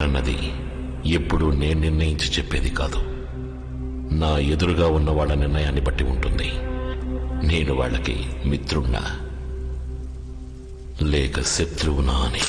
పేరన్నది ఎప్పుడూ నేను నిర్ణయించి చెప్పేది కాదు. నా ఎదురుగా ఉన్న వాళ్ళ నిర్ణయాన్ని బట్టి ఉంటుంది. నేను వాళ్ళకి మిత్రుణ్ణా లేక శత్రువునా అని.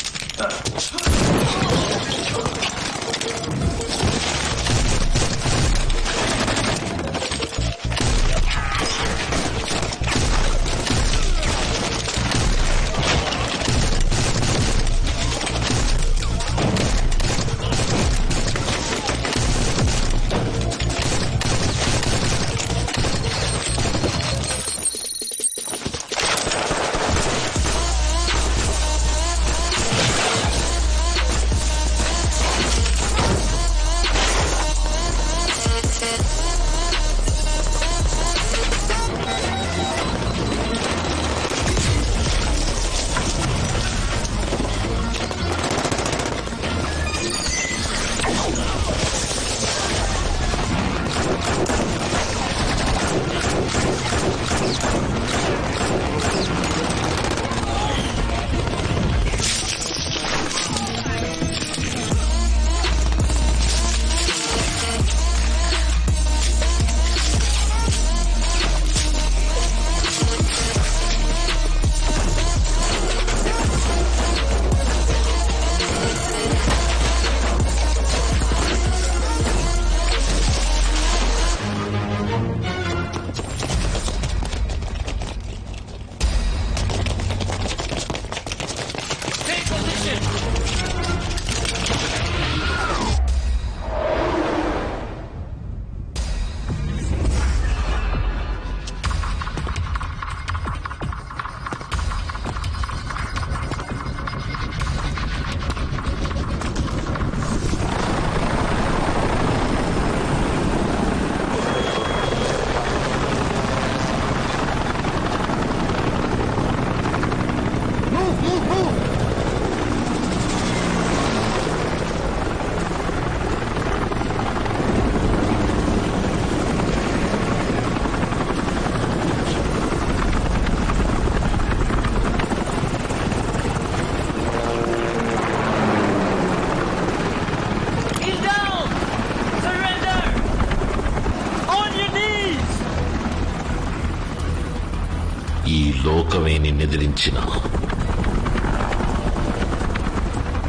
ఈ లోకమే నిన్నెదిరించిన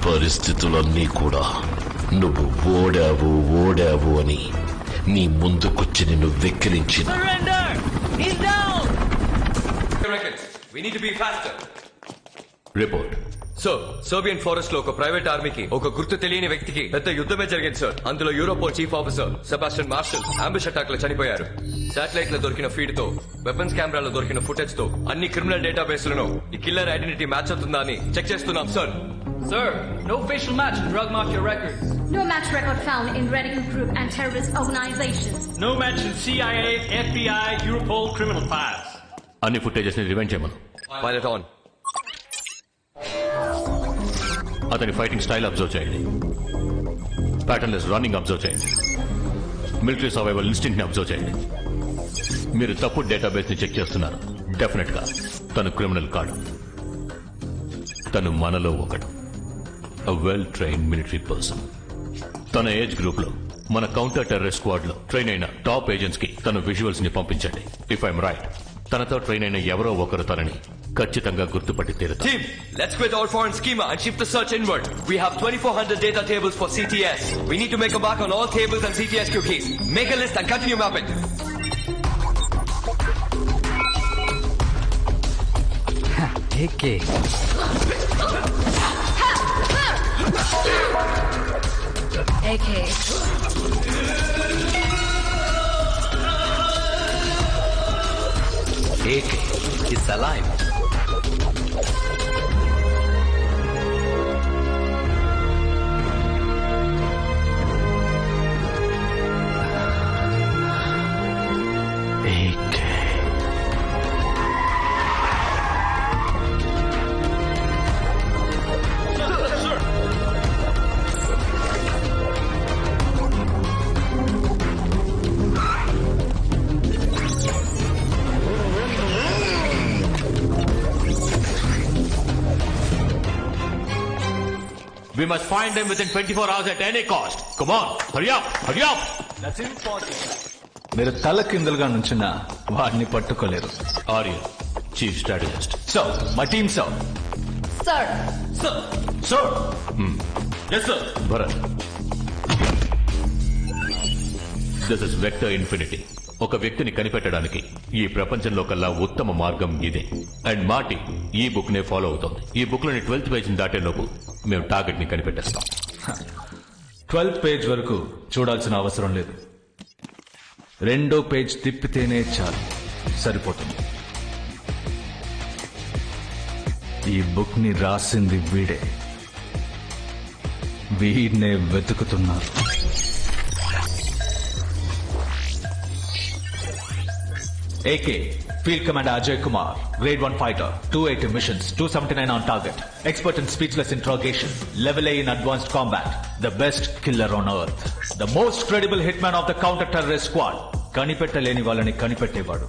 పరిస్థితులన్నీ కూడా నువ్వు ఓడావు అని నీ ముందుకొచ్చి నిన్ను వెక్కిరించిన. రిపోర్ట్. సార్, సర్బియన్ ఫారెస్ట్ లో ఒక ప్రైవేట్ ఆర్మీకి ఒక గుర్తు తెలియని వ్యక్తికి పెద్ద యుద్ధమే జరిగింది సార్. అందులో Europol chief officer Sebastian Marshall ambush attack లో చనిపోయారు. శాటిలైట్ లో దొరికిన ఫీడ్ తో, వెపన్స్ కెమెరాలో దొరికిన ఫుటేజ్ తో అన్ని క్రిమినల్ డేటాబేస్ లను ఈ కిల్లర్ ఐడెంటిటీ మ్యాచ్ అవుతుందా అని చెక్ చేస్తున్నాం sir. Sir, no facial match in drug mafia records. No match record found in radical group and terrorist organizations. No match in CIA, FBI, Europol criminal files. అన్ని footages ని rewind చేయమను. Pilot on. అతని fighting style observe చేయండి. Patternless running observe చేయండి. Military survival instinct ని observe చేయండి. మీరు తప్పు డేటాబేస్ ని చెక్ చేస్తున్నారు. డెఫినెట్ గా తను క్రిమినల్ కాడు. తను మనలో ఒకడు. A well-trained military person. తన ఏజ్ గ్రూప్ లో మన కౌంటర్ టెర్రరిస్ట్ స్క్వాడ్ లో ట్రైన్ అయిన టాప్ ఏజెంట్స్ కి తన విజువల్స్ ని పంపించండి. ఇఫ్ ఐఎమ్ రైట్, తనతో ట్రైన్ అయిన ఎవరో ఒకరు తనని ఖచ్చితంగా గుర్తుపట్టి తీరుతారు. Team, let's quit all foreign schema and shift the search inward. We have 2400 data tables for CTS. We need to make a mark on all tables and CTS keys. Make a list and continue mapping. AK. AK. AK is alive. must find them within 24 hours at any cost. Come on, hurry up, hurry up. మీరు తల కిందలుగా నుంచిన వాడిని పట్టుకోలేరు. Aryan, chief strategist. So మా team so Bharat. This is Vector Infinity. ఒక వ్యక్తిని కనిపెట్టడానికి ఈ ప్రపంచంలో కల్లా ఉత్తమ మార్గం ఇదే. అండ్ మా టీం ఈ బుక్ నే ఫాలో అవుతోంది. ఈ బుక్ లోని 12th పేజీని దాటేలోపు మేము టార్గెట్ ని కనిపెట్టేస్తాం. 12th పేజ్ వరకు చూడాల్సిన అవసరం లేదు. 2వ పేజ్ తిప్పితేనే చాలు, సరిపోతుంది. ఈ బుక్ ని రాసింది వీడే. వీడినే వెతుకుతున్నారు. AK, Field Commander Ajay Kumar, Grade 1 Fighter, 280 missions, 279 on target, expert in speechless interrogation, level A in advanced combat, the best killer on earth, the most credible hitman of the counter-terrorist squad. కనిపెట్టలేని వాళ్ళని కనిపెట్టేవాడు,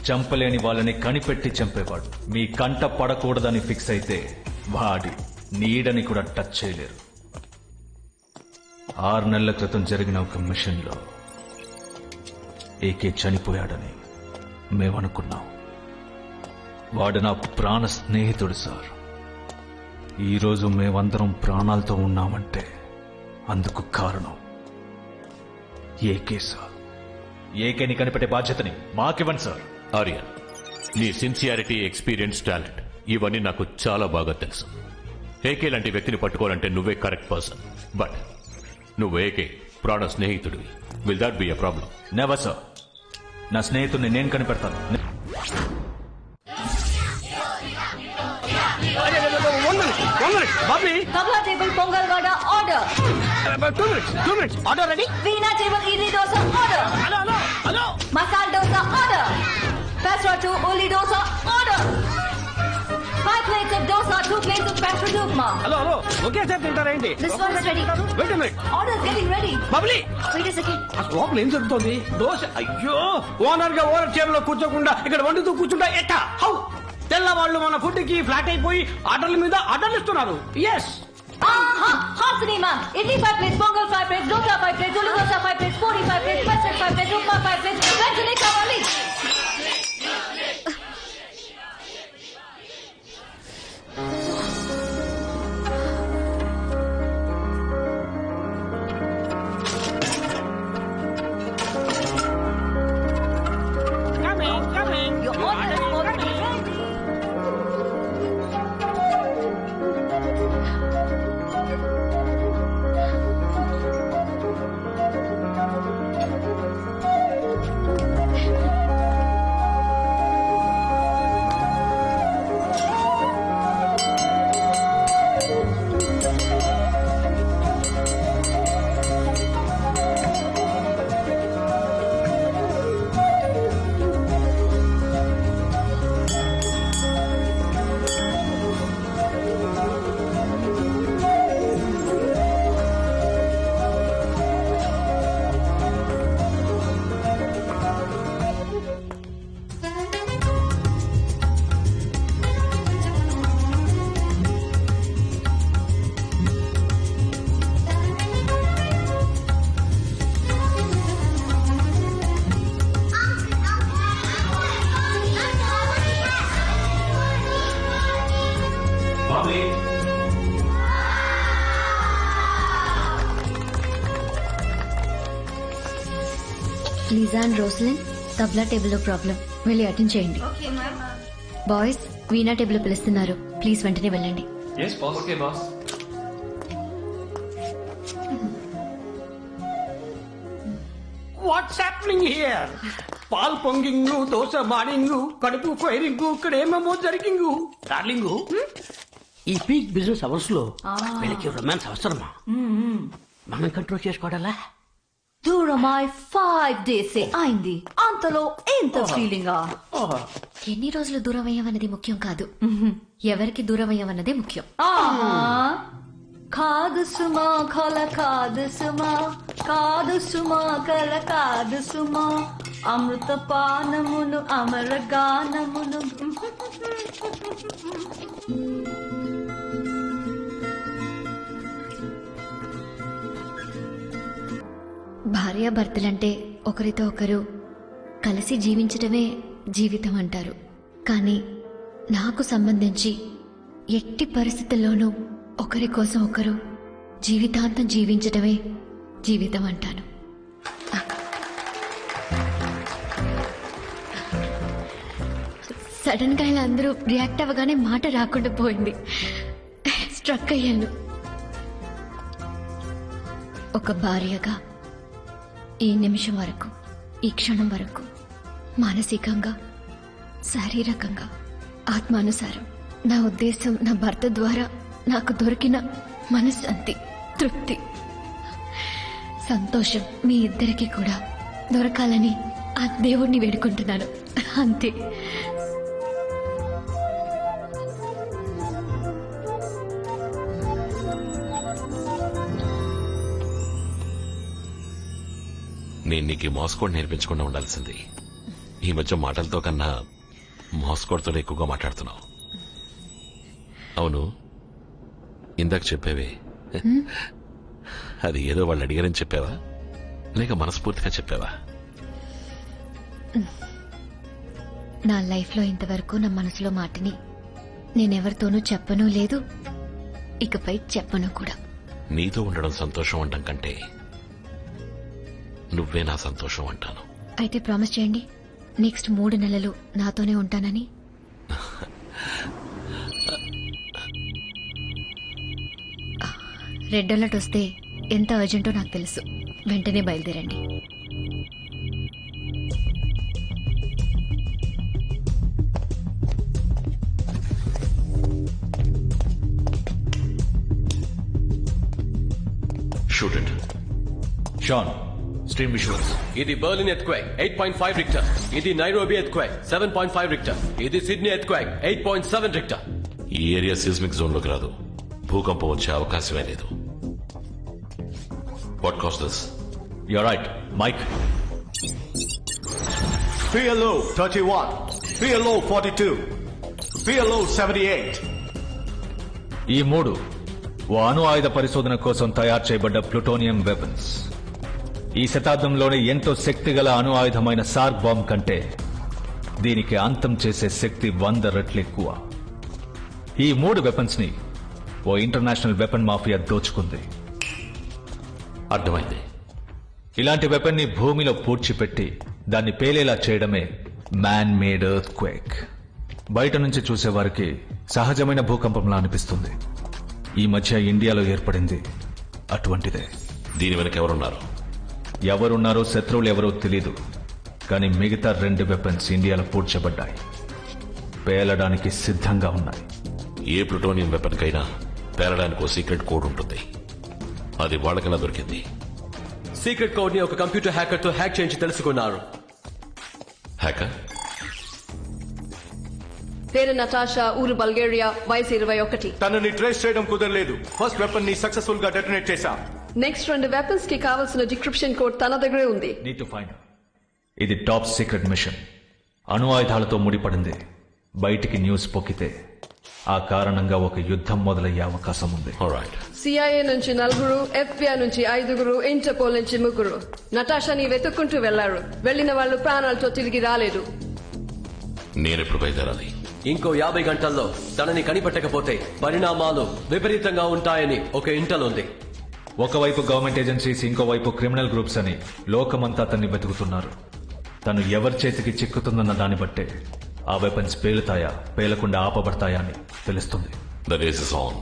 చంపలేని వాళ్ళని కనిపెట్టి చంపేవాడు. మీ కంట పడకూడదని fix అయితే వాడి నీడని కూడా touch చేయలేరు. 6 నెలల క్రితం జరిగిన ఒక మిషన్ లో AK చనిపోయాడని మేమనుకున్నాం. వాడు నా ప్రాణ స్నేహితుడు సార్. ఈరోజు మేమందరం ప్రాణాలతో ఉన్నామంటే అందుకు కారణం AK సార్. ఏకేని కనిపెట్టే బాధ్యతని మాకివ్వండి సార్. ఆర్యన్, నీ సిన్సియారిటీ, ఎక్స్పీరియన్స్, టాలెంట్ ఇవన్నీ నాకు చాలా బాగా తెలుసు. ఏకే లాంటి వ్యక్తిని పట్టుకోవాలంటే నువ్వే కరెక్ట్ పర్సన్. బట్ నువ్వు ఏకే ప్రాణ స్నేహితుడివి. Will that be a problem? Never sir. నా స్నేహితుడిని నేను కనిపెడతాను. Tabla table Pongal Vada order. 2 minutes. Order ready? Veena table idli dosa order. Hello. Masala dosa order. Pesra 2 uli dosa order. 5 plates of dosa, 2 plates of pesra upma. Hello. Okay, sir తింటారేంటి? This one is ready. Wait a minute. Order is getting ready. Bubbly, Wait a second. అసలు లోపల ఏం జరుగుతుంది? దోశ. అయ్యో, owner గా owner చైర్లో కూర్చోకుండా ఇక్కడ వండుతూ కూర్చుంటా ఎట్టా? హౌ? తెల్లవాళ్ళు మన ఫుడ్ కి ఫ్లాట్ అయిపోయి ఆర్డర్ల మీద ఆర్డర్లు ఇస్తున్నారు. Yes. Half ma'am. Idli 5 plates, Pongal 5 plates, dosa 5 plates, uli dosa 5 plates, puri 5 plates, pesra 5 plates, upma 5 plates. Venkani kavali. Coming. Your order is already ready. Liza and Roslin, Tabla table లో ప్రాబ్లం, వెళ్ళి అటెండ్ చేయండి. బాయ్స్, వీణా టేబుల్ లో పిలుస్తున్నారు, please వెంటనే వెళ్ళండి. Okay boss. What's happening here? పాల్ పొంగింగ్, దోశ మాడింగ్, కడుపు ఫైరింగ్, ఇక్కడ ఏమేమో జరిగింగ్. డార్లింగ్, ఈ పీక్ బిజినెస్ అవర్స్ లో వీళ్ళకి రొమాన్స్ అవసరమా? మనం కంట్రోల్ చేసుకోవడాలా? దూరమై 5 days అయింది, అంతలో ఎంత ఫీలింగా? ఎన్ని రోజులు దూరం అయ్యామన్నది ముఖ్యం కాదు, ఎవరికి దూరం అయ్యామన్నదే ముఖ్యం. కాదు సుమా కల, కాదు సుమా, కాదు సుమా కల, కాదు సుమా, అమృత పానమును అమర గానమును. భార్యాభర్తలంటే ఒకరితో ఒకరు కలిసి జీవించడమే జీవితం అంటారు. కానీ నాకు సంబంధించి ఎట్టి పరిస్థితుల్లోనూ ఒకరి కోసం ఒకరు జీవితాంతం జీవించడమే జీవితం అంటాను. సడన్ గా ఇలా అందరూ రియాక్ట్ అవ్వగానే మాట రాకుండా పోయింది. స్ట్రక్ అయ్యాను. ఒక భార్యగా ఈ నిమిషం వరకు, ఈ క్షణం వరకు మానసికంగా, శారీరకంగా, ఆత్మానుసారం నా ఉద్దేశం నా భర్త ద్వారా నాకు దొరికిన మనశ్శాంతి, తృప్తి, సంతోషం మీ ఇద్దరికి కూడా దొరకాలని ఆ దేవుణ్ణి వేడుకుంటున్నాను. అంతే. నేను నీకు ఈ మోస్కోడ్ నేర్పించకుండా ఉండాల్సింది. ఈ మధ్య మాటలతో కన్నా మోస్కోడ్తో ఎక్కువగా మాట్లాడుతున్నావు. అవును, ఇందాక చెప్పేవే, అది ఏదో వాళ్ళు అడిగారని చెప్పావా లేక మనస్ఫూర్తిగా చెప్పావా? నా లైఫ్లో ఇంతవరకు నా మనసులో మాటని నేనెవరితోనూ చెప్పనూ లేదు, ఇకపై చెప్పను కూడా. నీతో ఉండడం సంతోషం అంటాం కంటే నువ్వే నా సంతోషం అంటాను. అయితే ప్రామిస్ చేయండి, నెక్స్ట్ 3 నెలలు నాతోనే ఉంటానని. రెడ్ అలర్ట్ వస్తే ఎంత అర్జెంటో నాకు తెలుసు. వెంటనే బయలుదేరండి. Shoot it. Shaan, stream visuals. ఇది బర్లిన్ ఎర్త్క్వేక్ 8.5 రిక్టర్. ఇది నైరోబి ఎర్త్క్వేక్ 7.5 రిక్టర్. ఇది సిడ్నీ ఎర్త్క్వేక్ 8.7 రిక్టర్. ఈ ఏరియా సిస్మిక్ జోన్ లోకి రాదు. భూకంపం వచ్చే అవకాశమే లేదు. What caused this? You're right, Mike. PLO 31, PLO 42, PLO 78. ఈ 3 ఓ అణు ఆయుధ పరిశోధన కోసం తయారు చేయబడ్డ ప్లూటోనియం వెపన్స్. ఈ శతాబ్దంలోనే ఎంతో శక్తిగల అణు ఆయుధమైన సార్క్ బాంబ్ కంటే దీనికి అంతం చేసే శక్తి 100 రెట్లు ఎక్కువ. ఈ 3 వెపన్స్ ని ఓ ఇంటర్నేషనల్ వెపన్ మాఫియా దోచుకుంది. అర్థమైంది. ఇలాంటి వెపన్ ని భూమిలో పూడ్చిపెట్టి దాన్ని పేలేలా చేయడమే మ్యాన్ మేడ్ ఎర్త్ క్వేక్. బయట నుంచి చూసేవారికి సహజమైన భూకంపంలా అనిపిస్తుంది. ఈ మధ్య ఇండియాలో ఏర్పడింది అటువంటిదే. దీని వెనక ఎవరున్నారు? ఎవరున్నారో, శత్రువులు ఎవరో తెలీదు. కానీ మిగతా 2 వెపన్స్ ఇండియాలో పూడ్చబడ్డాయి, పేలడానికి సిద్ధంగా ఉన్నాయి. ఏ ప్లూటోనియం వెపన్ కైనా పేరడానికి ఓ సీక్రెట్ కోడ్ ఉంటుంది. అది వాళ్ళకైనా దొరికింది. సీక్రెట్ కోడ్ ని ఒక కంప్యూటర్ హ్యాకర్ తో హ్యాక్ చేయించి తెలుసుకున్నారు. హ్యాకర్? పేరు నటాషా, ఊరు బల్గేరియా, వయసు 21. తనని ట్రేస్ చేయడం కుదరలేదు. ఫస్ట్ వెపన్ ని సక్సెస్ఫుల్ గా డెటోనేట్ చేశాం. నెక్స్ట్ 2 వెపన్స్ కి కావాల్సిన డిక్రిప్షన్ కోడ్ తన దగ్గరే ఉంది. Need to find. ఇది టాప్ సీక్రెట్ మిషన్. అణు ఆయుధాలతో ముడిపడింది. బయటికి న్యూస్ పొక్కితే ఆ కారణంగా ఒక యుద్ధం మొదలయ్యే అవకాశం ఉంది. ఆల్రైట్. సిఐఏ నుంచి 4, FBI నుంచి 5, ఇంటర్పోల్ నుంచి 3 నటాషాని వెతుక్కుంటూ వెళ్లారు. వెళ్లిన వాళ్ళు ప్రాణాలతో తిరిగి రాలేదు. నేనెప్పుడు బయలుదేరాలి? ఇంకో 50 గంటల్లో తనని కనిపెట్టకపోతే పరిణామాలు విపరీతంగా ఉంటాయని ఒక ఇంటల్ ఉంది. ఒకవైపు గవర్నమెంట్ ఏజెన్సీస్, ఇంకోవైపు క్రిమినల్ గ్రూప్స్ అని లోకమంతా అతన్ని వెతుకుతున్నారు. తను ఎవరి చేతికి చిక్కుతుందన్న దాన్ని బట్టే ఆ వెపన్స్ పేలుతాయా, పేలకుండా ఆపబడతాయా అని తెలుస్తుంది. The race is on.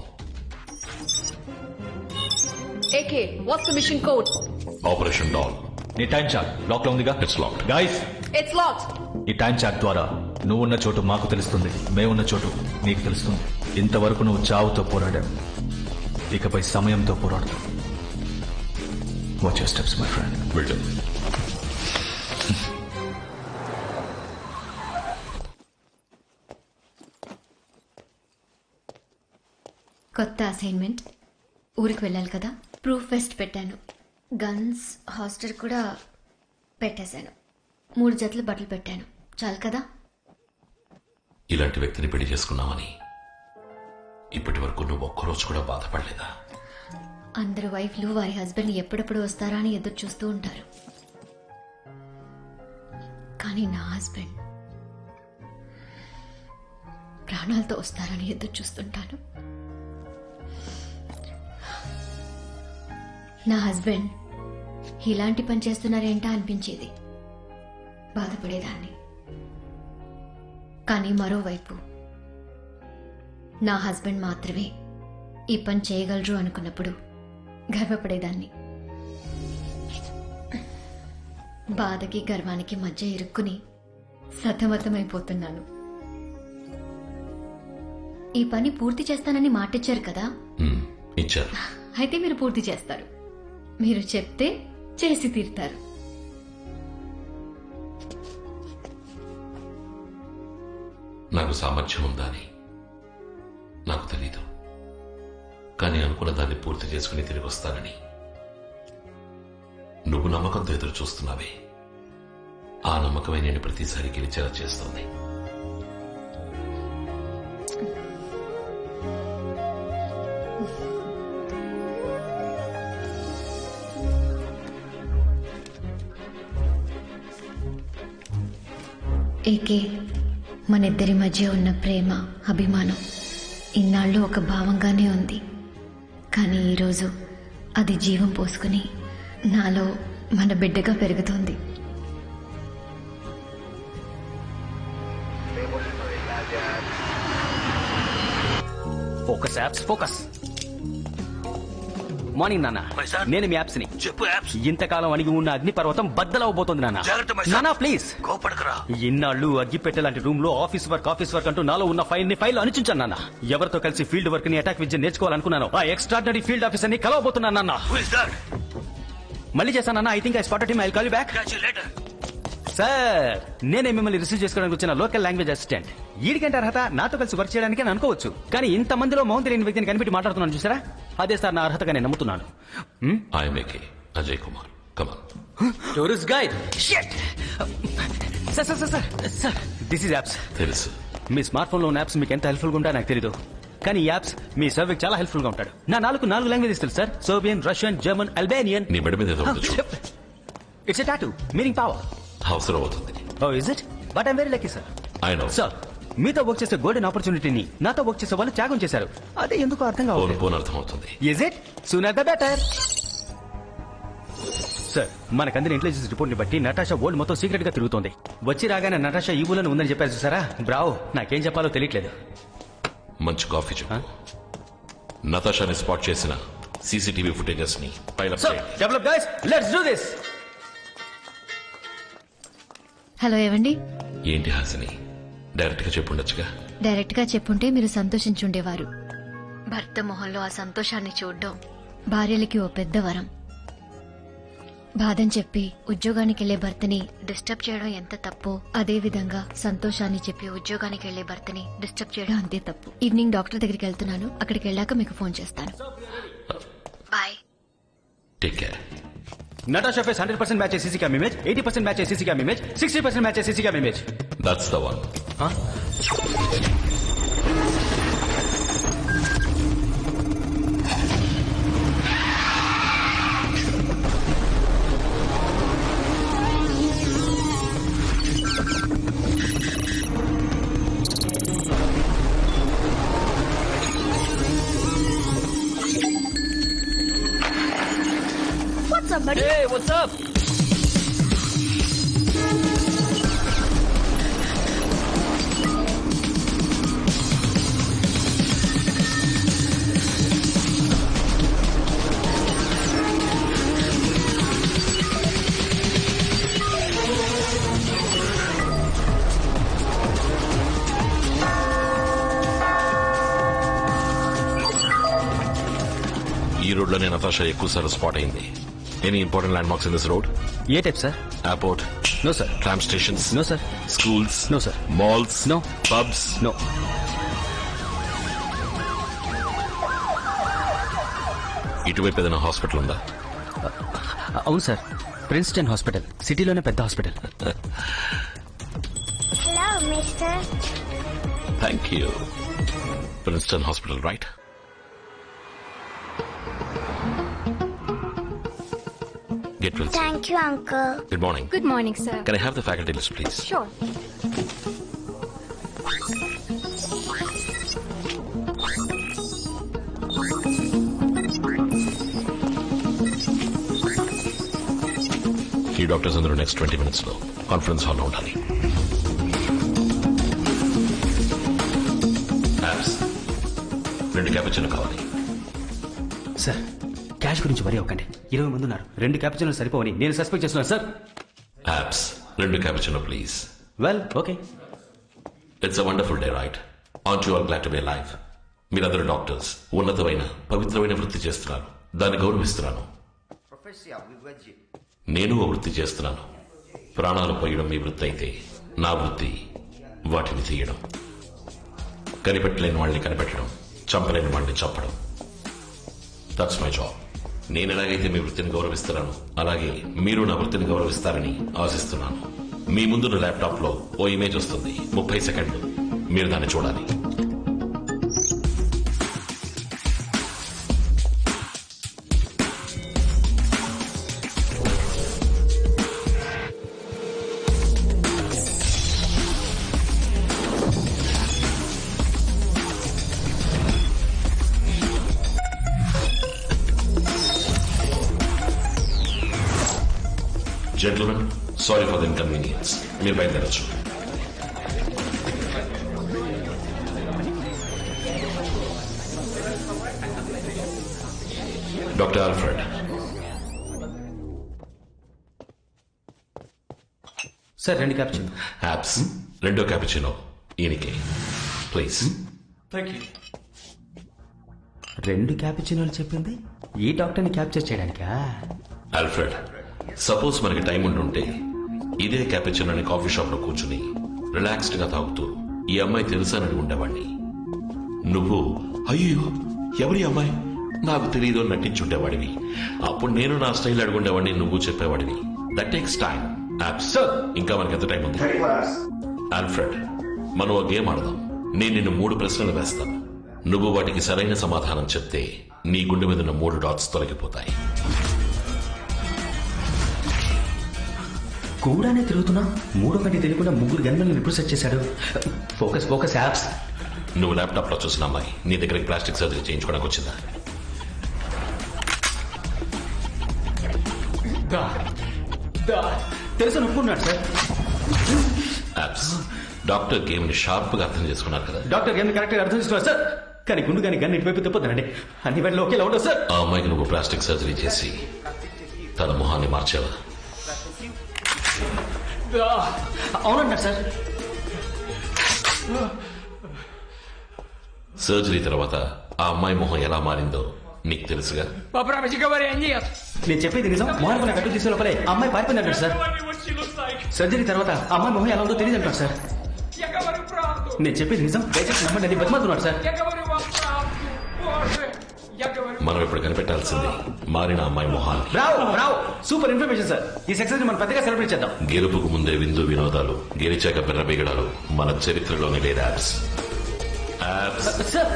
AK, what's the mission code? Operation doll. నీ టైం చార్ట్ లాక్ లో ఉందిగా? It's locked. Guys, It's locked. ఈ టైం చార్ట్ ద్వారా నువ్వున్న చోటు మాకు తెలుస్తుంది, మేమున్న చోటు నీకు తెలుస్తుంది. ఇంతవరకు నువ్వు చావుతో పోరాడావు, ఇకపై సమయంతో పోరాడతావు. Watch your steps my friend. Builder. కొత్త అసైన్మెంట్. ఊరికి వెళ్ళాలి కదా, ప్రూఫ్ ఫెస్ట్ పెట్టాను. గన్స్, హాస్టల్ కూడా పెట్టేశాను. 3 జతలు బట్టలు పెట్టాను. చాలు కదా? ఇలాంటి వ్యక్తిని పెళ్లి చేసుకున్నామని ఇప్పటి వరకు నువ్వు ఒక్కరోజు కూడా బాధపడలేదా? అందరు వైఫ్లు వారి హస్బెండ్ ఎప్పుడెప్పుడు వస్తారా అని ఎదురు చూస్తూ ఉంటారు. కానీ నా హస్బెండ్ ప్రాణాలతో వస్తారని ఎదురు చూస్తుంటాను. నా హస్బెండ్ ఇలాంటి పని చేస్తున్నారేంటా అనిపించేది, బాధపడేదాన్ని. కానీ మరోవైపు నా హస్బెండ్ మాత్రమే ఈ పని చేయగలరు అనుకున్నప్పుడు గర్వపడేదాన్ని. బాధకి గర్వానికి మధ్య ఇరుక్కుని సతమతమైపోతున్నాను. ఈ పని పూర్తి చేస్తానని మాటిచ్చారు కదా, ఇచ్చారు. అయితే మీరు పూర్తి చేస్తారు. మీరు చెప్తే చేసి తీరుతారు. నాకు సామర్థ్యం ఉందని నాకు తెలీదు, కానీ అనుకున్న దాన్ని పూర్తి చేసుకుని తిరిగి వస్తానని నువ్వు నమ్మకంతో ఎదురు చూస్తున్నావే. ఆ నమ్మకమే నేను ప్రతిసారి గెలిచేలా చేస్తుంది. ఏకే, మనిద్దరి మధ్య ఉన్న ప్రేమ, అభిమానం ఇన్నాళ్ళు ఒక భావంగానే ఉంది. కానీ ఈరోజు అది జీవం పోసుకుని నాలో మన బిడ్డగా పెరుగుతోంది. Focus apps, focus. మార్నింగ్ నాన్న, నేను మీ యాప్స్ ని చెప్పు యాప్స్. ఇంతకాలం అణిగి ఉన్న అగ్నిపర్వతం బద్దలవబోతోంది నాన్న. నాన్న ప్లీజ్ కోపడకరా. ఇన్నాళ్ళు అగ్గిపెట్టె లాంటి రూమ్ లో ఆఫీస్ వర్క్ అంటూ నాలో ఉన్న ఫైల్ అణిచుంచాను నాన్న. ఎవరితో కలిసి ఫీల్డ్ వర్క్ ని అటాక్ విద్య నేర్చుకోవాలనుకున్నాను, ఆ ఎక్స్ట్రాడినరీ ఫీల్డ్ ఆఫీసర్ ని కలవబోతున్నాను నాన్న. మళ్ళీ చేశానన్నా. I think I spotted him. I will call you back. Sir, నేనే మిమ్మల్ని రిసీవ్ చేసుకోవడానికి వచ్చిన లోకల్ లాంగ్వేజ్ అసిస్టెంట్. వీడికంటే అర్హత నాతో కలిసి వర్క్ చేయడానికి అని అనుకోవచ్చు, కానీ ఇంత మందిలో మౌన్ తెలియని వ్యక్తిని కనిపెట్టి మాట్లాడుతున్నాను చూసారా, అదే సార్ నా అర్హతగా నేను నమ్ముతున్నాను. I'm AK Ajay Kumar. Come on. Tourist guide. Sir, this is apps. తెలుసు. మీ స్మార్ట్ ఫోన్ లో ఉన్న యాప్స్ మీకు ఎంత హెల్ప్ఫుల్ గా ఉంటాయో నాకు తెలియదు, కానీ ఈ యాప్స్ మీ సర్వేకి చాలా హెల్ప్ఫుల్ గా ఉంటాడు. నా 4 లాంగ్వేజెస్ తెలుసు సార్. Serbian, Russian, German, Albanian. నీ మెడ మీద ఏదో ఉంది చూడు. It's a tattoo meaning power. అవసరం అవుతుంది. Oh is it? But I'm very lucky sir. I know. Sir, మీతో వర్క్ చేసే గోల్డెన్ ఆపర్చునిటీని నాతో వర్క్ చేసే వాళ్ళు త్యాగం చేశారు. అదే ఎందుకు అర్థం కావాలి. పోను అర్థం అవుతుంది. Is it? Sooner the better. Sir, మనకందిన ఇంటెలిజెన్స్ రిపోర్ట్ ని బట్టి నటాషా వరల్డ్ మొత్తం సీక్రెట్ గా తిరుగుతోంది. వచ్చి రాగానే నటాషా ఈ ఊళ్ళో ఉందని చెప్పారు చూసారా. బ్రావో, నాకేం చెప్పాలో తెలియట్లేదు. మంచి కాఫీ చెప్పు. నతాషాని స్పాట్ చేసిన సీసీటీవీ ఫుటేజెస్ ని పైలప్ చేయండి. Develop guys, let's do this. Hello, ఏవండి? ఏంటి హాసిని, డైరెక్ట్ గా చెప్పుండొచ్చుగా. డైరెక్ట్ గా చెప్పుంటే మీరు సంతోషించుండేవారు. భర్త మొహంలో ఆ సంతోషాన్ని చూడడం భార్యలకి ఓ పెద్ద వరం. బాధని చెప్పి ఉద్యోగానికి వెళ్లే భర్తని డిస్టర్బ్ చేయడం ఎంత తప్పో, అదే విధంగా సంతోషాన్ని చెప్పి ఉద్యోగానికి వెళ్లే భర్తని డిస్టర్బ్ చేయడం అంతే తప్పు. ఈవినింగ్ డాక్టర్ దగ్గరికి వెళ్తున్నాను, అక్కడికి వెళ్ళాక మీకు ఫోన్ చేస్తాను. Bye. Take care. Natasha face 100% match CC cam image, 80% match CC cam image, 60% match CC cam image. That's the one. Huh? What's up, buddy? Hey, what's up? ఈ రోడ్ లోనే Natasha ఎక్కువ సార్లు స్పాట్ అయింది. Any important landmarks in this road? ఏ type sir? Airport? No sir. Tram stations? No sir. Schools? No sir. Malls? No. Pubs? No. ఇటువైపు ఏదైనా hospital ఉందా? అవును సార్, ప్రిన్స్టన్ హాస్పిటల్, సిటీలోనే పెద్ద hospital. Hello, mister. Thank you. Princeton hospital, right? Get well. Thank you uncle. Good morning. Good morning sir. Can I have the faculty list please? Sure. ఈ doctors అందరూ next 20 minutes లో conference హాల్లో ఉండాలి. Apps 2 cappuccino కావాలి. Sir cash గురించి వరి అవ్వకండి. 20 మంది ఉన్నారు. 2 క్యాపిచినోలు సరిపోవని నేను సస్పెక్ట్ చేస్తున్నాను sir. Apps 2 cappuccino please. Well okay. It's a wonderful day right? Aren't you all glad to be alive? మీరందరూ డాక్టర్స్, ఉన్నతమైన పవిత్రమైన వృత్తి చేస్తున్నారు. దాన్ని గౌరవిస్తున్నాను. నేను ఓ వృత్తి చేస్తున్నాను. ప్రాణాలు పోయడం మీ వృత్తి అయితే నా వృత్తి వాటిని తీయడం. కనిపెట్టలేని వాళ్ళని కనిపెట్టడం, చంపలేని వాళ్ళని చంపడం. That's my job. నేను ఎలాగైతే మీ వృత్తిని గౌరవిస్తున్నాను అలాగే మీరు నా వృత్తిని గౌరవిస్తారని ఆశిస్తున్నాను. మీ ముందున్న ల్యాప్టాప్ లో ఓ ఇమేజ్ వస్తుంది. 30 సెకండ్లు మీరు దాన్ని చూడాలి. Gentlemen, sorry for the inconvenience. మీరు బయలుదేరచ్చు. Doctor Alfred. Sir 2 cappuccino. యాప్స్ 2 క్యాపుచినో ఈయనకి ప్లీజ్. Thank you. 2 క్యాపిచినోలు చెప్పింది ఈ డాక్టర్ని క్యాప్చర్ చేయడానికా? ఆల్ఫ్రెడ్, సపోజ్ మనకి టైం ఉంటుంటే ఇదే క్యాపుచినోని కాఫీ షాప్ లో కూర్చుని రిలాక్స్డ్ గా తాగుతూ ఈ అమ్మాయి తెలుసానని ఉండేవాడిని. నువ్వు అయ్యో ఎవరి అమ్మాయి నాకు తెలియదు అని నటించుండేవాడివి. అప్పుడు నేను నా స్టైల్ అడుగుండేవాడిని, నువ్వు చెప్పేవాడివి. That takes time. ఇంకా మనకి ఎంత టైం ఉంది? ఆల్ఫ్రెడ్, మనం ఒక గేమ్ ఆడదాం. నేను నిన్ను 3 ప్రశ్నలు వేస్తాను. నువ్వు వాటికి సరైన సమాధానం చెప్తే నీ గుండె మీద ఉన్న 3 డాట్స్ తొలగిపోతాయి. కూడానే తిరుగుతున్నా 3 కంటే తెలియకుండా 3 గన్మెన్లను ఎప్పుడు సెట్ చేశాడు? Focus focus apps. నువ్వు ల్యాప్టాప్ లో చూసిన అమ్మాయి నీ దగ్గరికి ప్లాస్టిక్ సర్జరీ చేయించుకోవడానికి వచ్చిందా? తెలుసు ఒప్పుకున్నాడు సార్. యాప్స్, డాక్టర్ గేమ్ ని షార్ప్ గా అర్థం చేసుకున్నారు కదా? డాక్టర్ గేమ్ కరెక్ట్ గా అర్థం చేసుకున్నారు సార్. కానీ గుండు కానీ గన్ ఇటువైపు తిప్పొద్దండి. అన్ని వేళలో ఒకేలా ఉండవు సార్. ఆ అమ్మాయికి నువ్వు ప్లాస్టిక్ సర్జరీ చేసి తన మొహాన్ని మార్చావా? అవునన్నారు సార్. సర్జరీ తర్వాత ఆ అమ్మాయి మొహం ఎలా మారిందో నీకు తెలుసుగా? నేను చెప్పేది నిజం. మోహన్ గట్టు తీసే లోపలే అమ్మాయి పారిపోయింది అంటారు సార్. సర్జరీ తర్వాత అమ్మాయి మొహం ఎలా ఉందో తెలియదు అంటారు సార్. నేను చెప్పేది నిజం, దయచేసి నమ్మండి. అది బతిమాలుతున్నాడు సార్. మనం ఇప్పుడు కనిపెట్టాల్సింది మారిన అమ్మాయి మొహాన్ని. రావు సూపర్ ఇన్ఫర్మేషన్ సార్. ఈ సక్సెస్ ని మనం పెద్దగా సెలబ్రేట్ చేద్దాం. గెలుపుకు ముందే విందు వినోదాలు, గెలిచాక బిర్ర బిగడాలు మన చరిత్రలోనే లేదు. Apps sir.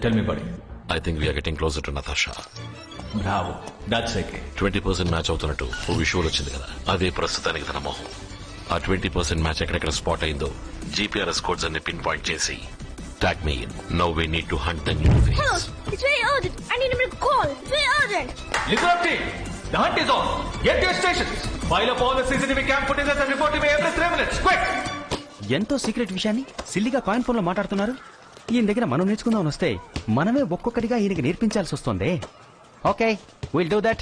Tell me, buddy. I think we are getting closer to Natasha. Bravo. That's okay. 20% match అవుతున్నట్టు ఓ విషువల్ వచ్చింది కదా, అదే ప్రస్తుతానికి తన మొహం. ఆ 20% మ్యాచ్ ఎక్కడెక్కడ స్పాట్ అయిందో జీపీఆర్ఎస్ కోడ్స్ అన్ని పిన్ పాయింట్ చేసి tag me in. Now we need to hunt the new face. Hello, it's very urgent. I need a minute call. It's very urgent. Liberty! The hunt is on. Get to your stations. File up all the CCTV cam footage and report to me every 3 minutes. Quick! ఎంతో secret విషయాన్ని సిల్లిగా coin phone లో మాట్లాడుతున్నారు. ఈయన దగ్గర మనం నేర్చుకుందామని వస్తే మనమే ఒక్కొక్కటిగా ఈయనకి నేర్పించాల్సి వస్తుంది. Okay, will do that.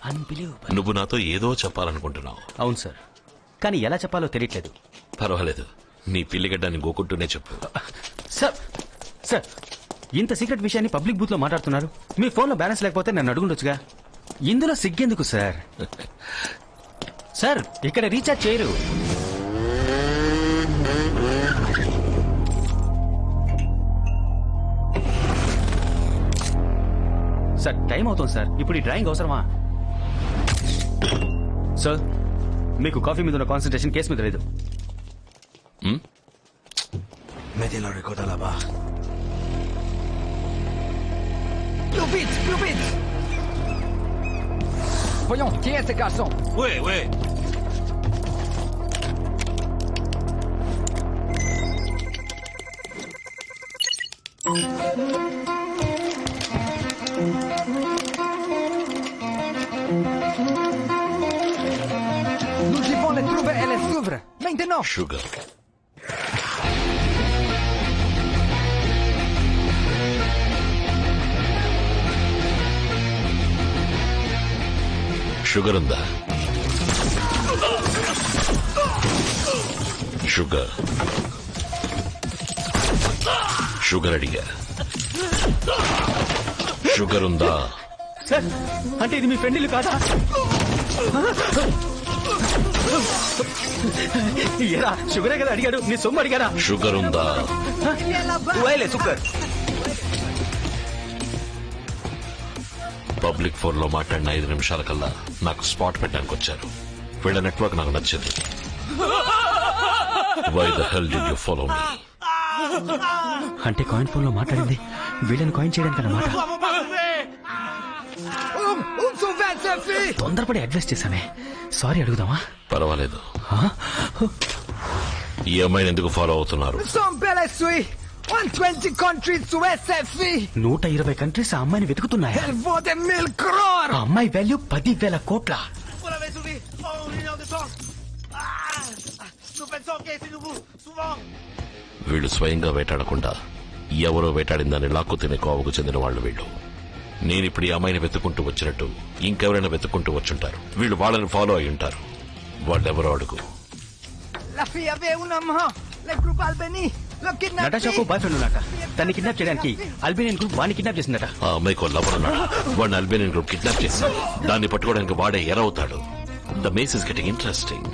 Unbelievable. నువ్వు నాతో ఏదో చెప్పాలనుకుంటున్నావు. అవును సార్, కానీ ఎలా చెప్పాలో తెలియట్లేదు. పర్వాలేదు, నీ పిల్లిగడ్డాన్ని గోకుంటూనే చెప్పు. సార్ సార్, ఇంత సీక్రెట్ విషయాన్ని పబ్లిక్ బూత్ లో మాట్లాడుతున్నారు. మీ ఫోన్ లో బ్యాలెన్స్ లేకపోతే నన్ను అడుగుండొచ్చుగా. ఇందులో సిగ్గెందుకు సార్? సార్, ఇక్కడ రీఛార్జ్ చేయరు. సార్, టైం అవుతుంది సార్. ఇప్పుడు ఈ డ్రాయింగ్ అవసరమా? సార్, మీకు కాఫీ మీద ఉన్న కాన్సన్ట్రేషన్ కేసు మీద లేదు. Mettez la ricotta là-bas. Plus vite, plus vite. Voyons, qui est ce garçon? Oui, oui. Nous devons les trouver et les suivre. Maintenant. Sugar sugar ఉందా? Sugar sugar అడిగా. Sugar ఉందా? Sir అంటే ఇది మీ friend ఇల్లు కాదా? ఏరా షుగరే కదా అడిగాడు, నీ సొమ్ము అడిగారా? షుగర్ ఉందా? పబ్లిక్ ఫోన్ లో మాట్లాడిన 5 నిమిషాల కల్లా నాకు స్పాట్ పెట్టడానికి వచ్చారు. వీళ్ళ నెట్వర్క్ నాకు నచ్చింది. Why the hell did you follow me? అంటే కాయిన్ ఫోన్ లో మాట్లాడింది వీళ్ళని కాయిన్ చేయడానికి అన్నమాట. తొందరపడి అడ్వైస్ చేశానే, సారీ అడుగుదామా? పర్వాలేదు. ఈ అమ్మాయిని ఎందుకు ఫాలో అవుతున్నారు? 120 countries to SFE. 120 కంట్రీస్ ఆ అమ్మాయిని వెతుకుతున్నాయా? Elle vaut des 1000 crores. ఆ అమ్మాయి వాల్యూ 10,000 కోట్ల. వీళ్ళు స్వయంగా వేటాడకుండా ఎవరో వేటాడిందని లాక్కు తినే కోవకు చెందిన వాళ్ళు వీళ్ళు. నేనిప్పుడు ఈ అమ్మాయిని వెతుక్కుంటూ వచ్చినట్టు ఇంకెవరైనా వెతుక్కుంటూ వచ్చుంటారు. వీళ్ళు వాళ్ళని ఫాలో అయి ఉంటారు. వాళ్ళెవరో అడుగు. La fille avait un amant. Le groupe Albany. నటాషాకు బాయ్ ఫ్రెండ్ ఉన్నాట. తన్ని కిడ్నాప్ చేయడానికి అల్బేనియన్ గ్రూప్ వాడిని కిడ్నాప్ చేసిందట. ఆ అమ్మాయికి లవర్ ఉన్నాడు. వాడిని అల్బేనియన్ గ్రూప్ కిడ్నాప్ చేశాడు. దాన్ని పట్టుకోవడానికి వాడే ఎరవుతాడు. The maze is getting interesting.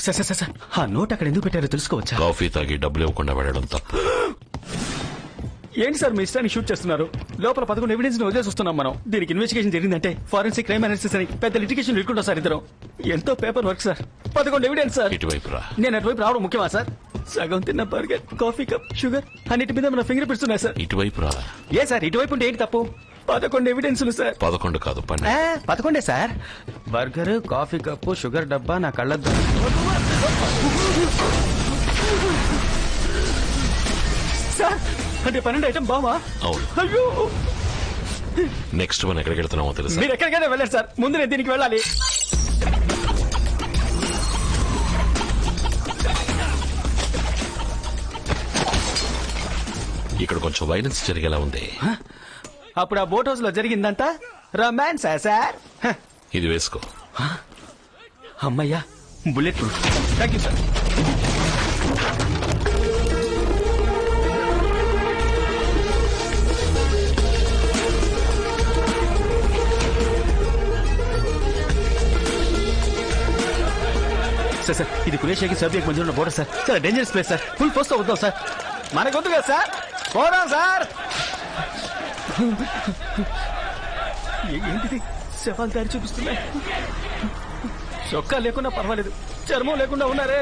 Sir ఆ నోట్ అక్కడ ఎందుకు పెట్టారో తెలుసుకోవచ్చా? కాఫీ తాగి డబ్బులు ఇవ్వకుండా వెళ్ళడం తప్పు. ఏంటి సార్ మీ ఇష్టాన్ని షూట్ చేస్తున్నారు? లోపల 11 ఎవిడెన్స్ ని వదిలేసి వస్తున్నాం మనం. దీనికి ఇన్వెస్టిగేషన్ జరిగిందంటే ఫారెన్సిక్ క్రైమ్ అనాలిసిస్ అని పెద్ద లిటిగేషన్ పెట్టుకుంటాం సార్. ఇద్దరం ఎంతో paper work sir. 11 evidence sir. ఇటువైపు రా. నేను అటువైపు రావడం ముఖ్యమా సార్? సగం తిన్న బర్గర్, కాఫీ కప్, షుగర్ అన్నిటి మీద మన ఫింగర్ ప్రింట్స్ ఉన్నాయి సార్. ఇటువైపు రా. ఏ సార్ ఇటువైపు ఉంటే ఏంటి తప్పు? 11 ఎవిడెన్స్లు సార్. 11 కాదు 12. 11 sir. Burger, coffee cup, sugar డబ్బా నా కళ్ళద్దు. సార్ అంటే 12 ఐటమ్ బావా? అవును. అయ్యో నెక్స్ట్ మనం ఎక్కడికి వెళ్తున్నామో తెలుసా? మీరు ఎక్కడికైనా వెళ్ళండి సార్, ముందు నేను దీనికి వెళ్ళాలి. ఇక్కడ కొంచెం వైలెన్స్ జరిగేలా ఉంది. అప్పుడు ఆ బోట్ హౌస్ లో జరిగిందంతా రొమాన్స్ సార్. ఇది వేసుకో. అమ్మయ్యా bullet proof. Thank you sir. Sir ఇది కురేషియాకి సర్బియాకి మధ్య ఉన్న బోర్డర్ సార్. చాలా dangerous place sir. Full force తో వద్దాం సార్. మనకొద్దు కదా సార్, పోదాం సార్. ఏంటిది శవాలు దారి చూపిస్తున్నాయి. చొక్కా లేకుండా పర్వాలేదు, చర్మం లేకుండా ఉన్నారే.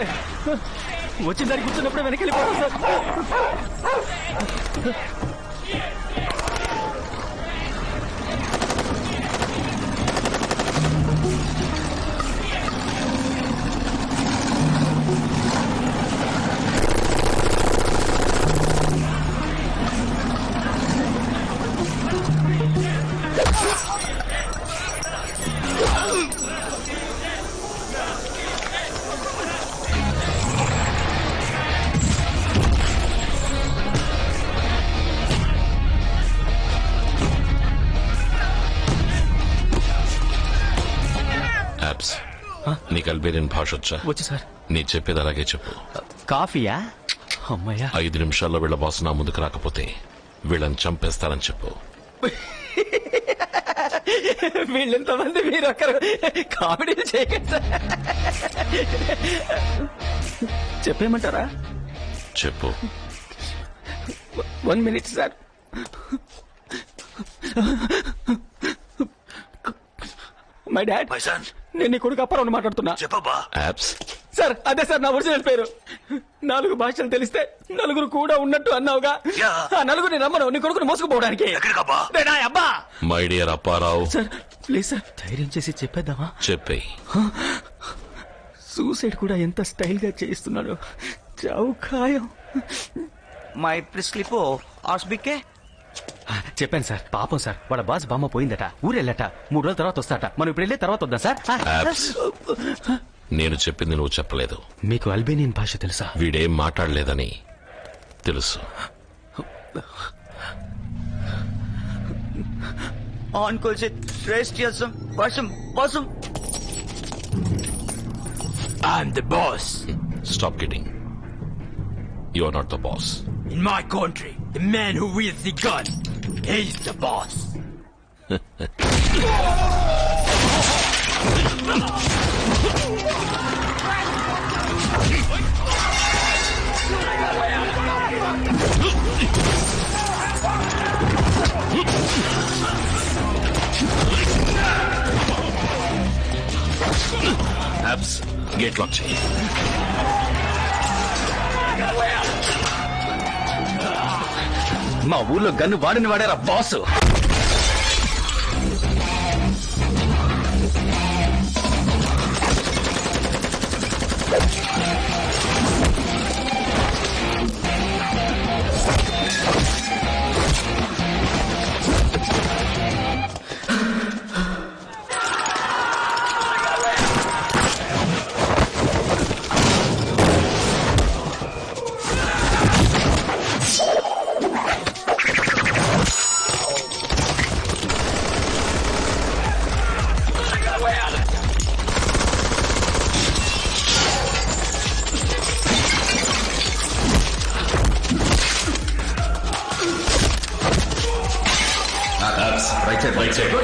వచ్చిన దారి కూర్చున్నప్పుడే వెనక్కి వెళ్ళిపోతాం సార్. నీకు అల్బేనియన్ భాష వచ్చా? వచ్చు సార్. నీ చెప్పేది అలాగే చెప్పు. కాఫీయా? అమ్మయ్యా. 5 నిమిషాల్లో వీళ్ళ బాస్ నా ముందుకు రాకపోతే వీళ్ళని చంపేస్తానని చెప్పు. వీళ్ళెంతమంది మీరు ఒకరు కామెడీ చేయకండి సార్. చెప్పేయమంటారా? చెప్పు. 1 minute సార్. My dad. నేను నీ కొడుకు అప్పారావు మాట్లాడుతున్నా. యాప్స్ సార్ అదే సార్ నా ఒరిజినల్ పేరు. 4 భాషలు తెలిస్తే నలుగురు కూడా ఉన్నట్టు అన్నావుగా, ఆ నలుగురిని రమ్మను నీ కొడుకుని మోసుకుపోవడానికి. అబ్బా my dear Apparao, sir please sir ధైర్యం చేసి చెప్పేద్దామా? చెప్పే. సూసైడ్ కూడా ఎంత స్టైల్ గా చేస్తున్నాడు. చావు ఖాయం. My Prislipo, Asbike? చెప్పాను సార్, పాపం సార్ వాళ్ళ బాస్ బామ్మ పోయిందట, ఊరెళ్ళట, 3 రోజుల తర్వాత వస్తాట. మనం ఇప్పుడు వెళ్ళే తర్వాత వద్దాం సార్. Abs. నేను చెప్పింది నువ్వు చెప్పలేదు. మీకు అల్బేనియన్ భాష తెలుసా? వీడేం మాట్లాడలేదని తెలుసు. On calls it rest yasum, basum. I'm the boss. Stop kidding. You are not the boss. In my country, the man who wields the gun, he's the boss. Abs, gate lock చేయి. మా ఊర్లో gun వాడిని వాడారా boss. Right side.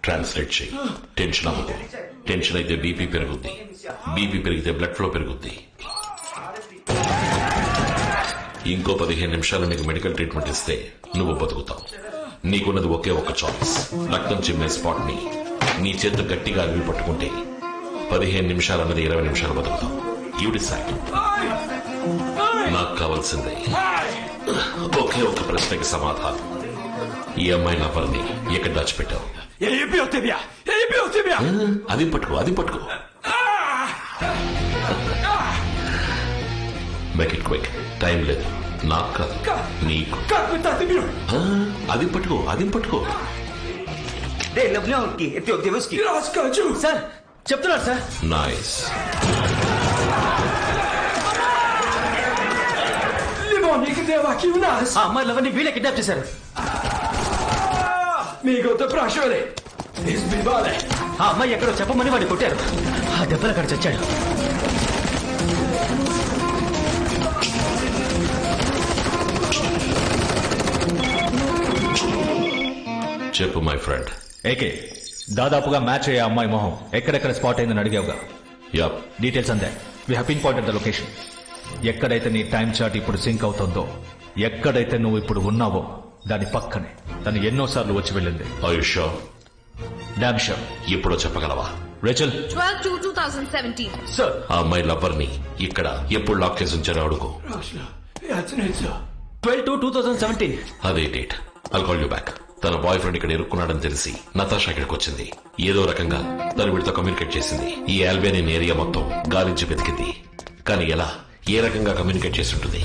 Translate చేయి. Tension అవ్వదు. Tension అయితే BP పెరుగుద్ది, BP పెరిగితే blood flow పెరుగుద్ది. ఇంకో 15 నిమిషాలు నీకు మెడికల్ ట్రీట్మెంట్ ఇస్తే నువ్వు బతుకుతావు. నీకున్నది ఒకే ఒక చాయిస్. రక్తం చిమ్మే స్పాట్ ని నీ చేత గట్టిగా అరివి పట్టుకుంటే 15 నిమిషాలు అన్నది 20 నిమిషాలు బతుకుతావు. You decide. నాకు కావాల్సిందే ఒకే ఒక ప్రశ్నకి సమాధానం. ఈ అమ్మాయి లవర్ని ఎక్కడ దాచిపెట్టావు? అది పట్టుకో. Make it quick. టైం లేదు. నాకు కాదు, నీకు. అది పట్టుకో. సార్ చెప్తున్నాడు సార్. నైస్. ఆ అమ్మాయి లవర్ని వీళ్ళే కిడ్నాప్ చేశారు. ఆ అమ్మాయి ఎక్కడో చెప్పమని వాడిని కొట్టారు. ఆ దెబ్బలు అక్కడ చచ్చాడు. చెప్పు మై ఫ్రెండ్. ఏకే దాదాపుగా మ్యాచ్ అయ్యే అమ్మాయి మొహం ఎక్కడెక్కడ స్పాట్ అయిందని అడిగావుగా. యాప్. డీటెయిల్స్ అందే. We have pin pointed the location. ఎక్కడైతే నీ టైం చార్ట్ ఇప్పుడు సింక్ అవుతుందో ఎక్కడైతే నువ్వు ఇప్పుడు ఉన్నావో దాని పక్కనే తను ఎన్నోసార్లు వచ్చి వెళ్ళింది. ఆయుషో డామ్ షూర్. ఇప్పుడు చెప్పగలవా? రేచల్ 12/2/2017. సార్ ఆ అమ్మాయి లవ్వర్ ని ఇక్కడ ఎప్పుడు లాక్ చేసి ఉంచారో అడుగు. 12/2/2017. అదే date. I'll call you back. తన బాయ్ ఫ్రెండ్ ఇక్కడ ఇరుక్కున్నాడని తెలిసి నతాషా ఇక్కడికి వచ్చింది. ఏదో రకంగా తను వీడితో కమ్యూనికేట్ చేసింది. ఈ ఆల్బేనియన్ ఏరియా మొత్తం గాలించి వెతికింది. కానీ ఎలా, ఏ రకంగా కమ్యూనికేట్ చేసి ఉంటుంది?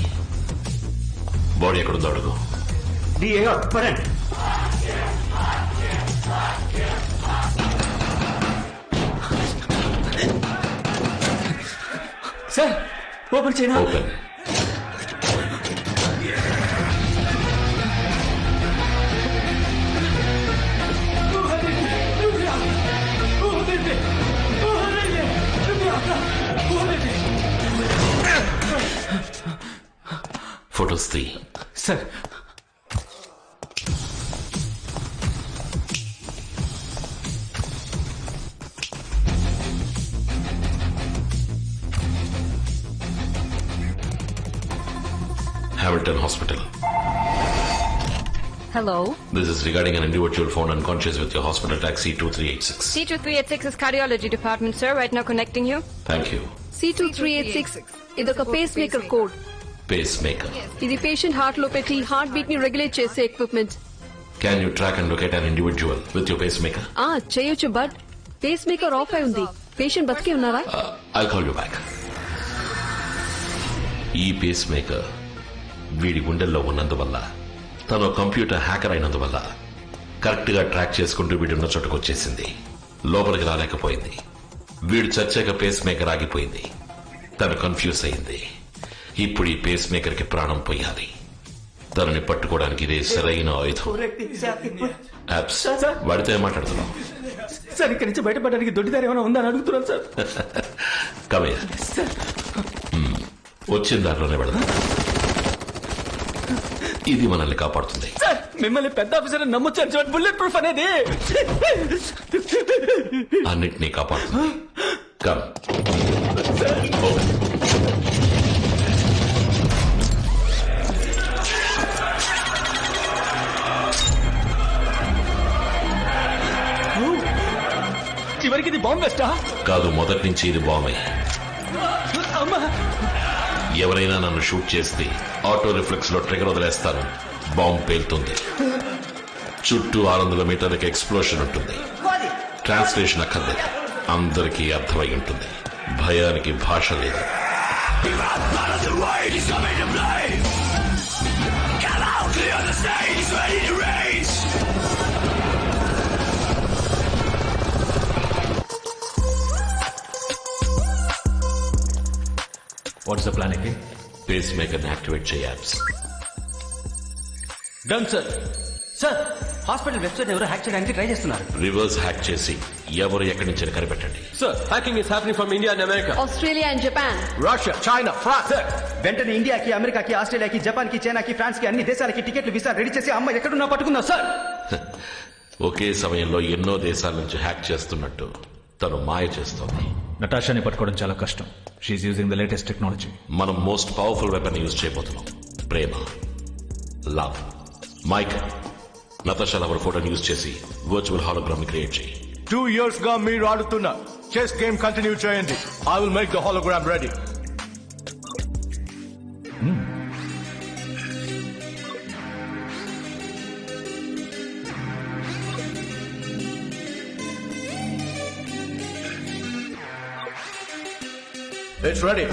బాడీ ఎక్కడుందో అడుగు. సార్ ఓపెన్ చేయనా? ఓపెన్. ఫొటోస్ తీ. Sir Hamilton Hospital. Hello. This is regarding an individual found unconscious with your hospital taxi 2386. C2386 is cardiology department, sir. Right now connecting you. Thank you. C2386 ఇదొక face maker code. Pacemaker. ఇది patient heart లో పెట్టి heart beat ని regulate చేసే equipment. Can you track and locate an individual with your pacemaker? చేయొచ్చు, but face maker of అయి ఉంది. Patient బతికి ఉన్నారా? I'll call you back. ఈ పేస్ మేకర్ వీడి గుండెల్లో ఉన్నందువల్ల, తను కంప్యూటర్ హ్యాకర్ అయినందువల్ల కరెక్ట్ గా ట్రాక్ చేసుకుంటూ వీడున్న చోటుకు వచ్చేసింది. లోపలికి రాలేకపోయింది. వీడు చచ్చాక పేస్ మేకర్ ఆగిపోయింది. తను కన్ఫ్యూజ్ అయింది. ఇప్పుడు ఈ పేస్ మేకర్ కి ప్రాణం పోయాలి. తనని పట్టుకోవడానికి ఇదే సరైన ఆయుధం. యాప్స్ వాడితో ఏం మాట్లాడుతున్నావు? సార్ ఇక్కడి నుంచి బయటపడడానికి దొడ్డిదారి ఏమైనా ఉందని అడుగుతున్నాను సార్. కమే వచ్చిన దారిలోనే పెడదాం. ఇది మనల్ని కాపాడుతుంది. సార్ మిమ్మల్ని పెద్ద ఆఫీసర్ నమ్మొచ్చాను సార్. బుల్లెట్ ప్రూఫ్ అనేది అన్నిటినీ కాపాడుతుంది. కమ్. చివరికి ఇది బాంబ్ వెస్టా? కాదు, మొదటి నుంచి ఇది బాంబే. అమ్మా ఎవరైనా నన్ను షూట్ చేస్తే ఆటో రిఫ్లెక్స్ లో ట్రిగర్ వదిలేస్తాను. బాంబ్ పేలుతుంది. చుట్టూ 600 మీటర్లకి ఎక్స్ప్లోషన్ ఉంటుంది. ట్రాన్స్లేషన్ అక్కర్లేదు. అందరికీ అర్థమై ఉంటుంది. భయానికి భాష లేదు. What's the plan again? Pacemaker ని యాక్టివేట్ చేయాలి. Done sir. Sir hospital website ఎవరో హ్యాక్ చేయడానికి ట్రై చేస్తున్నారు. రివర్స్ హ్యాక్ చేసి ఎవరు ఎక్కడి నుంచి కనిపెట్టండి. Sir, hacking is happening from India and America. Australia and Japan. Russia, China, France. వెంటనే ఇండియాకి, అమెరికాకి, ఆస్ట్రేలియాకి, జపాన్ కి, చైనాకి, ఫ్రాన్స్ కి అన్ని దేశాలకి టికెట్లు వీసా రెడీ చేసి అమ్మాయి ఎక్కడున్నా పట్టుకుందాం సార్. ఒకే సమయంలో ఎన్నో దేశాల నుంచి హ్యాక్ చేస్తున్నట్టు తను మాయ చేస్తోంది. నటాషాని పట్టుకోవడం చాలా కష్టం. She's using the latest technology. మనం మోస్ట్ పవర్ఫుల్ వెపన్ యూజ్ చేయబోతున్నాం. ప్రేమ, లవ్. మైక్, నతాషా లవర్ ఫోటోని యూజ్ చేసి వర్చువల్ హాలోగ్రామ్ ని క్రియేట్ చేయి. 2 years గా మీరు ఆడుతున్న చెస్ గేమ్ కంటిన్యూ చేయండి. I will make the hologram ready. It's ready.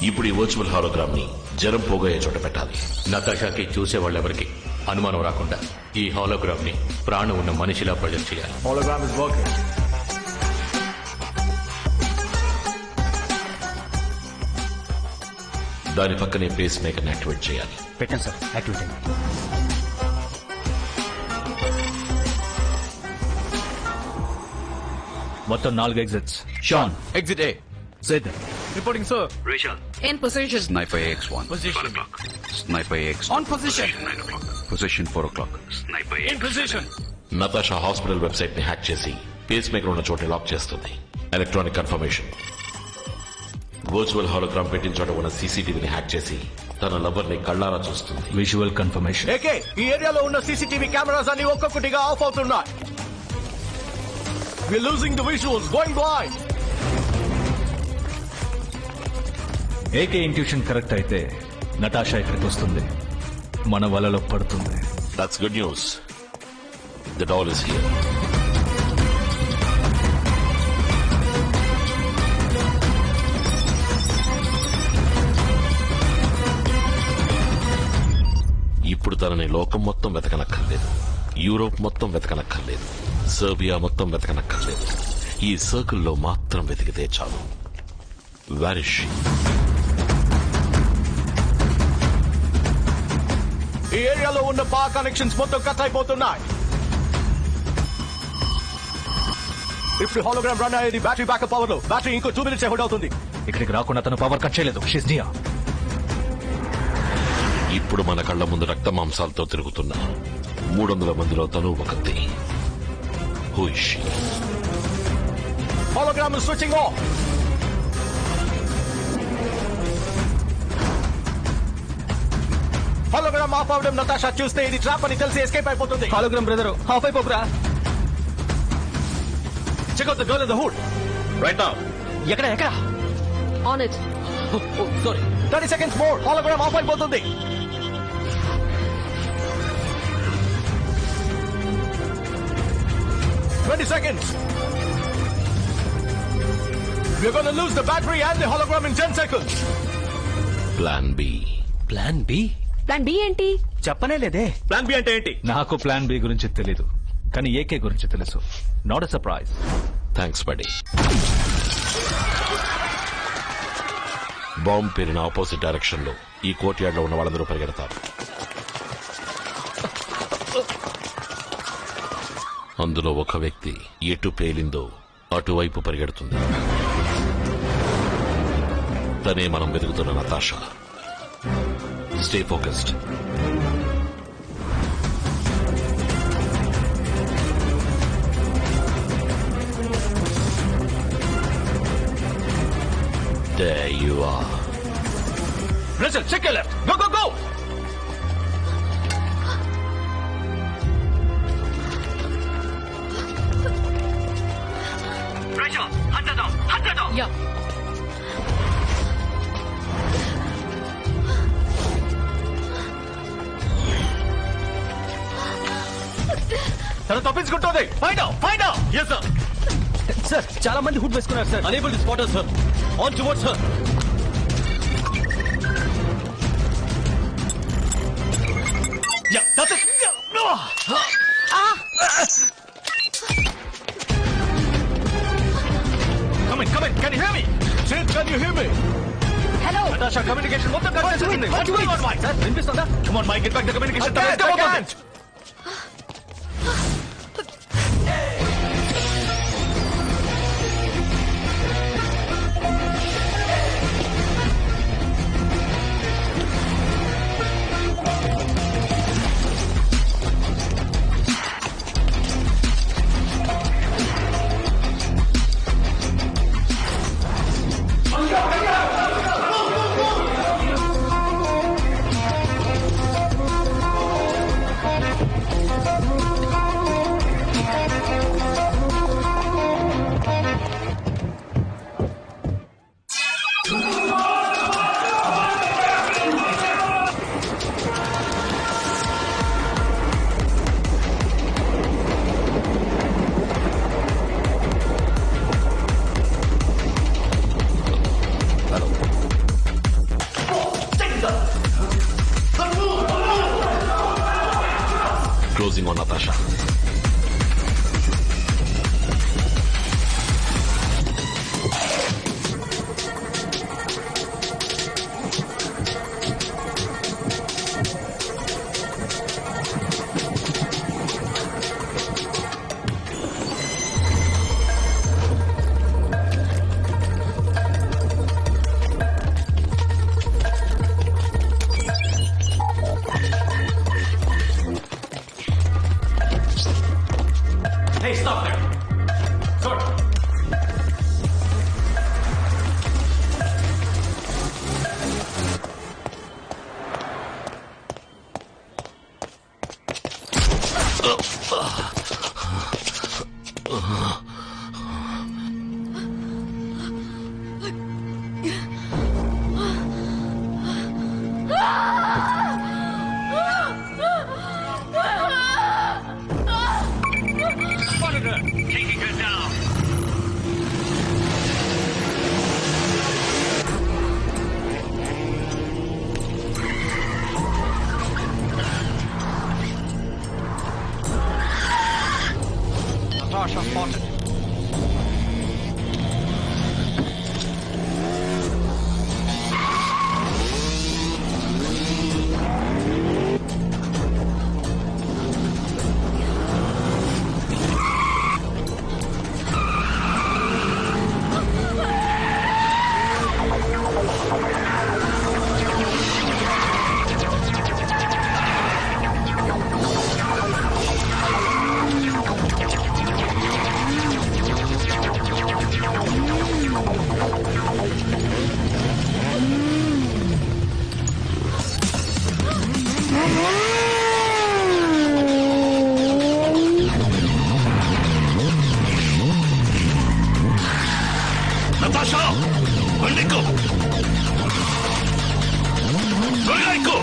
ఇప్పుడు ఈ వర్చువల్ హాలోగ్రామ్ ని జనం పోగొయ్యే చోట పెట్టాలి. నతాషాకి చూసే వాళ్ళెవరికి అనుమానం రాకుండా ఈ హాలోగ్రామ్ ని ప్రాణం ఉన్న మనిషిలా ప్రొజెక్ట్ చేయాలి. Hologram is working. దాని పక్కనే పేస్ మేకర్ ని యాక్టివేట్ చేయాలి. పెట్టండి సార్. యాక్టివేట్ అయింది. మొత్తం 4 exits. Shaan, Exit A. Zed. Reporting, sir. In position. Sniper AX1. Position. Sniper AX. On position. Position 4 o'clock. Sniper In position. Natasha hospital website ని hack చేసి face maker ఉన్న చోట lock చేస్తుంది. Electronic confirmation. వర్చువల్ హాలోగ్రామ్ పెట్టిన చోట ఉన్న సీసీటీవీని hack చేసి తన లవర్ ని కళ్ళారా చూస్తుంది. Visual confirmation. ఏకే ఈ ఏరియాలో ఉన్న సీసీటీవీ కెమెరాస్ అన్ని ఒక్కొక్కటిగా ఆఫ్ అవుతున్నాయి. We're losing the visuals, going blind. AK intuition correct అయితే నటాషా ఇక్కడికి వస్తుంది, మన వలలో పడుతుంది. That's good news. The doll is here. ఇప్పుడు తనని లోకం మొత్తం వెతకనక్కర్లేదు, యూరోప్ మొత్తం వెతకనక్కర్లేదు, సర్బియా మొత్తం వెతకనక్కర్లేదు. ఈ సర్కిల్లో మాత్రం వెతికితే చాలు. Where is she? ఈ ఏరియాలో ఉన్న పవర్ కనెక్షన్స్ మొత్తం కట్ అయిపోతున్నాయి. ఇప్పుడు హోలోగ్రామ్ రన్ అయ్యేది బ్యాటరీ బ్యాకప్ పవర్ లో. బ్యాటరీ ఇంకో 2 minutes హోల్డ్ అవుతుంది. ఇక్కడికి రాకుండా తను పవర్ కట్ చేయలేదు. She's near. ఇప్పుడు మన కళ్ళ ముందు రక్త మాంసాలతో తిరుగుతున్న 300 మందిలో తను ఒకటి. Who is she? Hologram is switching off. Hologram off అవడం నతాషా చూస్తే ఇది ట్రాప్ అని తెలిసి ఎస్కేప్ అయిపోతుంది. హాలోగ్రామ్ బ్రదర్ హాఫ్ అయిపోకురా. Check out the girl in the hood. Right now. ఎక్కడ ఎక్కడ? On it. Sorry. 30 seconds more. Hologram of అయిపోతుంది. Twenty seconds. We're going to lose the battery and the hologram in 10 seconds. Plan B. Plan B? Plan B ఏంటి? చెప్పనే లేదే. Plan B అంటే ఏంటి? నాకు plan B గురించి తెలీదు, కానీ ఏకే గురించి తెలుసు. Not a surprise. Thanks buddy. Bomb పేరిన ఆపోజిట్ డైరెక్షన్ లో ఈ కోర్ట్ యార్డ్ లో ఉన్న వాళ్ళందరూ పరిగెడతారు. అందులో ఒక వ్యక్తి ఎటు పేలిందో అటువైపు పరిగెడుతుంది. తనే మనం వెతుకుతున్న Natasha. Stay focused. There you are. Rachel, check your left. Go, go, go. Rachel, hunt her down. Hunt her down. Yeah. తను తప్పించుకుంటుంది. Find out. Find out. Yes sir. Sir చాలా మంది హుడ్ వేసుకున్నారు sir. Unable to spot her, sir. On towards her. Yeah, that's it. No. Come in, come in. Can you hear me? Sid, can you hear me? Hello. Natasha, communication మొత్తం cut చేసేసింది. What's going on, Mike? Sir వినిపిస్తుందా? Come on, Mike, get back the communication. I can't. Closing on Natasha. Natasha spotted. Natasha బండికో త్వరగా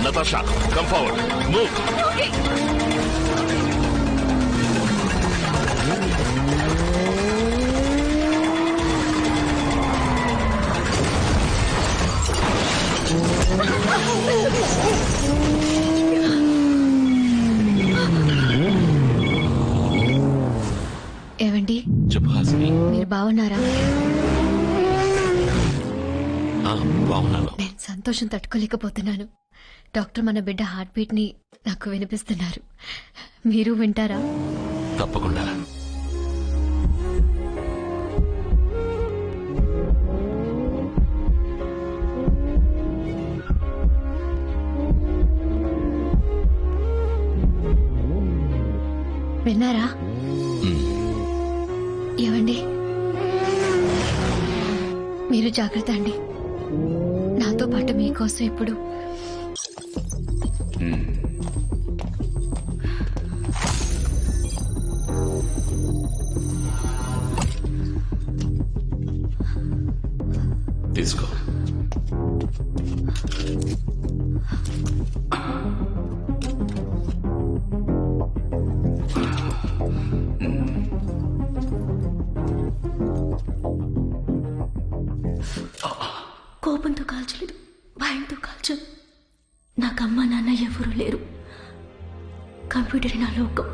Natasha, come forward. Move. Okay. ఏవండి చెప్పు హాసిని. మీరు బాగున్నారా? బాగున్నాను. నేను సంతోషం తట్టుకోలేకపోతున్నాను. డాక్టర్ మన బిడ్డ హార్ట్ బీట్ ని నాకు వినిపిస్తున్నారు. మీరు వింటారా? తప్పకుండా. విన్నారా? ఏవండి మీరు జాగ్రత్త అండి. నాతో పాటు మీకోసం ఇప్పుడు తీసుకో. కోపంతో కాల్చలేదు, భయంతో కాల్చాను. నాకు అమ్మ నాన్న ఎవరూ లేరు. కంప్యూటర్ నా లోకం.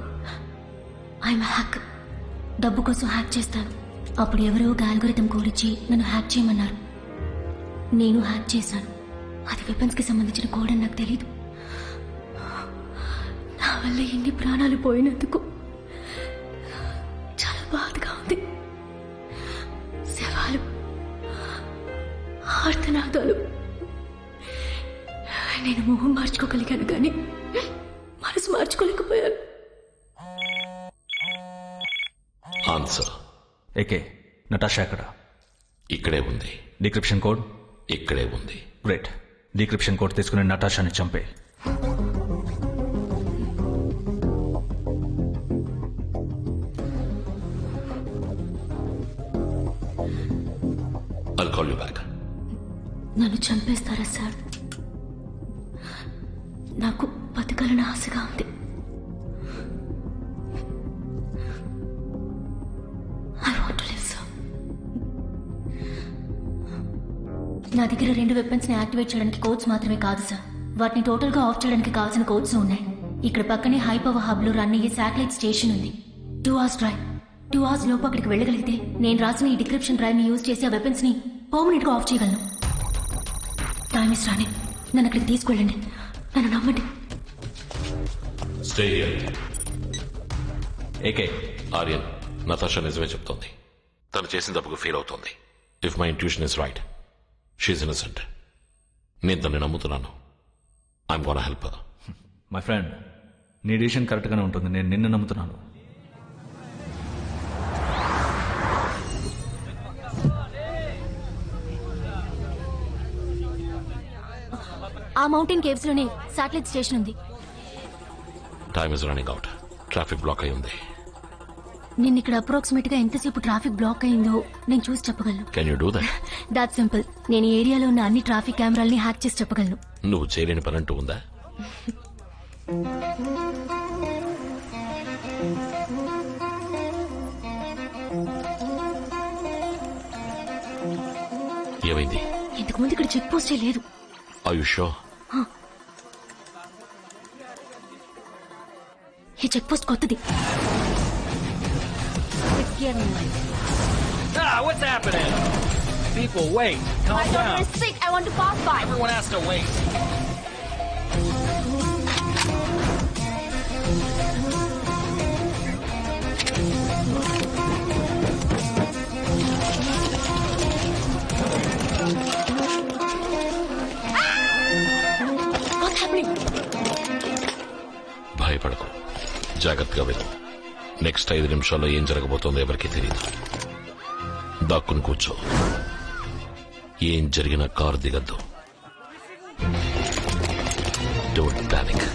I'm hacker. డబ్బు కోసం హ్యాక్ చేస్తాను. అప్పుడు ఎవరో ఒక అల్గోరిథం కోడిచ్చి నన్ను హ్యాక్ చేయమన్నారు. నేను హ్యాక్ చేశాను. అది వెపన్స్ కి సంబంధించిన కోడ్ అని నాకు తెలీదు. నా వల్ల ఎన్ని ప్రాణాలు పోయినందుకు చాలా బాధగా ఉంది. శవాలు, ఆర్తనాదాలు. నేను మొహం మార్చుకోగలిగాను కానీ మనసు మార్చుకోలేకపోయాను. ఆన్సర్. ఏకే నటాషా ఎక్కడ? ఇక్కడే ఉంది. డిక్రిప్షన్ కోడ్ ఇక్కడే ఉంది. గ్రేట్. డిక్రిప్షన్ కోడ్ తీసుకుని నటాషాని చంపే. I'll call you back. నన్ను చంపేస్తారా సార్? నాకు బతకాలని ఆశగా ఉంది. I want to live, sir. నా దగ్గర 2 వెపన్స్ ని యాక్టివేట్ చేయడానికి కోడ్స్ మాత్రమే కాదు సార్, వాటిని టోటల్ గా ఆఫ్ చేయడానికి కావాల్సిన కోడ్స్ ఉన్నాయి. ఇక్కడ పక్కనే హై పవర్ హబ్ లో రన్ అయ్యే శాటిలైట్ స్టేషన్ ఉంది. 2 hours డ్రైవ్. 2 hours లోపు అక్కడికి వెళ్ళగలిగితే నేను రాసిన ఈ డిక్రిప్షన్ డ్రైవ్ ని యూజ్ చేసి ఆ వెపన్స్ ని పర్మనెంట్ గా ఆఫ్ చేయగలను. టైమ్ ఇస్ రాని, నన్ను అక్కడికి తీసుకెళ్ళండి, నన్ను నమ్మండి. Stay here. AK, Aryan, Natasha నిజమే చెప్తోంది. తను చేసిన తప్పుకు ఫీల్ అవుతోంది. If my intuition is right, she's innocent. నేను తనని నమ్ముతున్నాను. I'm gonna help her. My friend, నీ డిసిషన్ కరెక్ట్ గానే ఉంటుంది. నేను నిన్ను నమ్ముతున్నాను. ఆ మౌంటైన్ కేవ్స్ లోనే శాటిలైట్ స్టేషన్ ఉంది. Time is running out. Traffic block అయి ఉంది. నిన్న ఇక్కడ అప్రాక్సిమేట్ గా ఎంతసేపు ట్రాఫిక్ బ్లాక్ అయిందో నేను చూసి చెప్పగలను. Can you do that? That simple. నేను ఈ ఏరియాలో ఉన్న అన్ని ట్రాఫిక్ కెమెరాల్ని హ్యాక్ చేసి చెప్పగలను. నువ్వు చేయలేని పని అంటూ ఉందా? ఏమైంది? ఇంతకు ముందు ఇక్కడ చెక్ పోస్టే లేదు. Are you sure? ఈ చెక్ పోస్ట్ కొత్తది. What's happening? People, wait. Calm down. Sick. I want to pass by. Everyone has to wait. What's happening? భయపడకు, జాగ్రత్తగా వెళ్ళు. నెక్స్ట్ 5 నిమిషాల్లో ఏం జరగబోతోందో ఎవరికీ తెలియదు. దాక్కుని కూర్చో. ఏం జరిగినా కారు దిగద్దు. Don't panic.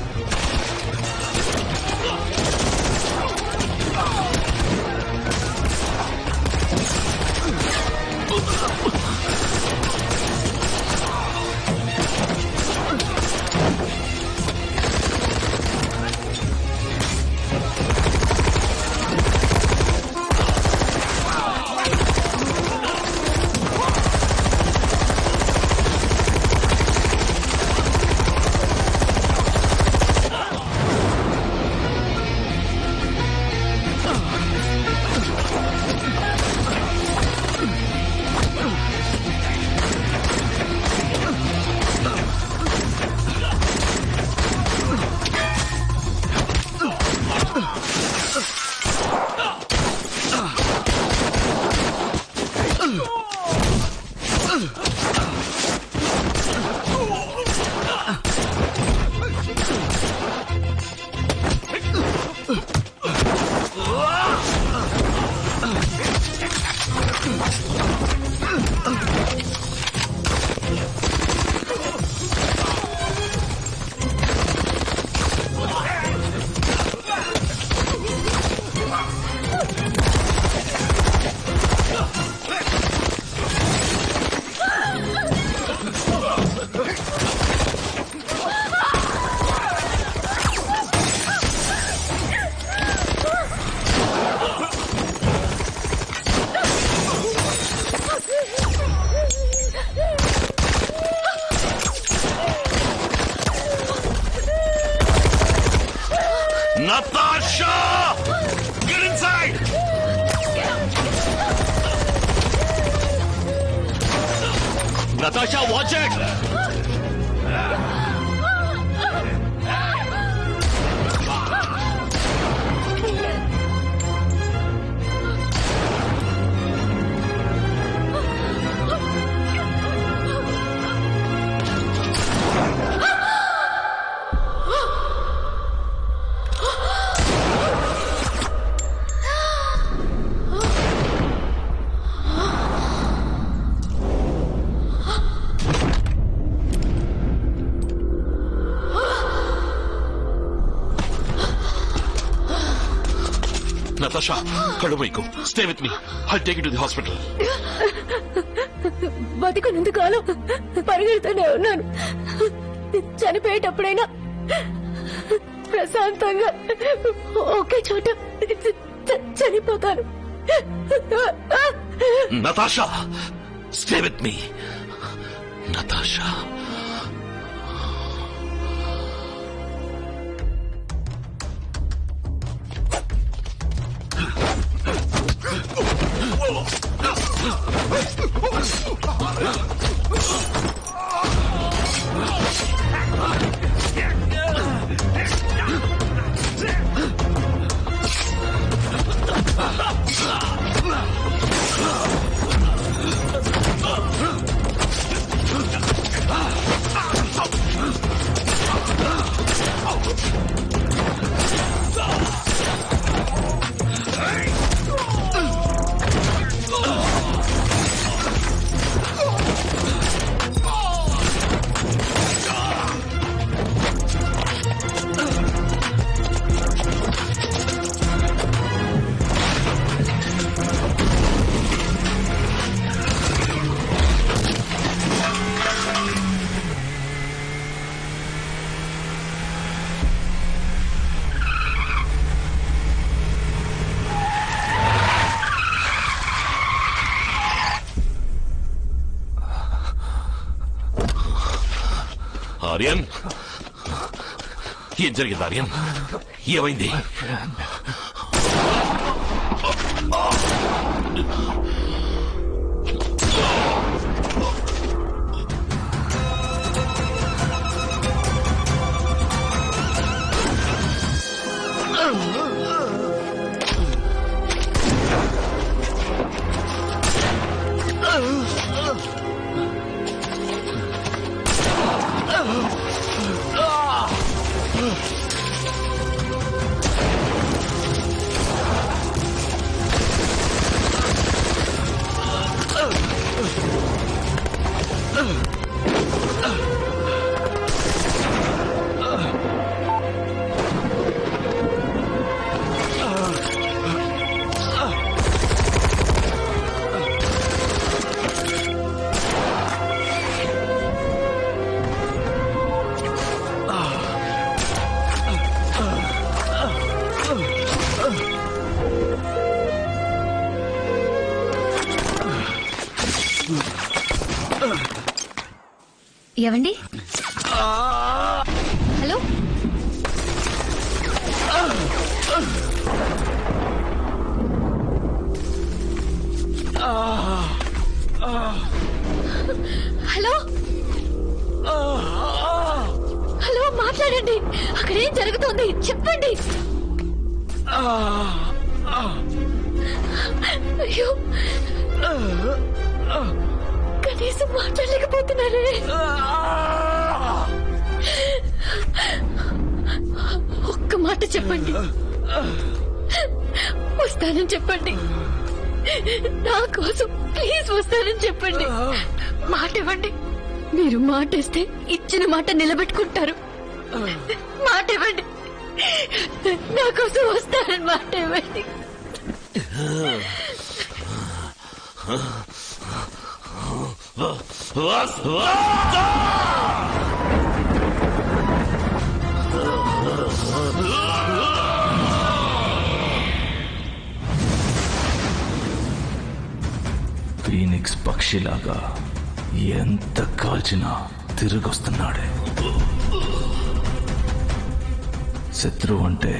Natasha! Get inside! Natasha, watch it! Natasha, కళ్ళు Vaiku. Stay with me. I'll take you to the hospital. బతికున్నందుకాలం పరిగెడుతూనే ఉన్నాను. చనిపోయేటప్పుడైనా ప్రశాంతంగా ఒకే చోట చనిపోతాను. Natasha, stay with me. Natasha, Aryan, ఏం జరిగింది ఆర్యన్? ఏమైంది? ఏవండి? హలో, హలో, హలో, మాట్లాడండి. అక్కడ ఏం జరుగుతోంది చెప్పండి. అయ్యో, కనీసం మాట్లాడలేకపోతున్నారే. ఒక్క మాట చెప్పండి, వస్తానని చెప్పండి. నా కోసం ప్లీజ్ వస్తానని చెప్పండి. మాట ఇవ్వండి. మీరు మాట ఇస్తే ఇచ్చిన మాట నిలబెట్టుకుంటారు. మాట ఇవ్వండి, నా కోసం వస్తానని మాట ఇవ్వండి. ఫీనిక్స్ పక్షిలాగా ఎంత కాల్చినా తిరిగొస్తున్నాడే. శత్రువు అంటే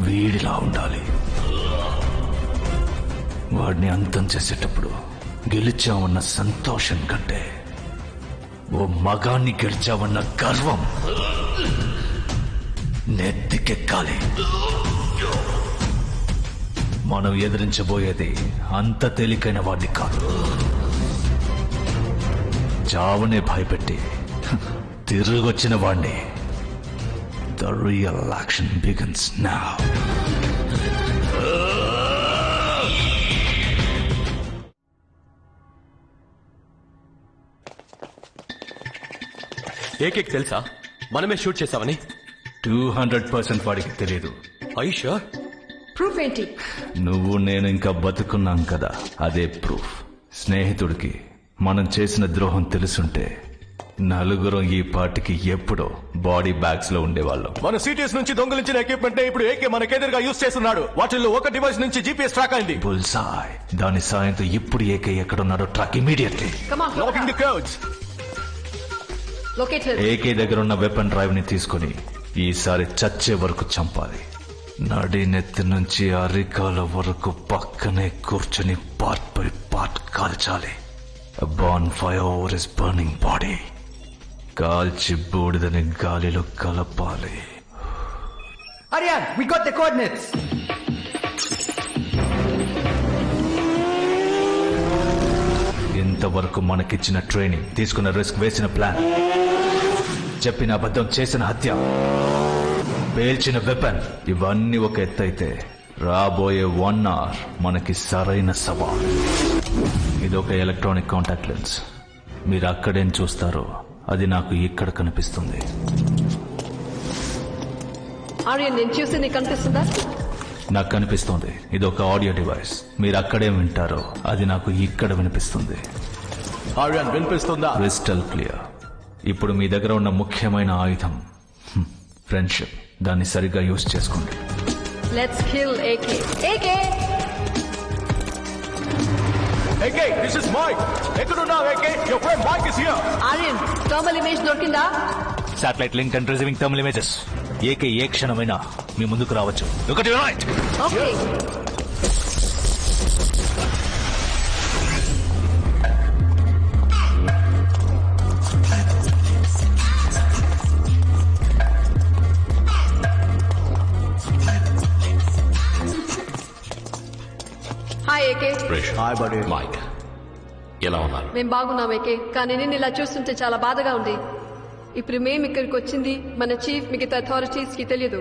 వీడిలా ఉండాలి. వాడిని అంతం చేసేటప్పుడు గెలిచామన్న సంతోషం కంటే ఓ మగాన్ని గెలిచామన్న గర్వం నెత్తికెక్కాలి. మనం ఎదిరించబోయేది అంత తేలికైన వాడిని కాదు. చావునే భయపెట్టి తిరిగొచ్చిన వాడిని. The real action begins now. ఏకేక్ తెలుసా మనమే షూట్ చేశామని? 200% వాడికి తెలియదు. ఐషా, ప్రూఫ్ ఏంటి? నువ్వు నేను ఇంకా బతుకున్నాం కదా, అదే ప్రూఫ్. స్నేహితుడికి మనం చేసిన ద్రోహం తెలుసుంటే నలుగురం ఈ పార్టీకి ఎప్పుడో బాడీ బ్యాగ్స్ లో ఉండేవాళ్ళం. మన సిటీస్ నుంచి దొంగలించిన ఎక్విప్మెంట్ ఇప్పుడు ఏకే మనకెదురుగా యూజ్ చేస్తున్నాడు. వాటిల్లో ఒక డివైస్ నుంచి జీపీఎస్ ట్రాక్ అయింది. బుల్సాయ్. దాని సాయంతో ఇప్పుడు ఏకే ఎక్కడున్నాడో track immediately. Locking the codes. Located. AK దగ్గర ఉన్న వెపన్ డ్రైవ్ ని తీసుకుని ఈసారి చచ్చే వరకు చంపాలి. నడి నెత్తి నుంచి అరికాల వరకు పక్కనే కూర్చొని పార్ట్ బై పార్ట్ కాల్చాలి. Bonfire over his burning body. కాల్చి బూడిదని గాలిలో కలపాలి. Aryan, we got the coordinates. ఇంతవరకు మనకిచ్చిన ట్రైనింగ్, తీసుకున్న రిస్క్, వేసిన ప్లాన్, చెప్పిన అబద్ధం, చేసిన హత్య, పేల్చిన వెపన్, ఇవన్నీ ఒక ఎత్తైతే రాబోయే 1 hour మనకి సరైన సవాల్. ఇదొక ఎలక్ట్రానిక్ కాంటాక్ట్ లెన్స్. మీరు అక్కడేం చూస్తారో అది నాకు ఇక్కడ కనిపిస్తుంది. ఆర్యన్, నేను చూసి నీకు కనిపిస్తుందా? నాకు కనిపిస్తుంది. ఇదొక ఆడియో డివైస్. మీరు అక్కడేం వింటారో అది నాకు ఇక్కడ వినిపిస్తుంది. ఆర్యన్, వినిపిస్తుందా? Crystal clear. ఇప్పుడు మీ దగ్గర ఉన్న ముఖ్యమైన ఆయుధం ఫ్రెండ్షిప్. దాన్ని సరిగ్గా యూజ్ చేసుకోండి. Let's kill AK. AK, AK, this is Mike. ఎక్కడున్నావు AK? Your friend Mike is here. Aryan, thermal image దొరికిందా? Satellite link and receiving thermal images. AK ఏ క్షణమైనా మీ ముందుకు రావచ్చు. Look at your right. Okay. Hi AK. Hi buddy. Mike, ఎలా ఉన్నారు? మేము బాగున్నాం ఏకే, కానీ నేను ఇలా చూస్తుంటే చాలా బాధగా ఉంది. ఇప్పుడు మేము ఇక్కడికి వచ్చింది మన చీఫ్ మిగతా అథారిటీస్ కి తెలియదు.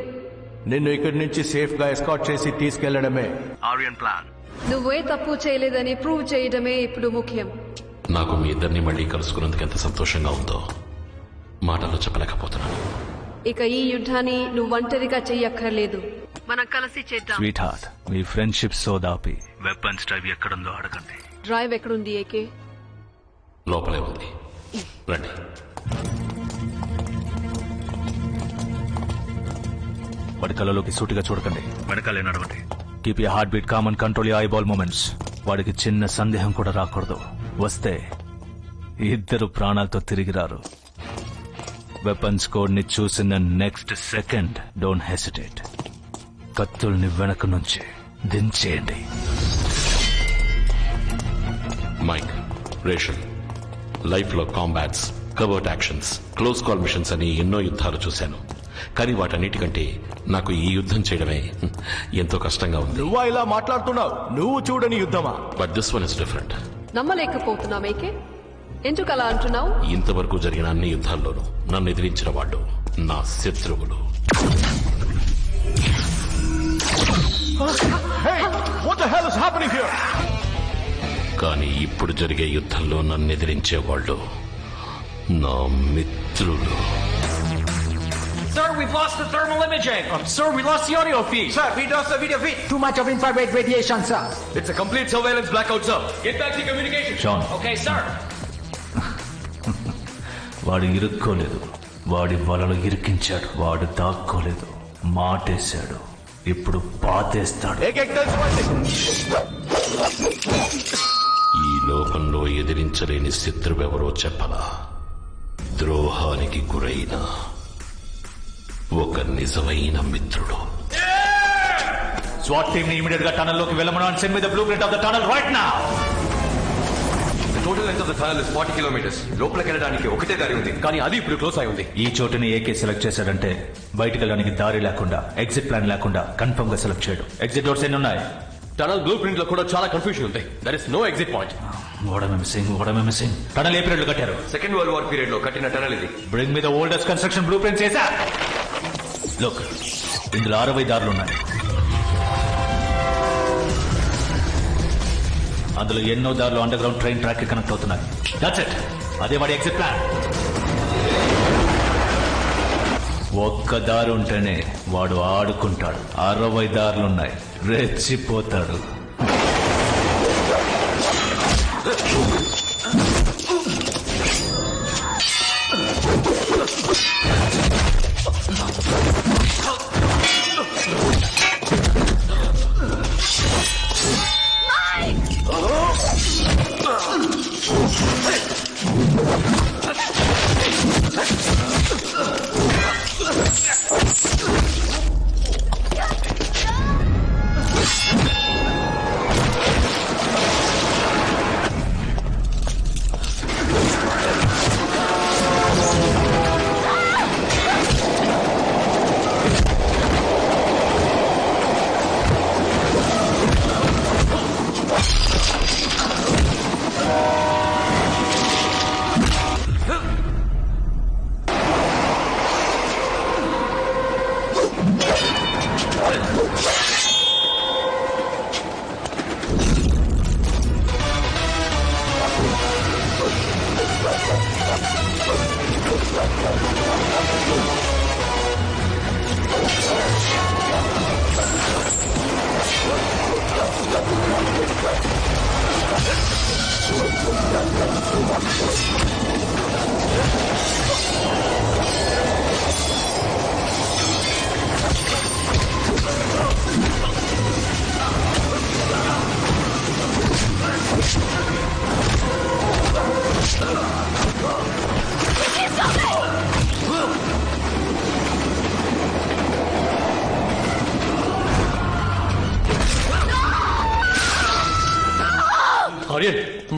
నిన్ను ఇక్కడి నుంచి సేఫ్ గా ఎస్కాట్ చేసి తీసుకెళ్లడమే ఆర్యన్ ప్లాన్. నువ్వే తప్పు చేయలేదని ప్రూవ్ చేయడమే ఇప్పుడు ముఖ్యం. నాకు మీ ఇద్దరిని మళ్ళీ కలుసుకున్నందుకు ఎంత సంతోషంగా ఉందో మాటల్లో చెప్పలేకపోతున్నాను. ఇక ఈ యుద్ధాన్ని నువ్వు ఒంటరిగా చెయ్యక్కర్లేదు, మనం కలిసి చేద్దాం. స్వీట్ హార్ట్, మీ ఫ్రెండ్షిప్ సోదాపి వెపన్స్ డ్రైవ్ ఎక్కడుందో అడగండి. డ్రైవ్ ఎక్కడుంది ఏకే? లోపలే ఉంది, రండి. వాడి కళ్ళలోకి సూటిగా చూడకండి, వెనకాలే నడవండి. Keep your heart beat calm and control your eyeball movements. వాడికి చిన్న సందేహం కూడా రాకూడదు. వస్తే ఇద్దరు ప్రాణాలతో తిరిగి రారు. వెపన్స్ కోడ్ ని చూసిన నెక్స్ట్ సెకండ్ డోంట్ హెసిటేట్. కత్తుల్ని వెనక నుంచి దించేయండి. మైక్, రేషన్, లైఫ్ లో కాంబాట్స్, కవర్ట్ యాక్షన్స్, క్లోజ్ కాల్ మిషన్స్ అని ఎన్నో యుద్ధాలు చూశాను. కానీ వాటన్నిటికంటే నాకు ఈ యుద్ధం చేయడమే ఎంతో కష్టంగా ఉంది. నువ్వా ఇలా మాట్లాడుతున్నావు? నువ్వు చూడని యుద్ధమా? But this one is different. నమ్మలేకపోతున్నాం ఏకే, ఎందుకు అలా అంటున్నావు? ఇంతవరకు జరిగిన అన్ని యుద్ధాల్లోనూ నన్ను ఎదిరించిన వాళ్ళు నా శత్రువులు. Hey, what the hell is happening here? కానీ ఇప్పుడు జరిగే యుద్ధంలో నన్ను ఎదిరించే వాళ్ళు నా మిత్రులు. Sir, we've lost the thermal imaging. Sir, we lost the audio feed. Sir, we lost the video feed. Too much of infrared radiation, sir. It's a complete surveillance blackout, sir. Get back to communication. Sean. Okay, sir. వాడు ఇరుక్కోలేదు, వాడి వలలో ఇరికించాడు. వాడు దాక్కోలేదు, మాటేశాడు. ఇప్పుడు పాతేస్తాడు. ఈ లోకంలో ఎదిరించలేని శత్రువెవరో చెప్పలా? ద్రోహానికి గురైన ఒక నిజమైన మిత్రుడు. SWAT team ని ఇమీడియట్ గా టనల్ లోకి వెళ్ళమను and send me the blueprint of the tunnel right now. The total length of the tunnel is 40 kilometers. లోపలికి వెళ్ళడానికి ఒకటే దారి ఉంది, కానీ అది ఇప్పుడు క్లోజ్ అయి ఉంది. ఈ చోటుని ఏకే సెలెక్ట్ చేశాడంటే బయటికి వెళ్ళడానికి దారి లేకుండా, ఎగ్జిట్ ప్లాన్ లేకుండా కన్ఫర్మ్ గా సెలెక్ట్ చేయడు. ఎగ్జిట్ డోర్స్ ఎన్ని ఉన్నాయి? టనల్ బ్లూ ప్రింట్ లో కూడా చాలా కన్ఫ్యూజన్ ఉంది. There is no exit point. What am I missing? Tunnel ఏ పీరియడ్ లో కట్టారు? సెకండ్ వరల్డ్ వార్ పీరియడ్ లో కట్టిన టనల్ ఇది. Bring me the oldest construction blueprints చేశా. Look, ఇందులో 60 దారులు ఉన్నాయి. అందులో ఎన్నో దారులు అండర్ గ్రౌండ్ ట్రైన్ ట్రాక్ కి కనెక్ట్ అవుతున్నాయి. That's it. అదే వాడి ఎగ్జిట్ ప్లాన్. ఒక్క దారి ఉంటేనే వాడు ఆడుకుంటాడు. 60 దారులున్నాయి, రెచ్చిపోతాడు.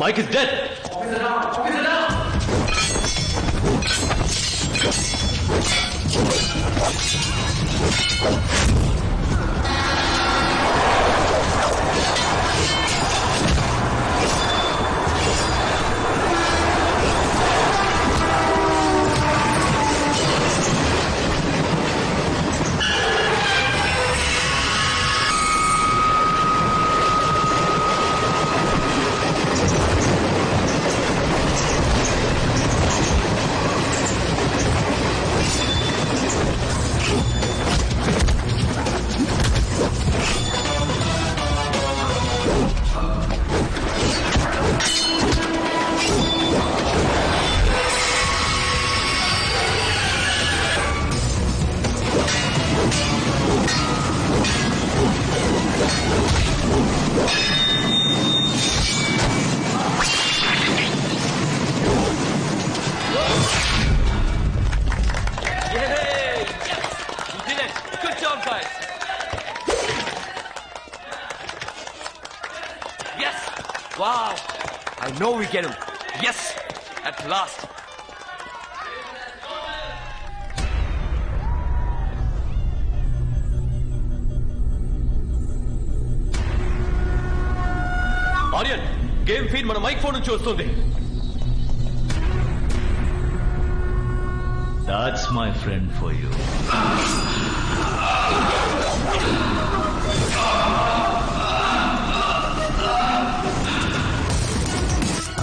Mike is dead. Wow! I know we get him. Yes! At last. Aryan, game feed మన మైక్ ఫోన్ నుంచి వస్తుంది. That's my friend for you.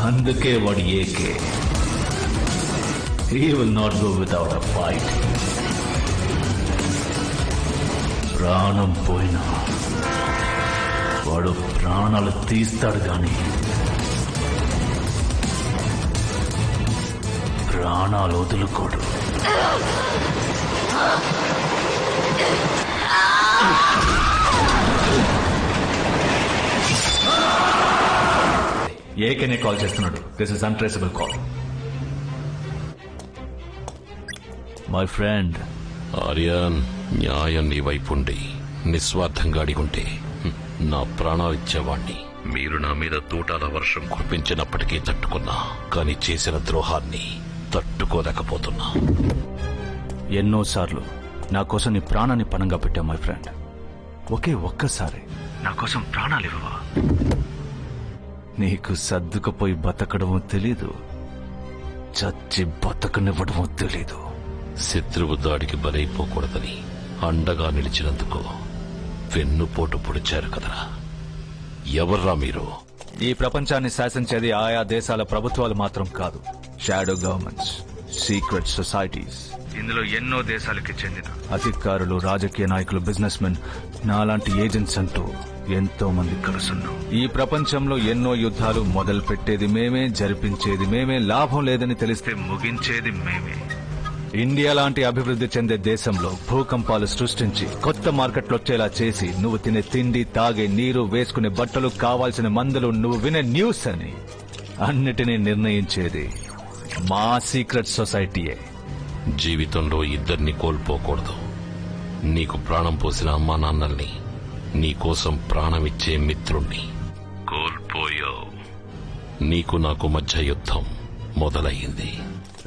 అందుకే వాడు AK. He will not go without a fight. ప్రాణం పోయినా వాడు ప్రాణాలు తీస్తాడు గాని ప్రాణాలు వదులుకోడు. ఏకేనే కాల్ చేస్తున్నాడు. This is untraceable call. My friend, Aryan, న్యాయం నీ వైపుండి నిస్వార్థంగా అడిగుంటే నా ప్రాణాలు ఇచ్చేవాణ్ణి. మీరు నా మీద తూటాల వర్షం కురిపించినప్పటికీ తట్టుకున్నా, కానీ చేసిన ద్రోహాన్ని తట్టుకోలేకపోతున్నా. ఎన్నోసార్లు నా కోసం నీ ప్రాణాన్ని పణంగా పెట్టావు మై ఫ్రెండ్. ఒకే ఒక్కసారి నా కోసం ప్రాణాలు ఇవ్వవా? నీకు సర్దుకుపోయి బతకడమో తెలీదు, చచ్చి బతకనివ్వడమో తెలీదు. శత్రువు దాడికి బలైపోకూడదని అండగా నిలిచినందుకు వెన్నుపోటు పొడిచారు కదరా. ఎవర్రా మీరు? ఈ ప్రపంచాన్ని శాసించేది ఆయా దేశాల ప్రభుత్వాలు మాత్రం కాదు, షాడో గవర్నమెంట్స్, సీక్రెట్ సొసైటీస్. ఇందులో ఎన్నో దేశాలకి చెందిన అధికారులు, రాజకీయ నాయకులు, బిజినెస్ మెన్, నాలాంటి ఏజెంట్స్ అంటూ ఎంతో మంది కలుసున్నాం. ఈ ప్రపంచంలో ఎన్నో యుద్ధాలు మొదలు పెట్టేది మేమే, జరిపించేది మేమే, లాభం లేదని తెలిస్తే ముగించేది మేమే. ఇండియా లాంటి అభివృద్ధి చెందే దేశంలో భూకంపాలు సృష్టించి కొత్త మార్కెట్లు వచ్చేలా చేసి, నువ్వు తినే తిండి, తాగే నీరు, వేసుకునే బట్టలు, కావాల్సిన మందులు, నువ్వు వినే న్యూస్ అని అన్నిటినీ నిర్ణయించేది మా సీక్రెట్ సొసైటీయే. జీవితంలో ఇద్దరిని కోల్పోకూడదు. నీకు ప్రాణం పోసిన అమ్మా నాన్నల్ని, నీకోసం ప్రాణమిచ్చే మిత్రుణ్ణి కోల్పోయావు. నీకు నాకు మధ్య యుద్ధం మొదలయ్యింది.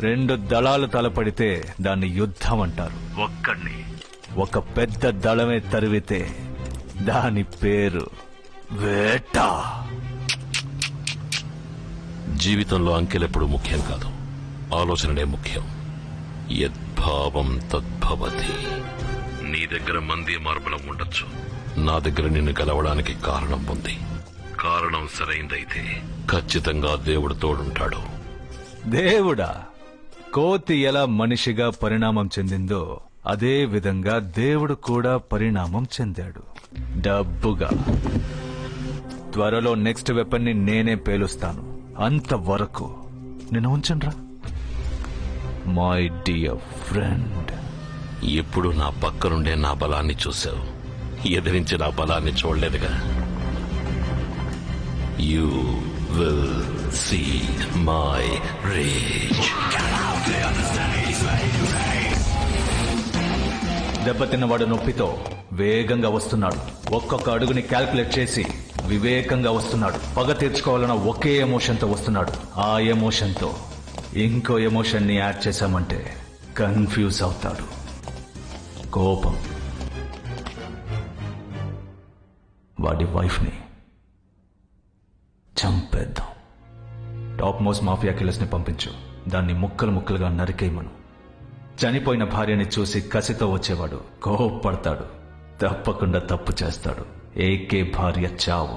రెండు దళాలు తలపడితే దాన్ని యుద్ధం అంటారు. ఒక్కడిని ఒక పెద్ద దళమే తరివితే దాని పేరు వేట. జీవితంలో అంకెలెప్పుడు ముఖ్యం కాదు, ఆలోచనలే ముఖ్యం. యద్భావం తద్భవతి. నీ దగ్గర మంది మార్బలం ఉండొచ్చు, నా దగ్గర నిన్ను గెలవడానికి కారణం ఉంది. కారణం సరైందైతే ఖచ్చితంగా దేవుడు తోడుంటాడు. దేవుడా? కోతి ఎలా మనిషిగా పరిణామం చెందిందో అదే విధంగా దేవుడు కూడా పరిణామం చెందాడు, డబ్బుగా. త్వరలో నెక్స్ట్ వెపన్ ని నేనే పేలుస్తాను. అంతవరకు నేను ఉంచండ్రా మై డియర్ ఫ్రెండ్. ఎప్పుడు నా పక్కనుండే నా బలాన్ని చూశావు, ఎదిరించి నా బలాన్ని చూడలేదుగా. You will see my rage. దెబ్బతిన్నవాడు నొప్పితో వేగంగా వస్తున్నాడు. ఒక్కొక్క అడుగుని క్యాల్కులేట్ చేసి వివేకంగా వస్తున్నాడు. పగ తీర్చుకోవాలన్న ఒకే ఎమోషన్తో వస్తున్నాడు. ఆ ఎమోషన్తో ఇంకో ఎమోషన్ని యాడ్ చేశామంటే కన్ఫ్యూజ్ అవుతాడు. కోపం. వాడి వైఫ్ని చంపేద్దాం. టాప్ మోస్ట్ మాఫియా కిల్లర్స్ ని పంపించు. దాన్ని ముక్కలు ముక్కలుగా నరికేయమను. చనిపోయిన భార్యని చూసి కసితో వచ్చేవాడు కోపడతాడు. తప్పకుండా తప్పు చేస్తాడు. ఏకే భార్య చావు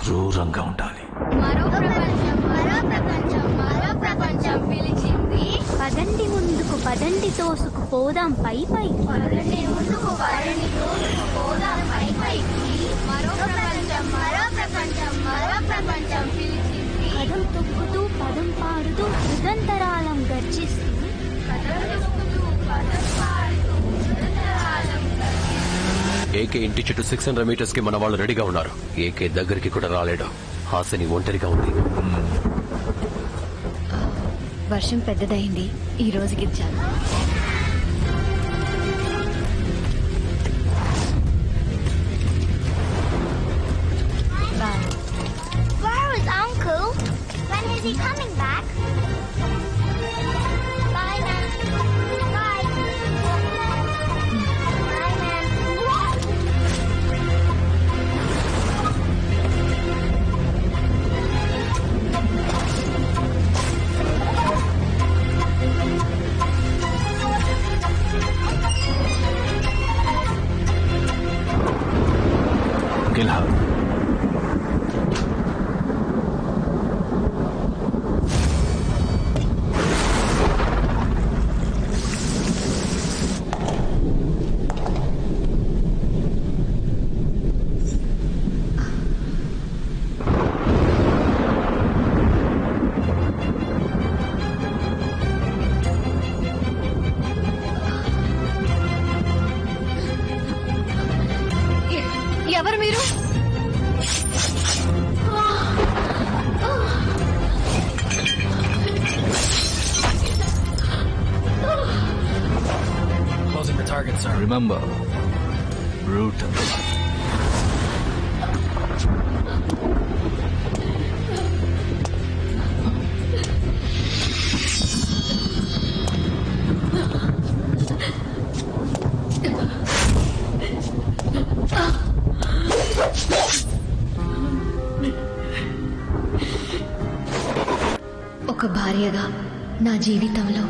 క్రూరంగా ఉండాలి. మరో ప్రపంచం మరో ప్రపంచం మరో ప్రపంచం పిలిచింది. పదండి ముందుకు పదండి తోసుకు పోదాం పై పై. పదండి ముందుకు పదండి తోసుకు పోదాం పై పై. మరో ప్రపంచం మరో ప్రపంచం మరో ప్రపంచం పిలిచింది. పదం తొక్కుతూ పదం పాడుతూ యుగంతరాలం గర్జిస్తూ. పదం తొక్కుతూ పదం పాడుతూ యుగంతరాలం గర్జిస్తూ. ఏకే ఇంటి చుట్టూ 600 మీటర్స్ కి మన వాళ్ళు రెడీగా ఉన్నారు. ఏకే దగ్గరికి కూడా రాలేడు. హాసిని ఒంటరిగా ఉంది. వర్షం పెద్దదైంది. ఈ రోజుకి చాలు. Where is Uncle? When is he coming back? Bye, man. Bye. Bye, man. Kill her. ఎవరు మీరు? Closing the target, sir. Remember, brutal. ఒక భార్యగా నా జీవితంలో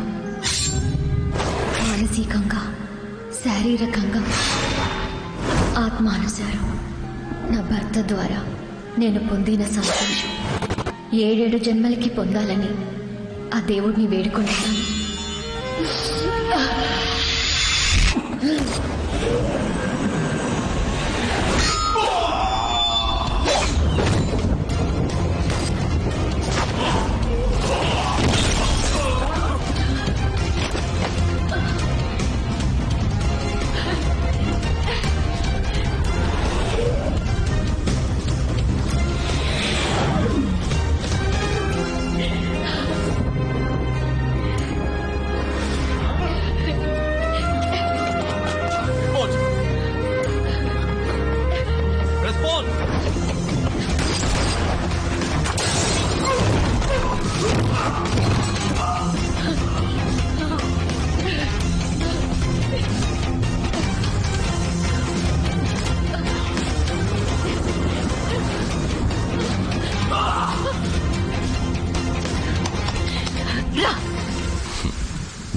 మానసికంగా, శారీరకంగా, ఆత్మానుసారం నా భర్త ద్వారా నేను పొందిన సంతోషం 7 జన్మలకి పొందాలని ఆ దేవుడిని వేడుకుంటున్నాను.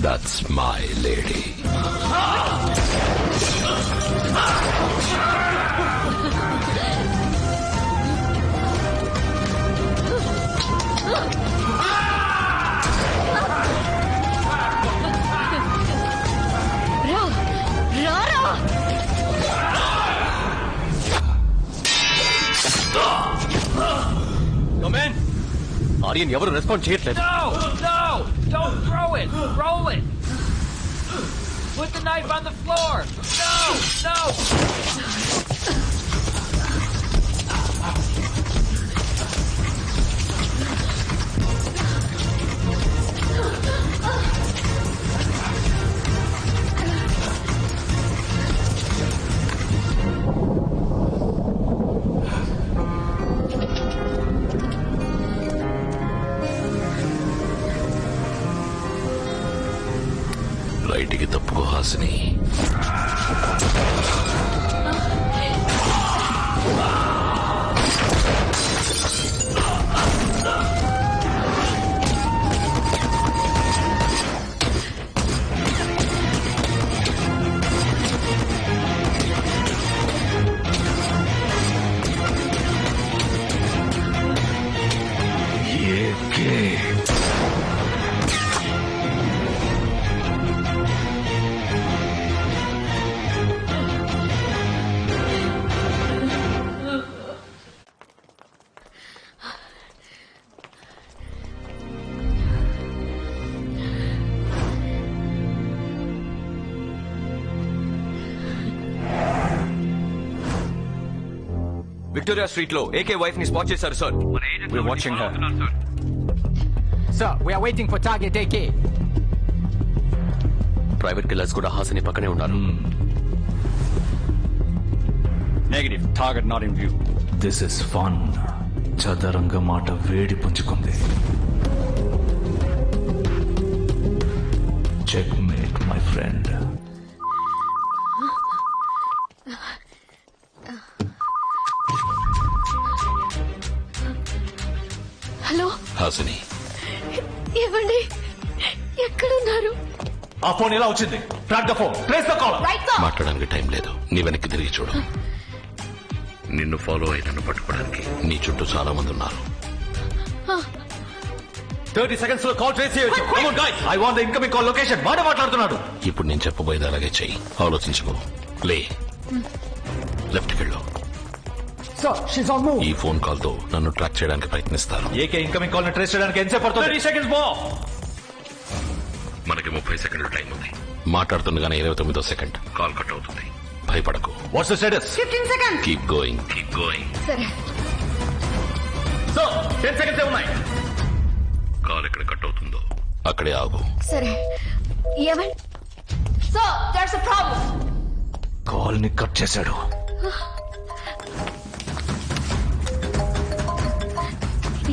That's my lady. ఆర్యన్ ఎవరు రెస్పాండ్ చేయట్లేదు. No! No! Don't throw it! Roll it! Put the knife on the floor! No! No! Victoria street లో ఏకే వైఫ్ ని స్పాట్ చేశారు sir. We're watching her. Sir, we are waiting for target AK. Private killers కూడా హాసిని పక్కనే ఉన్నారు. Negative. Target not in view. This is fun. చదరంగ మాట వేడి పుంజుకుంది. Checkmate my friend. Hello Hasini, ఏవండి, ఎక్కడున్నారు? ఆ ఫోన్ ఎలా వచ్చింది? Track the phone, trace the call. మాట్లాడడానికి టైం లేదు. నీ వెనక్కి తిరిగి చూడు. నిన్ను ఫాలో అయి నన్ను పట్టుకోవడానికి నీ చుట్టూ చాలా మంది ఉన్నారు. 30 seconds లో కాల్ ట్రేస్ చేయొచ్చు. Come on guys, I want the incoming call location. వాడే మాట్లాడుతున్నాడు. ఇప్పుడు నేను చెప్పబోయేది అలాగే చెయ్యి. ఆలోచించుకో. లే, లెఫ్ట్కి వెళ్ళు. Sir, she's on move. ఈ ఫోన్ కాల్ తో నన్ను ట్రాక్ చేయడానికి ప్రయత్నిస్తారు. ఏకే ఇన్కమింగ్ కాల్ ని ట్రేస్ చేయడానికి ఎంతసేపు పడుతుంది? 30 seconds more. మనకి 30 సెకండ్ల టైం ఉంది. మాట్లాడుతుండగానే 29వ సెకండ్ కాల్ కట్ అవుతుంది. భయపడకు. What's the status? 15 seconds. Keep going, keep going. సరే. సో 10 seconds ఉన్నాయి. కాల్ ఎక్కడ కట్ అవుతుందో అక్కడే ఆగు. సరే. ఏవండి? So that's a problem. Call ని కట్ చేశాడు.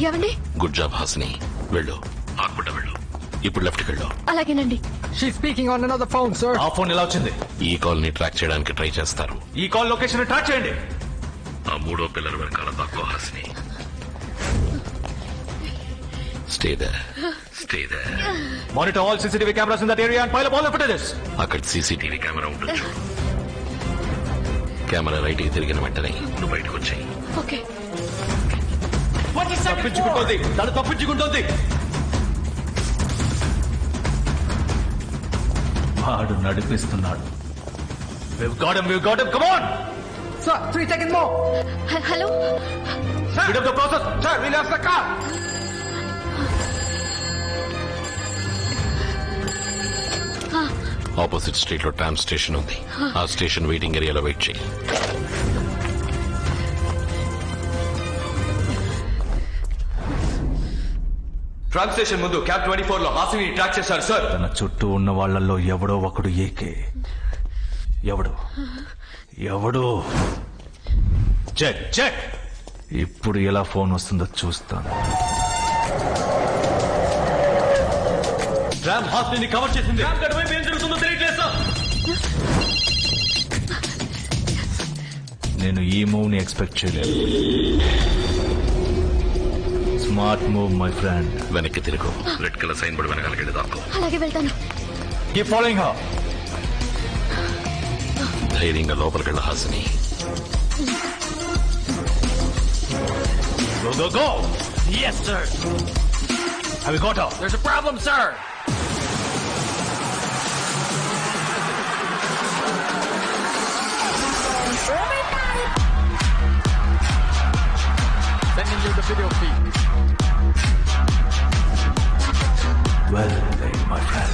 ఏవండి? Good job Hasini. వెళ్ళు, ఆకుండా వెళ్ళు. ఇప్పుడు లెఫ్ట్కి వెళ్ళు. అలాగేనండి. She's speaking on another phone, sir. ఆ ఫోన్ ఎలా వచ్చింది? ఈ కాల్ ని ట్రాక్ చేయడానికి ట్రై చేస్తారు. ఈ కాల్ లొకేషన్ ని ట్రాక్ చేయండి. ఆ మూడో పిల్లర్ వెనకాల దాక్కో Hasini. Stay there, stay there. Monitor all CCTV cameras in that area and pile up all the footages. అక్కడ సీసీటీవీ కెమెరా ఉంటుంది. కెమెరా రైట్ కి తిరిగిన వెంటనే నువ్వు బయటకు వచ్చాయి. ఓకే. తప్పించుకుంటోంది, తను తప్పించుకుంటోంది. వాడు నడిపిస్తున్నాడు. We've got him, come on! Sir, 3 seconds more. Hello. Speed up the process. Sir, we lost the car. Opposite street లో ట్రామ్ స్టేషన్ ఉంది. ఆ స్టేషన్ వెయిటింగ్ ఏరియాలో వెయిట్ చేయి. ట్రామ్ స్టేషన్ ముందు క్యాబ్ 24 లో హాసిని ట్రాక్ చేశారు సార్. తన చుట్టూ ఉన్న వాళ్ళల్లో ఎవడో ఒకడు ఏకే. ఎవడు చెక్ చెక్. ఇప్పుడు ఎలా ఫోన్ వస్తుందో చూస్తాను. ట్రామ్ హాసిని కవర్ చేసింది. ట్రామ్ కట్ వైపు ఏం జరుగుతుందో తెలియట్లేదు సార్. నేను ఈ మూవ్ ని ఎక్స్పెక్ట్ చేయలేదు. Smart move my friend. వెనక్కి తిరుగు. రెడ్ కలర్ సైన్ బోర్డు వెనకాలకి వెళ్ళి దాక్కో. అలాగే వెళ్తాను. Keep following her. ధైర్యంగా లోపలికి వెళ్ళ Hasini. Go, go, go! Yes, sir. Have you got her? There's a problem, sir. Sending you the video feed. Well played, my friend.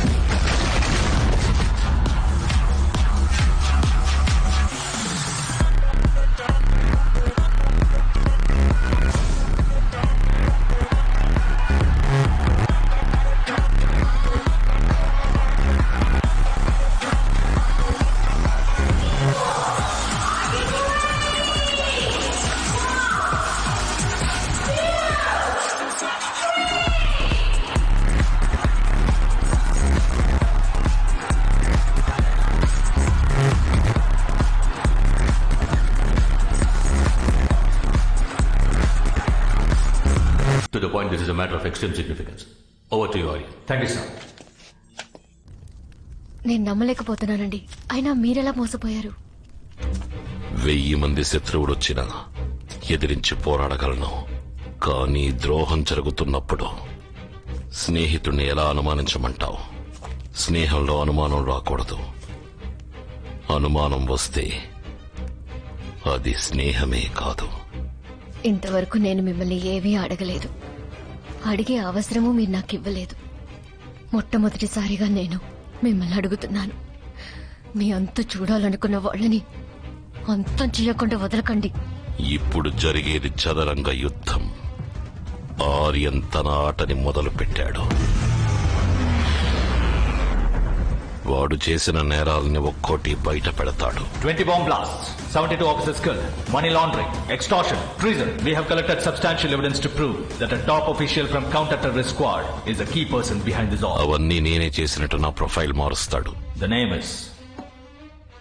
To the point, this is a matter of extreme significance. Over to you, Arya. Thank you, sir. నేను నమ్మలేకపోతున్నానండి. అయినా మీరెలా మోసపోయారు? 1000 మంది శత్రువులొచ్చినా ఎదిరించి పోరాడగలను. కానీ ద్రోహం జరుగుతున్నప్పుడు స్నేహితుణ్ణి ఎలా అనుమానించమంటావు? స్నేహంలో అనుమానం రాకూడదు. అనుమానం వస్తే అది స్నేహమే కాదు. ఇంతవరకు నేను మిమ్మల్ని ఏమీ అడగలేదు. అడిగే అవసరము మీరు నాకు ఇవ్వలేదు. మొట్టమొదటిసారిగా నేను మిమ్మల్ని అడుగుతున్నాను. మీ అంతు చూడాలనుకున్న వాళ్ళని అంతం చేయకుండా వదలకండి. ఇప్పుడు జరిగేది చదరంగ యుద్ధం. ఆర్యన్ తన ఆటని మొదలు పెట్టాడు. వాడు చేసిన నేరాలని ఒక్కోటి బయట పెడతాడు. 20 bomb blasts, 72 officers killed, money laundering, extortion, treason. We have collected substantial evidence to prove that a top official from counter-terrorist squad is a key person behind this all. అవన్నీ నేనే చేసినట్టు నా ప్రొఫైల్ మారుస్తాడు. The name is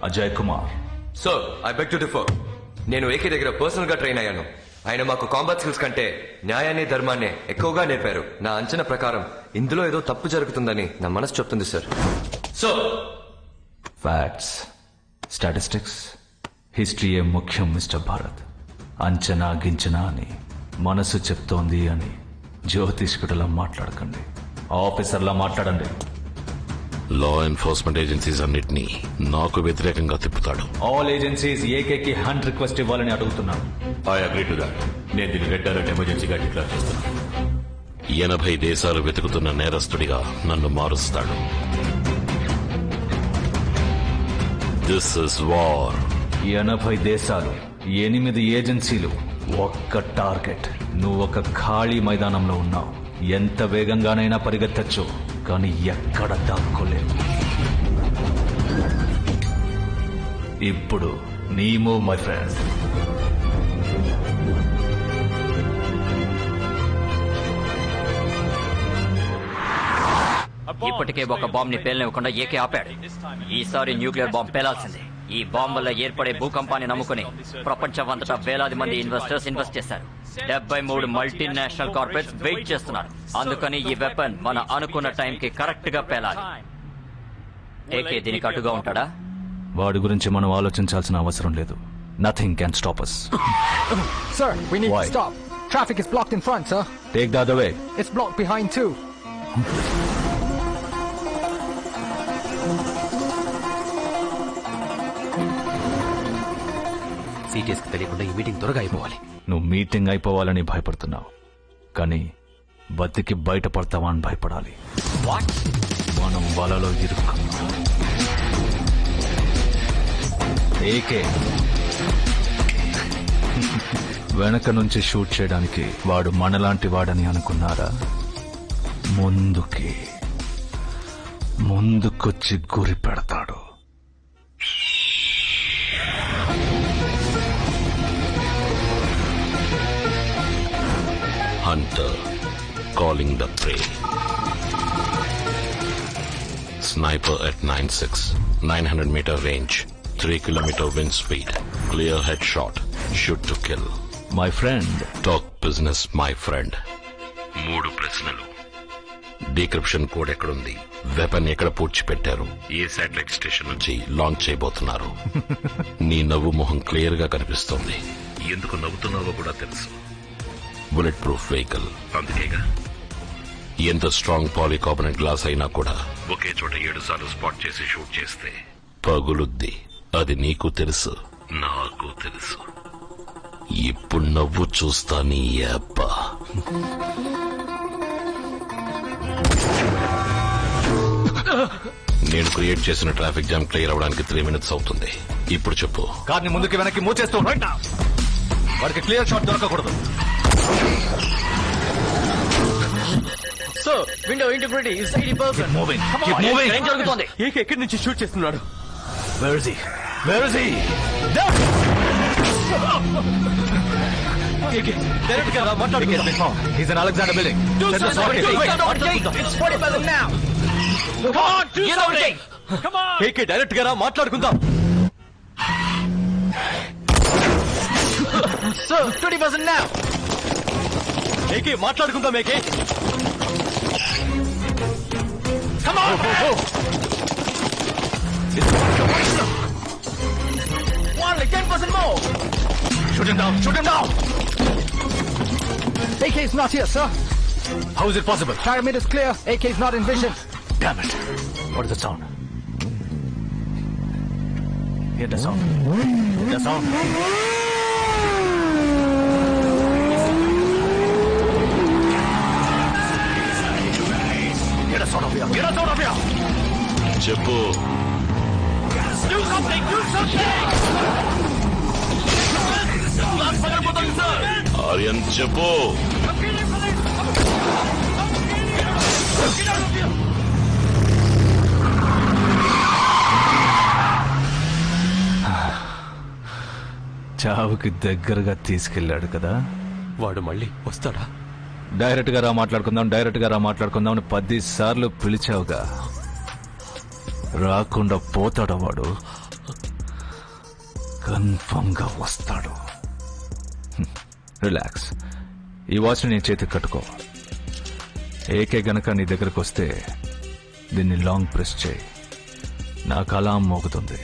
Ajay Kumar. Sir I beg to differ. నేను AK దగ్గర personal గా train అయ్యాను. ఆయన మాకు కాంబాట్ స్కిల్స్ కంటే న్యాయాన్ని ధర్మాన్ని ఎక్కువగా నేర్పారు. నా అంచనా ప్రకారం ఇందులో ఏదో తప్పు జరుగుతుందని నా మనసు చెప్తుంది sir. So, facts, statistics, history ఏ ముఖ్యం మిస్టర్ భారత్. అంచనా గించనా అని మనసు చెప్తోంది అని జ్యోతిష్కుడిలా మాట్లాడకండి, ఆఫీసర్లా మాట్లాడండి. లా ఎన్ఫోర్స్మెంట్ ఏజెన్సీస్ అన్నిటినీ నాకు వ్యతిరేకంగా తిప్పుతాడు. ఆల్ ఏజెన్సీస్ ఏకేకి హంట్ రిక్వెస్ట్ ఇవ్వాలని అడుగుతున్నాను. I agree to that. నేను దీన్ని రెడ్ అలర్ట్ ఎమర్జెన్సీగా డిక్లేర్ చేస్తున్నాను. 80 దేశాలు వెతుకుతున్న నేరస్తుడిగా నన్ను మారుస్తాడు. This is war. 80 దేశాలు, 8 ఏజెన్సీలు, ఒక్క టార్గెట్. నువ్వు ఒక ఖాళీ మైదానంలో ఉన్నావు. ఎంత వేగంగానైనా పరిగెత్తచ్చు, కానీ ఎక్కడ దాక్కోలేవు. ఇప్పుడు నీ మూవ్ మై ఫ్రెండ్. ఇప్పటికే ఒక బాంబ్ ని పేలనివ్వకుండా ఏకే ఆపాడు. ఈసారి న్యూక్లియర్ బాంబ్ పేలాల్సిందే. ఈ బాంబ్ వల్ల ఏర్పడే భూకంపాన్ని నమ్ముకుని ప్రపంచమంతటా వేలాది మంది ఇన్వెస్టర్స్ ఇన్వెస్ట్ చేశారు. 73 మల్టీనేషనల్ కార్పొరేట్స్ వెయిట్ చేస్తున్నారు. అందుకని ఈ వెపన్ మన అనుకున్న టైంకి కరెక్ట్ గా పేలాలి. ఏకే దీనికి అటుగా ఉంటాడా? వాడి గురించి మనం ఆలోచించాల్సిన అవసరం లేదు. Nothing can stop us. Sir, we need Why? to stop. Traffic is blocked in front, sir. Take the other way. It's blocked behind too. సీటీఎస్ కి తెలియకుండా ఈ మీటింగ్ త్వరగా అయిపోవాలి. నువ్వు మీటింగ్ అయిపోవాలని భయపడుతున్నావు, కానీ బతికి బయటపడతావా అని భయపడాలి. మనం వలలో ఇరుక్కున్నాం. ఏకే వెనక నుంచి షూట్ చేయడానికి వాడు మనలాంటి వాడని అనుకున్నారా? ముందుకొచ్చి గురి పెడతాడు. Hunter calling the prey. Sniper at 9.6, 900-meter range, 3 kilometer wind speed, clear headshot, shoot to kill. My friend. Talk business, my friend. 3 ప్రశ్నలు. డీక్రిప్షన్ కోడ్ ఎక్కడుంది? వెపన్ ఎక్కడ పూడ్చిపెట్టారు? ఏ శాటిలైట్ స్టేషన్ నుంచి లాంచ్ చేయబోతున్నారు? నీ నవ్వు మొహం క్లియర్ గా కనిపిస్తోంది. ఎందుకు నవ్వుతున్నావో కూడా తెలుసు. బుల్లెట్ ప్రూఫ్ వెహికల్, అందుకేగా. ఎంత స్ట్రాంగ్ పాలికార్బోనేట్ గ్లాస్ అయినా కూడా ఒకే చోట 7 సార్లు స్పాట్ చేసి షూట్ చేస్తే పగులుద్ది. అది నీకు తెలుసు, నాకు తెలుసు. ఇప్పుడు నవ్వు చూస్తా నీ అబ్బ. నేను క్రియేట్ చేసిన ట్రాఫిక్ జామ్ క్లియర్ అవడానికి 3 minutes అవుతుంది. ఇప్పుడు చెప్పు. కార్ని ముందుకి వెనక్కి మూవ్ చేస్తూ వాడికి క్లియర్ షాట్ దొరకకూడదు. So window integrity is 80%. Moving. Keep moving. ఏం జరుగుతోంది? ఏకే ఎక్కడి నుంచి షూట్ చేస్తున్నాడు? Where is he? Where is he? Direct గా మాట్లాడుకుందాం. He's in Alexander building. Send the SWAT team. It's 40% now. Come on, do something. Come on. AK direct గా మాట్లాడుకుందాం. Sir, 20% now. AK మాట్లాడుకుందాం. AK Come on. Only 10% more. Shoot him down. Shoot him down. AK is not here, sir. How is it possible? Pyramid is clear. AK is not in vision. Damn it. What is the sound? Hear the sound. Hear the sound. Get us out of here. Get us out of here. చెప్పు. Do something. Do something. Aryan చెప్పు. చావుకి దగ్గరగా తీసుకెళ్ళాడు కదా. వాడు మళ్ళీ వస్తాడా? Direct గా రా మాట్లాడుకుందాం అని 10 సార్లు పిలిచావుగా. రాకుండా పోతాడా వాడు? కన్ఫర్మ్ గా వస్తాడు. రిలాక్స్. ఈ వాచ్ ని చేతికి కట్టుకో. ఏకే గనక నీ దగ్గరకు వస్తే దీన్ని లాంగ్ ప్రెస్ చేయి. నాకు అలాం మోగుతుంది.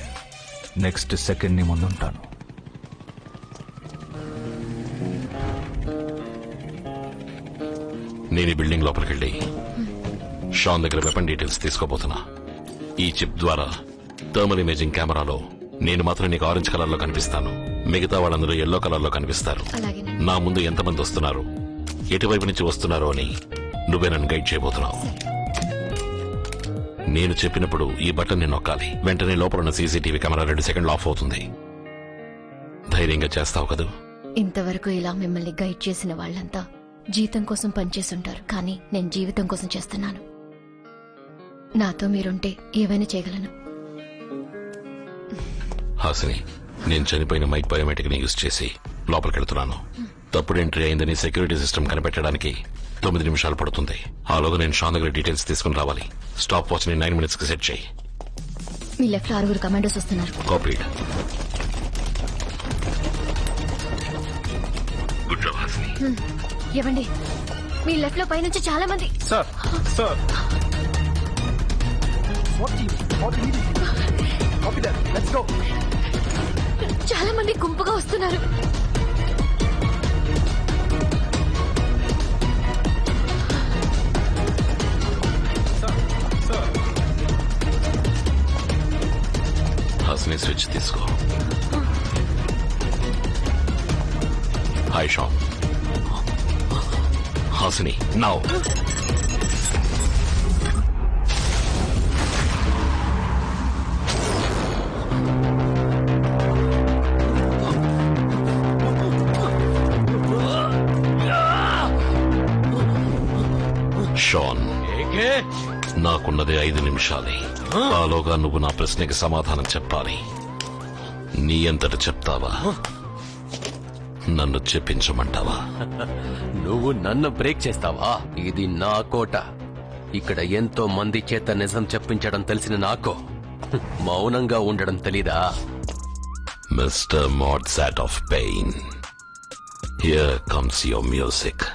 నెక్స్ట్ సెకండ్ నీ ముందుంటాను. నేను ఈ బిల్డింగ్ లోపలికి వెళ్ళి షాన్ దగ్గర వెపన్ డీటెయిల్స్ తీసుకోబోతున్నా. ఈ చిప్ ద్వారా థర్మల్ ఇమేజింగ్ కెమెరాలో నేను మాత్రం నీకు ఆరెంజ్ కలర్ లో కనిపిస్తాను. మిగతా వాళ్ళందరూ ఎల్లో కలర్ లో కనిపిస్తారు. నా ముందు ఎంతమంది వస్తున్నారు, ఎటువైపు నుంచి వస్తున్నారో అని నువ్వే నన్ను గైడ్ చేయబోతున్నావు. నేను చెప్పినప్పుడు ఈ బటన్ ని నొక్కాలి. వెంటనే లోపల ఉన్న సీసీటీవీ కెమెరా 2 సెకండ్లు ఆఫ్ అవుతుంది. ధైర్యంగా చేస్తావు కదూ? ఇంతవరకు ఇలా మిమ్మల్ని గైడ్ చేసిన వాళ్ళంతా జీతం కోసం పనిచేస్తుంటారు, కానీ నేను జీవితం కోసం చేస్తున్నాను. నాతో మీరుంటే ఏవైనా చేయగలను. హాసిని, నేను చనిపోయిన మైక్ బయోమెట్రిక్ ని యూజ్ చేసి లోపలికి వెళ్తున్నాను. తప్పుడు ఎంట్రీ అయిందని సెక్యూరిటీ సిస్టమ్ కనిపెట్టడానికి 9 నిమిషాలు పడుతుంది. ఆలోగా నేను షాన్ దగ్గర డీటెయిల్స్ తీసుకుని రావాలి. స్టాప్ వాచ్ ని 9 minutes కి సెట్ చేయి. మీ లెఫ్ట్ లో 6 కమాండోస్ వస్తున్నారు. కాపీడ్. Good job Hasini. ఇవ్వండి. మీ లెఫ్ట్ లో పైనుంచి చాలా మంది. Sir. What do you need? Copy that. Let's go. చాలా మంది గుంపుగా వస్తున్నారు. హాసిని, స్విచ్ తీసుకో. హాయ్ షాన్. హాసిని, నౌ. షాన్, నాకున్నదే 5 నిమిషాలే. ఆలోగా నువ్వు నా ప్రశ్నకి సమాధానం చెప్పాలి. నీ అంతట చెప్తావా, నన్ను చెప్పించమంటావా? నువ్వు నన్ను బ్రేక్ చేస్తావా? ఇది నా కోట. ఇక్కడ ఎంతో మంది చేత నిజం చెప్పించడం తెలిసిన నాకు మౌనంగా ఉండడం తెలీదా? Mister Mozart of pain, here comes your music.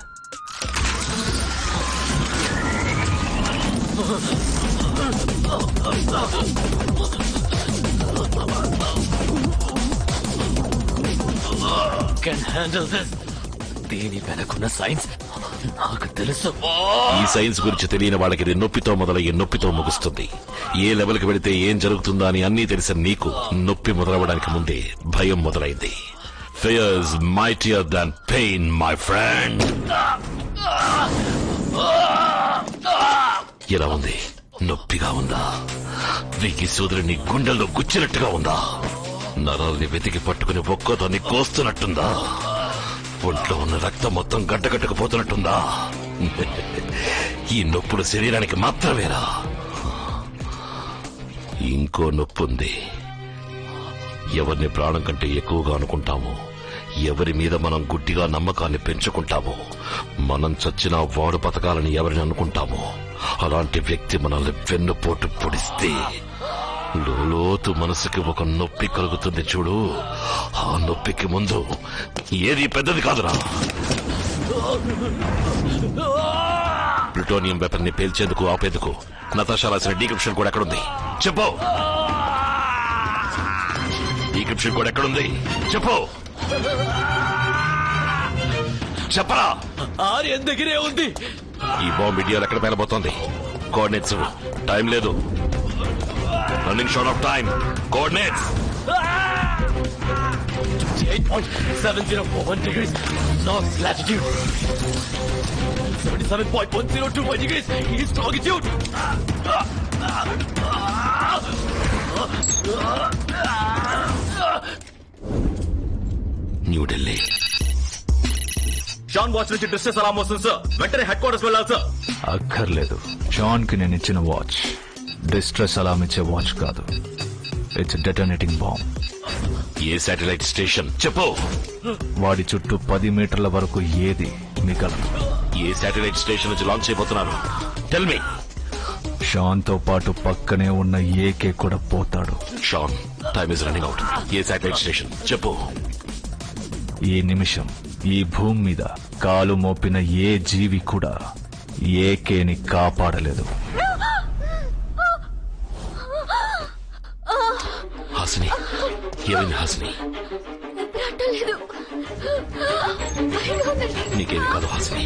Can handle this. దీని వెనకున్న సైన్స్ నాకు తెలుసు. ఈ సైన్స్ గురించి తెలియని వాళ్ళకి ఇది నొప్పితో మొదలయ్యి నొప్పితో ముగుస్తుంది. ఏ లెవెల్కి వెళితే ఏం జరుగుతుందో అని అన్నీ తెలిసిన నీకు నొప్పి మొదలవడానికి ముందే భయం మొదలైంది. Fear is mightier than pain, my friend. ఎలా ఉంది? నొప్పిగా ఉందా? వీకి సోదరుని గుండెల్లో గుచ్చినట్టుగా ఉందా? నరాల్ని వెతికి పట్టుకుని ఒక్కోదాన్ని కోస్తున్నట్టుందా? ఒంట్లో ఉన్న రక్తం మొత్తం గడ్డగట్టుకుపోతున్నట్టుందా? ఈ నొప్పులు శరీరానికి మాత్రమేరా? ఇంకో నొప్పుంది. ఎవరిని ప్రాణం కంటే ఎక్కువగా అనుకుంటామో, ఎవరి మీద మనం గుడ్డిగా నమ్మకాన్ని పెంచుకుంటామో, మనం చచ్చినా వాడు బతకాలని ఎవరిని అనుకుంటామో, అలాంటి వ్యక్తి మనల్ని వెన్నుపోటు పొడిస్తే లోతు మనసుకి ఒక నొప్పి కలుగుతుంది చూడు. ఆ నొప్పికి ముందు ఏది పెద్దది కాదురా. ప్లూటోనియం వెపన్ ని పేల్చేందుకు ఆపేందుకు నతాషా రాసిన డీక్రిప్షన్ కూడా ఎక్కడుంది చెప్పు. డీక్రిప్షన్ కూడా ఎక్కడుంది చెప్పు. చెప్పరా. ఆర్యన్ దగ్గరే ఉంది. ఈ బాంబ్ ఇండియాలో ఎక్కడ పేలబోతోంది? కోఆర్డినేట్స్. టైం లేదు. Running short of time. Coordinates. 8.7041 degrees north latitude. 77.1025 degrees east longitude. New Delhi. John watch నుంచి డిస్ట్రెస్ అలారం వస్తుంది సార్. వెంటనే హెడ్ క్వార్టర్స్ వెళ్ళాలి సార్. అక్కర్లేదు. జాన్ కి నేను ఇచ్చిన వాచ్ డిస్ట్రెస్ అలారం ఇచ్చే వాచ్ కాదు. It's detonating bomb. ఏ శాటిలైట్ స్టేషన్ చెప్పు. వాడి చుట్టూ 10 మీటర్ల వరకు ఏది మిగలదు. ఏ శాటిలైట్ స్టేషన్ నుంచి లాంచ్ అయిపోతున్నారు? Tell me. షాన్ తో పాటు పక్కనే ఉన్న ఏకే కూడా పోతాడు. Shaan, time is running out. ఏ శాటిలైట్ స్టేషన్ చెప్పు. ఈ నిమిషం ఈ భూమి మీద కాలు మోపిన ఏ జీవి కూడా ఏకేని కాపాడలేదు. హాసిని, ఏమైంది హాసిని? రావట్లేదు. భయంగా ఉందండి. నీకేమి కాదు హాసిని.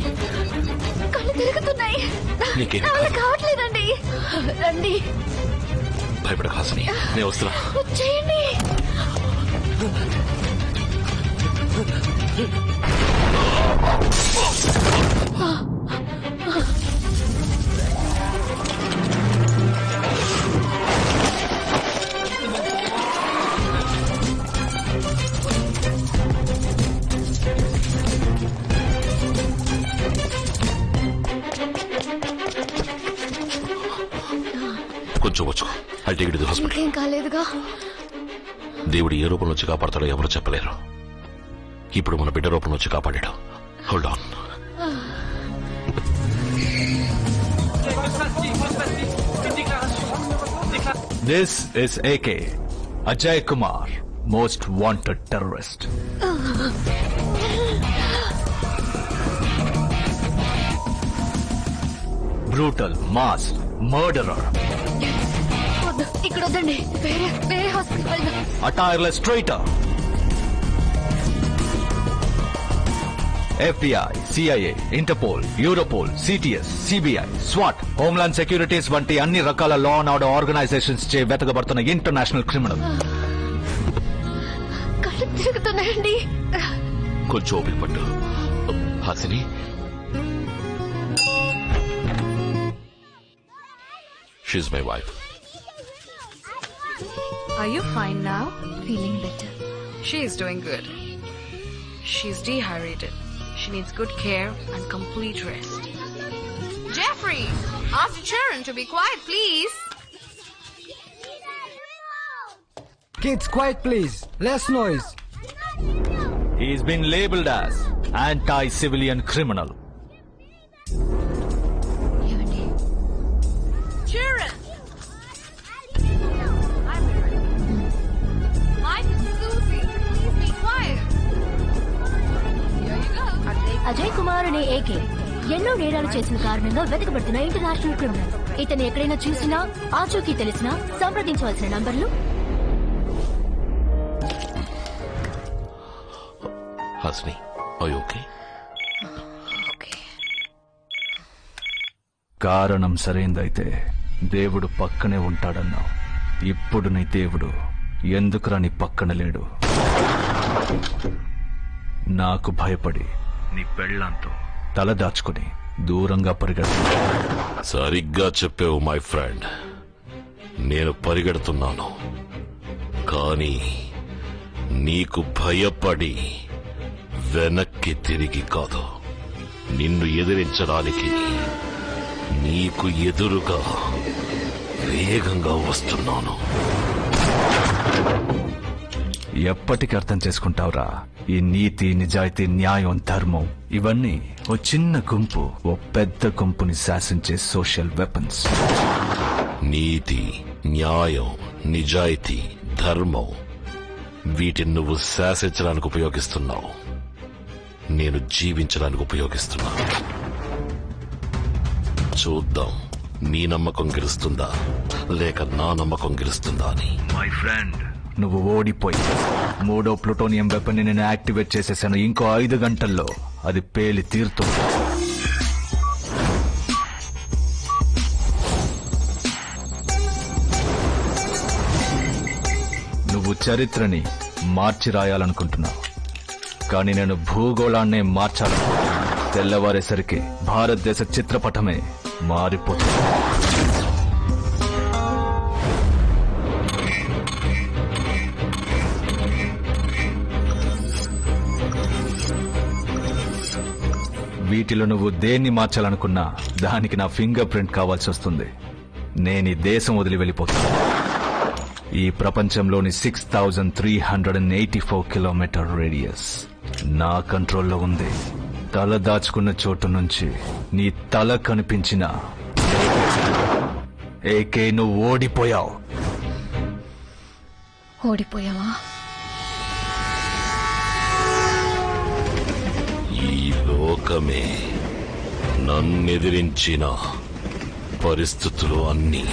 కళ్ళు తిరుగుతున్నాయి. నీకేమి నా వల్ల కాదు. కావట్లేదండి. రండి. భయపడక హాసిని, నేను వస్తున్నా. వచ్చేయండి. కొంచెం వచ్చు. I take it to hospital. ఇంకేం కాలేదుగా. దేవుడు ఏ రూపంలో వచ్చి కాపాడతాడో ఎవరు చెప్పలేరు. ఇప్పుడు మన బిడ్డ రూపంలో వచ్చి కాపాడాడు. Hold on. This is AK, Ajay Kumar, most wanted terrorist. Brutal mass murderer. వద్దు, ఇక్కడ వద్దండి. వేరే హాస్పిటల్ వెళ్దాం. A tireless traitor. FBI, CIA, Interpol, Europol, CTS, CBI, SWAT, Homeland Securities వంటి అన్ని రకాల లా అండ్ ఆర్డర్ ఆర్గనైజేషన్స్ చే వెతకబడుతున్న ఇంటర్నేషనల్ క్రిమినల్. కళ్ళు తిరుగుతున్నాయండి. కొంచెం ఓపిక పట్టు Hasini. She's my wife. Are you fine now? Feeling better. She is doing good. She's dehydrated. She needs good care and complete rest. Jeffrey, ask the children to be quiet, please. Kids, quiet please. Less noise. He's been labeled as anti-civilian criminal. ఏమండి? Children. Mike and Susie, please be quiet. Here you go. Ajay Kumar అనే AK ఎన్నో నేరాలు చేసిన కారణంగా వెతకబడుతున్న international criminal. ఇతను ఎక్కడైనా చూసినా, ఆచూకీ తెలిసినా సంప్రదించవలసిన నంబర్లు. Hasini, are you okay? కారణం సరైందైతే దేవుడు పక్కనే ఉంటాడన్నావు. ఇప్పుడు నీ దేవుడు ఎందుకురా నీ పక్కన లేడు? నాకు భయపడి నీ పెళ్ళంతో తల దాచుకుని దూరంగా పరిగెడుతు. సరిగ్గా చెప్పావు మై ఫ్రెండ్. నేను పరిగెడుతున్నాను, కానీ నీకు భయపడి వెనక్కి తిరిగి కాదు, నిన్ను ఎదిరించడానికి నీకు ఎదురుగా వేగంగా వస్తున్నాను. ఎప్పటికి అర్థం చేసుకుంటావురా ఈ నీతి, నిజాయితీ, న్యాయం, ధర్మం ఇవన్నీ ఓ చిన్న గుంపు ఓ పెద్ద గుంపుని శాసించే సోషల్ వెపన్స్. నీతి, న్యాయం, నిజాయితీ, ధర్మం వీటిని నువ్వు శాసించడానికి ఉపయోగిస్తున్నావు, నేను జీవించడానికి ఉపయోగిస్తున్నాను. చూద్దాం నీ నమ్మకం గెలుస్తుందా లేక నా నమ్మకం గెలుస్తుందా అని. మై ఫ్రెండ్, నువ్వు ఓడిపోయి 3వ ప్లూటోనియం వెపన్ ని నేను యాక్టివేట్ చేసేసాను. ఇంకో 5 గంటల్లో అది పేలి తీరుతుంది. నువ్వు చరిత్రని మార్చి రాయాలనుకుంటున్నావు, కానీ నేను భూగోళాన్నే మార్చాలనుకుంటున్నాను. తెల్లవారేసరికి భారతదేశ చిత్రపటమే మారిపోతుంది. వీటిలో నువ్వు దేన్ని మార్చాలనుకున్నా దానికి నా ఫింగర్ ప్రింట్ కావాల్సి వస్తుంది. నేను ఈ దేశం వదిలి వెళ్ళిపోతాను. ఈ ప్రపంచంలోని 6384 కిలోమీటర్ రేడియస్ నా కంట్రోల్లో ఉంది. తల దాచుకున్న చోటు నుంచి నీ తల కనిపించిన ఏకే నువ్వు ఓడిపోయావు. ఓడిపోయావా? ఈ లోకమే నన్నెదిరించిన పరిస్థితులు అన్నీ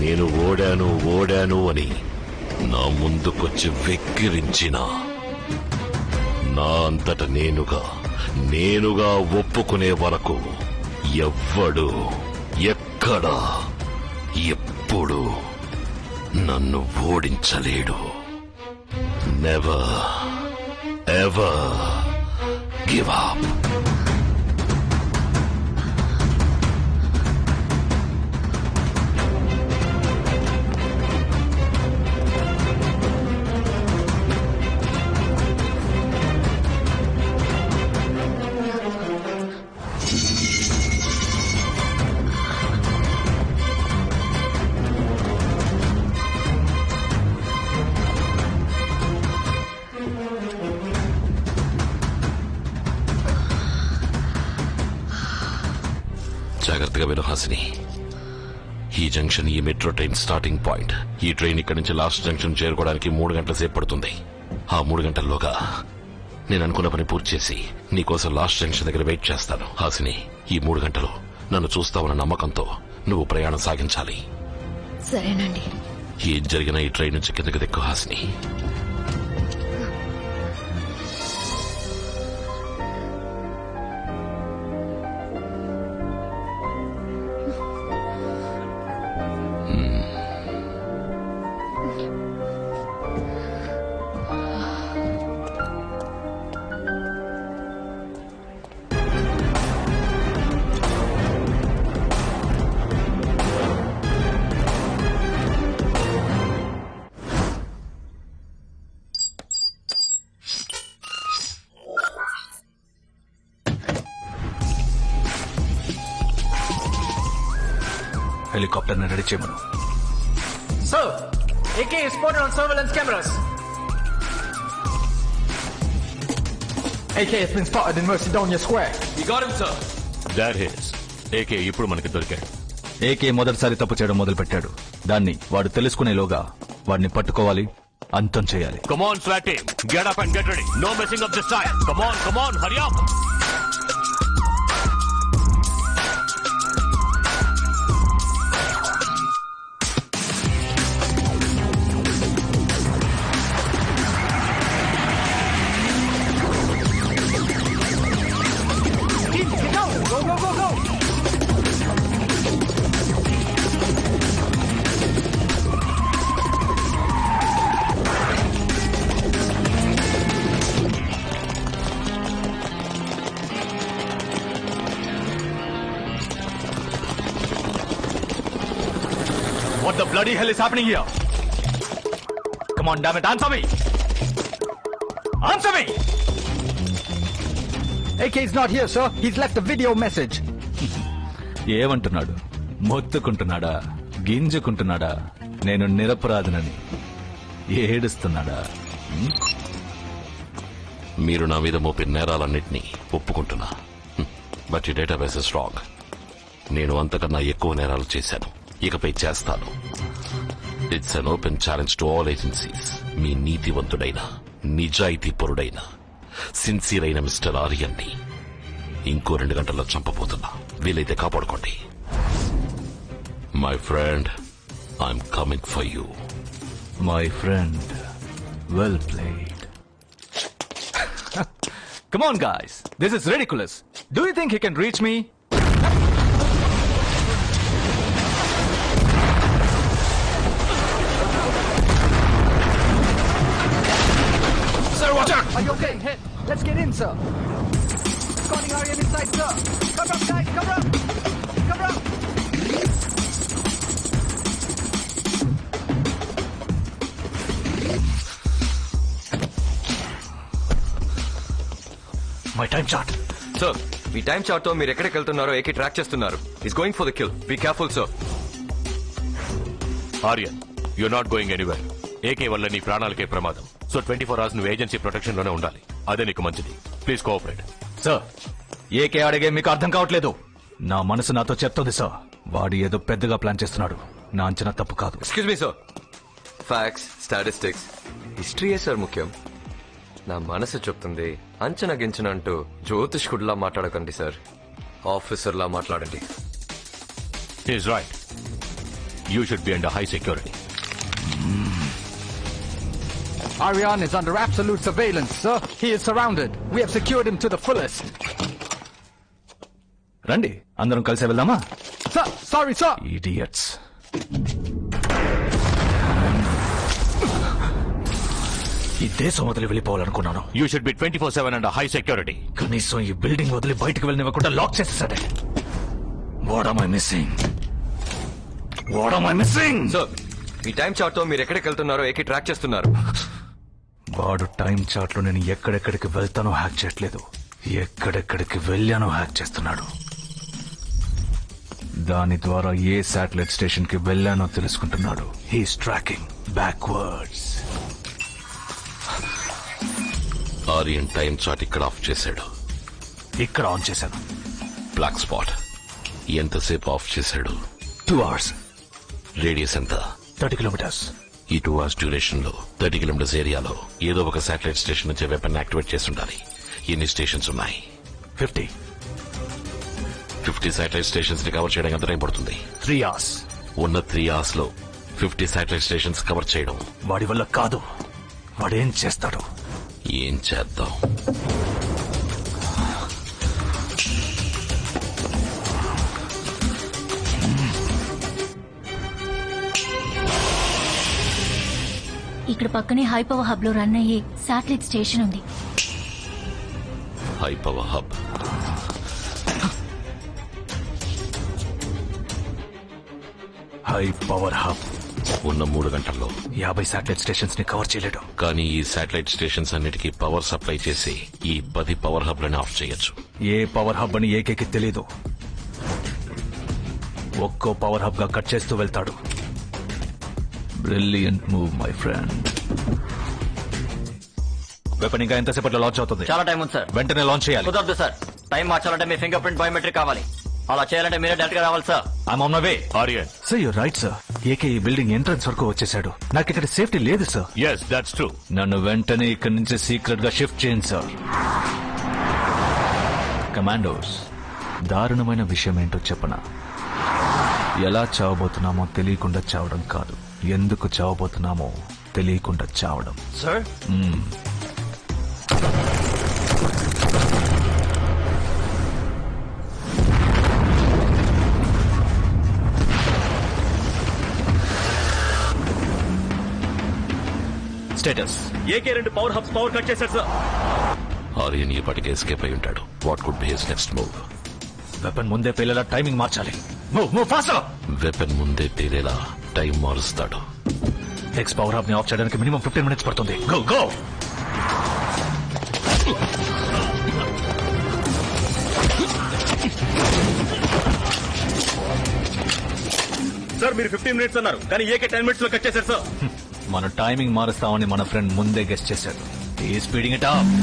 నేను ఓడాను అని నా ముందుకొచ్చి వెక్కిరించిన నా అంతట నేనుగా ఒప్పుకునే వరకు ఎవ్వడు ఎక్కడ ఎప్పుడు నన్ను ఓడించలేడు. Never ever give up. జాగ్రత్తగా విను హాసిని. ఈ జంక్షన్ ఈ మెట్రో ట్రైన్ స్టార్టింగ్ పాయింట్. ఈ ట్రైన్ ఇక్కడి నుంచి లాస్ట్ జంక్షన్ చేరుకోవడానికి 3 గంటల సేపు పడుతుంది. ఆ 3 గంటల్లోగా నేను అనుకున్న పని పూర్తి చేసి నీకోసం లాస్ట్ జంక్షన్ దగ్గర వెయిట్ చేస్తాను. హాసిని, ఈ 3 గంటలు నన్ను చూస్తావన్న నమ్మకంతో నువ్వు ప్రయాణం సాగించాలి. సరేనండి. ఏం జరిగినా ఈ ట్రైన్ నుంచి కిందకి దిక్కు హాసిని. హెలికాప్టర్ ని రెడీ చేయమను. Sir, AK is spotted on surveillance cameras. AK has been spotted in Mercedonia Square. We got him, sir. There he is. AK ఇప్పుడు మనకి దొరికాడు. ఏకే మొదటిసారి తప్పు చేయడం మొదలు పెట్టాడు. దాన్ని వాడు తెలుసుకునేలోగా వాడిని పట్టుకోవాలి, అంతం చేయాలి. Come on, SWAT team. Get up and get ready. No messing up this time. Come on, hurry up. What the bloody hell is happening here? Come on, damn it, answer me! Answer me! AK is not here, sir. He's left a video message. ఏమంటున్నాడు? మొత్తుకుంటున్నాడా? గింజుకుంటున్నాడా? నేను నిరపరాధనని ఏడుస్తున్నాడా? మీరు నా మీద మోపిన నేరాలన్నింటినీ ఒప్పుకుంటున్నా. But ఈ database is wrong. నేను అంతకన్నా ఎక్కువ నేరాలు చేశాను, ఇకపై చేస్తాను. It's an open challenge to all agencies. మీ నీతివంతుడైన, నిజాయితీపరుడైన, సిన్సియర్ అయిన మిస్టర్ ఆర్యన్ని ఇంకో 2 గంటల్లో చంపబోతున్నా. వీలైతే కాపాడుకోండి. My friend, I'm coming for you. My friend, well played. Come on, guys. This is ridiculous. Do you think he can reach me? Sir, watch out! Are you okay? Hit. Let's get in, sir. Calling Aryan inside, sir. Cover up, guys. Cover up. Cover up. My time shot. Sir, మీ time chart తో మీరు ఎక్కడికి వెళ్తున్నారో AK track చేస్తున్నారు. He's going for the kill. Be careful sir. Aryan you not going anywhere. AK వల్ల నీ ప్రాణాలకే ప్రమాదం. సో 24 hours నువ్వు ఏజెన్సీ ప్రొటెక్షన్ లోనే ఉండాలి. అదే నీకు మంచిది. Please cooperate. సార్ ఏకే అడిగే మీకు అర్థం కావట్లేదు. నా మనసు నాతో చెప్తుంది సార్. వాడు ఏదో పెద్దగా ప్లాన్ చేస్తున్నాడు. నా అంచనా తప్పు కాదు. Excuse me sir. Facts, statistics, హిస్టరీయే సార్ ముఖ్యం. నా మనసు చెప్తుంది. అంచనా గించన అంటూ జ్యోతిష్కుడిలా మాట్లాడకండి సార్. ఆఫీసర్లా మాట్లాడండి. Is right. You should be under high security. Aryan is under absolute surveillance, sir. He is surrounded. We have secured him to the fullest. రండి అందరం కలిసి వెళ్దామా? Sir, sorry, sir. ఇడియట్స్. ఈ దేశం వదిలి వెళ్ళిపోవాలనుకున్నాను. You should be 24/7 under high security. కనీసం ఈ బిల్డింగ్ వదిలి బయటకు వెళ్ళనివ్వకుండా లాక్ చేసేసాడే. What am I missing? What am I missing? Sir మీ టైం చార్ట్ తో మీరు ఎక్కడికి వెళ్తున్నారో ఏకే ట్రాక్ చేస్తున్నారు. వాడు టైం చార్ట్ లో నేను ఎక్కడెక్కడికి వెళ్తానో హ్యాక్ చేయట్లేదు. ఎక్కడెక్కడికి వెళ్ళానో హ్యాక్ చేస్తున్నాడు. దాని ద్వారా ఏ శాటిలైట్ స్టేషన్ కి వెళ్ళానో తెలుసుకుంటున్నాడు. He's tracking backwards. Aryan time chart ఇక్కడ ఆఫ్ చేశాడు. ఇక్కడ ఆన్ చేశాను. బ్లాక్ స్పాట్ ఎంతసేపు ఆఫ్ చేశాడు? 2 hours. రేడియస్ ఎంత? 30 kilometers. ఈ 2 hours డ్యూరేషన్ లో 30 kilometers ఏరియాలో ఏదో ఒక శాటిలైట్ స్టేషన్ నుంచి వెపన్ యాక్టివేట్ చేసి ఉండాలి. ఎన్ని స్టేషన్స్ ఉన్నాయి? 50. 50 శాటిలైట్ స్టేషన్స్ ని కవర్ చేయడం ఎంత టైం పడుతుంది? 3 hours. ఉన్న 3 hours లో 50 శాటిలైట్ స్టేషన్స్ కవర్ చేయడం వాడి వల్ల కాదు. వాడేం చేస్తాడు? ఏం చేద్దాం? ఇక్కడ పక్కనే హై పవర్ హబ్ లో రన్ అయ్యే శాటిలైట్ స్టేషన్ ఉంది. High power hub. High power hub ఉన్న 3 గంటల్లో 50 శాటిలైట్ స్టేషన్స్ ని కవర్ చేయలేడు. కానీ ఈ శాటిలైట్ స్టేషన్స్ అన్నిటికీ పవర్ సప్లై చేసి ఈ 10 పవర్ హబ్ లను ఆఫ్ చేయొచ్చు. ఏ పవర్ హబ్ అని ఏకేకి తెలీదు. ఒక్కో పవర్ హబ్ గా కట్ చేస్తూ వెళ్తాడు. Brilliant move my friend. Weapon ఇంకా ఎంతసేపట్లో లాంచ్ అవుతుంది? చాలా టైం ఉంది సార్. వెంటనే లాంచ్ చేయాలి. కుదరదు సార్. టైం మార్చాలంటే మీ ఫింగర్ ప్రింట్ బయోమెట్రిక్ కావాలి. అలా చేయాలంటే మీరే డైరెక్ట్ గా రావాలి sir. I'm on my way. Aryan sir you're right sir. AK ఈ బిల్డింగ్ ఎంట్రన్స్ వరకు వచ్చేసాడు. నాకు ఇక్కడ సేఫ్టీ లేదు సార్. yes that's true. నన్ను వెంటనే ఇక్కడి నుంచి సీక్రెట్ గా షిఫ్ట్ చేయండి సార్. కమాండోస్, దారుణమైన విషయం ఏంటో చెప్పనా? ఎలా చావబోతున్నామో తెలియకుండా చావడం కాదు, ఎందుకు చావబోతున్నామో తెలియకుండా చావడం. Sir status AK 2 power hubs power cut చేశారు సార్. ఆర్యన్ ఇప్పటికే ఎస్కేప్ అయి ఉంటాడు. What could be his next move? Weapon ముందే పేలేలా టైమింగ్ మార్చాలి. Move fast. వెపన్ ముందే పేలేలా టైం మారుస్తాడు. నెక్స్ట్ పవర్ హబ్ ని ఆఫ్ చేయడానికి మినిమం 15 minutes పడుతుంది. Go go. సార్ మీరు 15 minutes అన్నారు, కానీ ఏకే 10 minutes లో కట్ చేశారు సార్. మన టైమింగ్ మారుస్తామని మన ఫ్రెండ్ ముందే గెస్ట్ చేశాడు. ఈ speeding it up.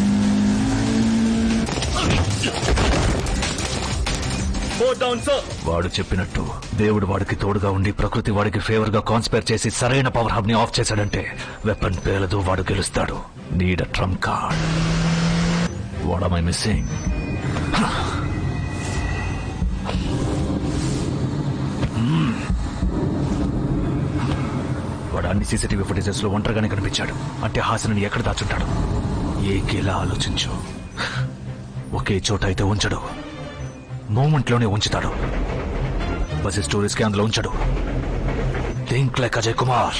Down sir. వాడు చెప్పినట్టు దేవుడు వాడికి తోడుగా ఉండి ప్రకృతి వాడికి ఫేవర్ గా కాన్స్పైర్ చేసి సరైన పవర్ హబ్ ని ఆఫ్ చేశాడంటే వెపన్ పేలదు, వాడు గెలుస్తాడు. Need a trump card. What am I missing? వాడు అన్ని సీసీటీవీ ఫుటేజెస్ లో ఒంటరిగానే కనిపించాడు. అంటే హాసనని ఎక్కడ దాచుంటాడు? ఏకేలా ఆలోచించు. ఒకే చోట అయితే ఉంచడు, మూమెంట్ లోనే ఉంచుతాడు. బస్ స్టోరీస్ కి అందులో ఉంచడు. Think like Ajay Kumar.